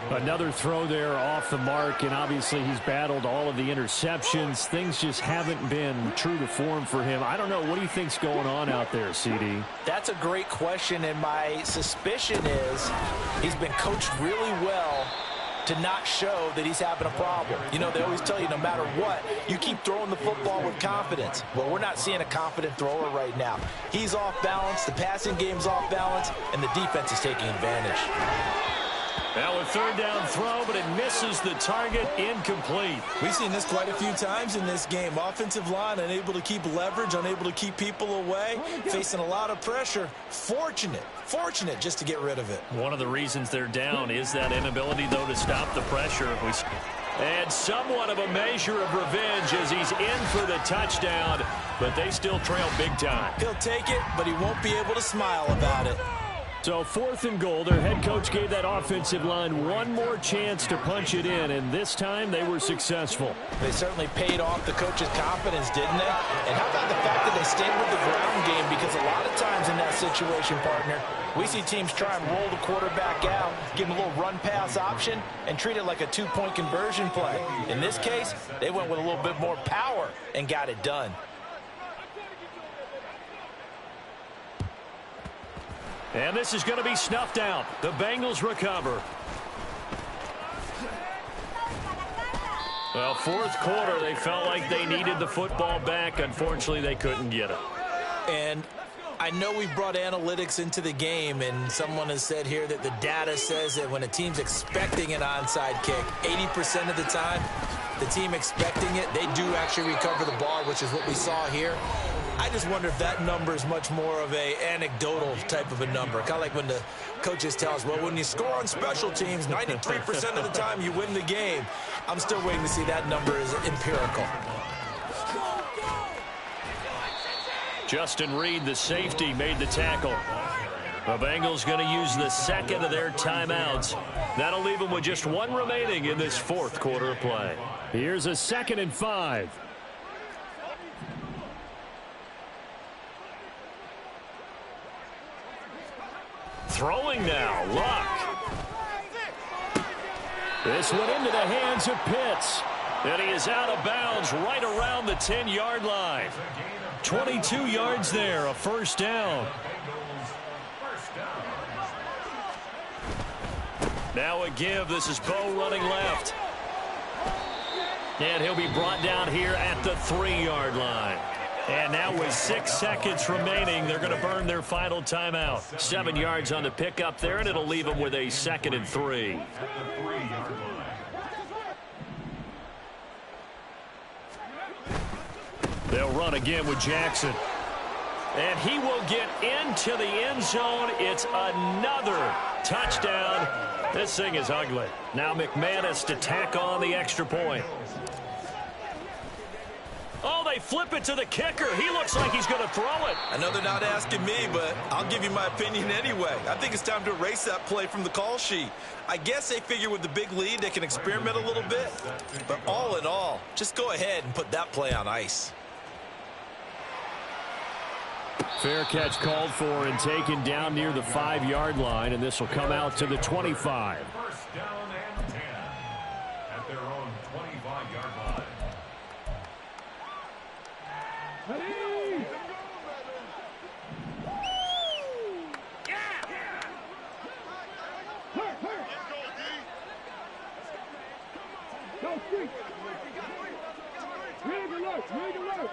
Another throw there off the mark, and obviously he's battled all of the interceptions. Things just haven't been true to form for him. I don't know. What do you think's going on out there, CD? That's a great question, and my suspicion is he's been coached really well to not show that he's having a problem. You know, they always tell you no matter what, you keep throwing the football with confidence. Well, we're not seeing a confident thrower right now. He's off balance, the passing game's off balance, and the defense is taking advantage. Now a third down throw, but it misses the target, incomplete. We've seen this quite a few times in this game. Offensive line unable to keep leverage, unable to keep people away, facing a lot of pressure. Fortunate just to get rid of it. One of the reasons they're down is that inability, though, to stop the pressure. And somewhat of a measure of revenge as he's in for the touchdown, but they still trail big time. He'll take it, but he won't be able to smile about it. So 4th and goal. Their head coach gave that offensive line one more chance to punch it in, and this time they were successful. They certainly paid off the coach's confidence, didn't they? And how about the fact that they stayed with the ground game? Because a lot of times in that situation, partner, we see teams try and roll the quarterback out, give him a little run-pass option, and treat it like a 2-point conversion play. In this case, they went with a little bit more power and got it done. And this is going to be snuffed out. The Bengals recover. Well, fourth quarter, they felt like they needed the football back. Unfortunately, they couldn't get it. And I know we brought analytics into the game, and someone has said here that the data says that when a team's expecting an onside kick, 80% of the time, the team expecting it, they do actually recover the ball, which is what we saw here. I just wonder if that number is much more of a anecdotal type of a number. Kind of like when the coaches tell us, well, when you score on special teams, 93% of the time you win the game. I'm still waiting to see that number is empirical. Justin Reed, the safety, made the tackle. The Bengals going to use the second of their timeouts. That'll leave them with just one remaining in this fourth quarter of play. Here's a 2nd and 5. Throwing now, Luck. This one into the hands of Pitts. And he is out of bounds right around the 10-yard line. 22 yards there, a first down. Now a give. This is Bo running left. And he'll be brought down here at the 3-yard line. And now with 6 seconds remaining, they're going to burn their final timeout. 7 yards on the pickup there, and it'll leave them with a 2nd and 3. They'll run again with Jackson. And he will get into the end zone. It's another touchdown. This thing is ugly. Now McManus to tack on the extra point. Oh, they flip it to the kicker. He looks like he's going to throw it. I know they're not asking me, but I'll give you my opinion anyway. I think it's time to erase that play from the call sheet. I guess they figure with the big lead they can experiment a little bit. But all in all, just go ahead and put that play on ice. Fair catch called for and taken down near the 5-yard line, and this will come out to the 25. First down and 10 at their own 25-yard line. Ready? Hurt. Go, street. Rig alert.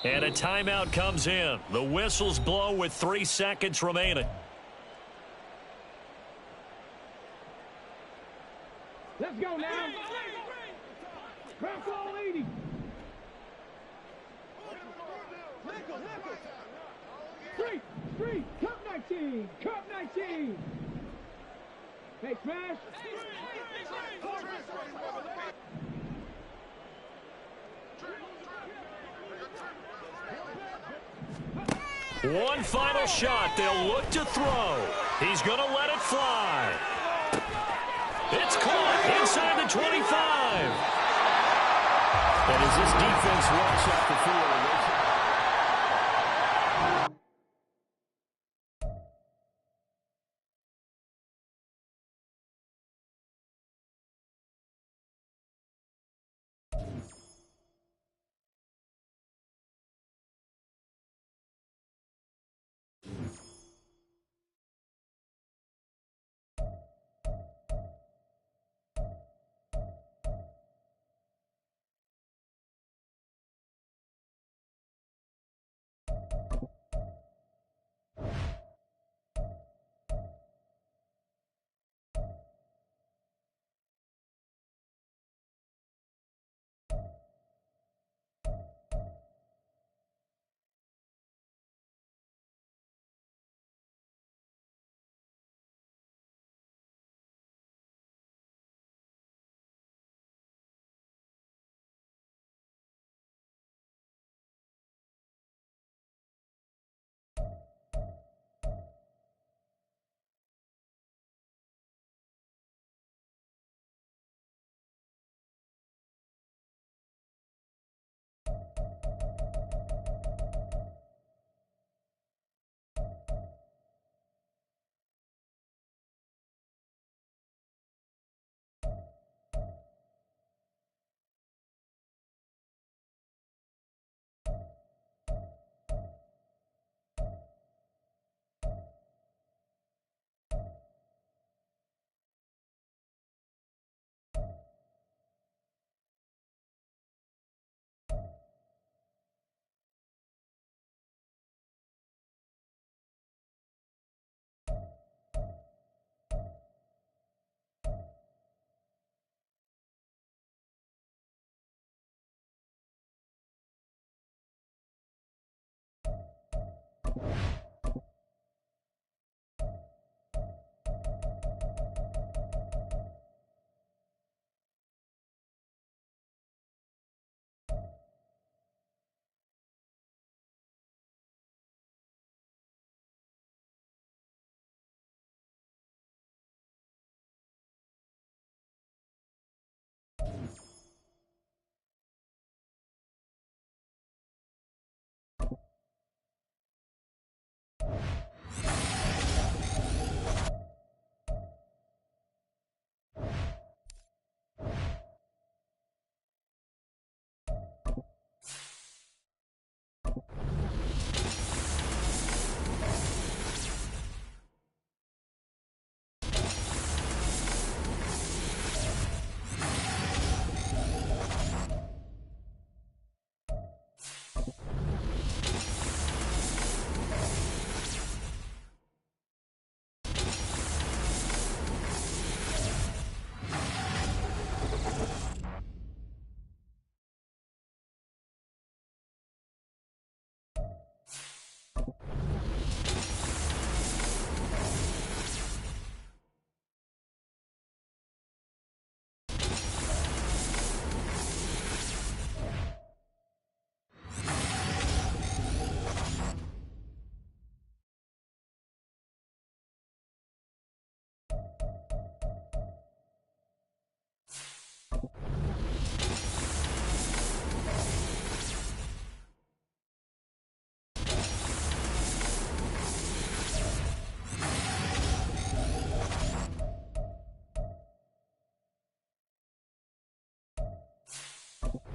And a timeout comes in. The whistles blow with 3 seconds remaining. Let's go now. Crack all 80. Street. Cup 19. Hey, Smash. One final shot. They'll look to throw. He's going to let it fly. It's caught inside the 25. And as this defense walks off the field, Ball.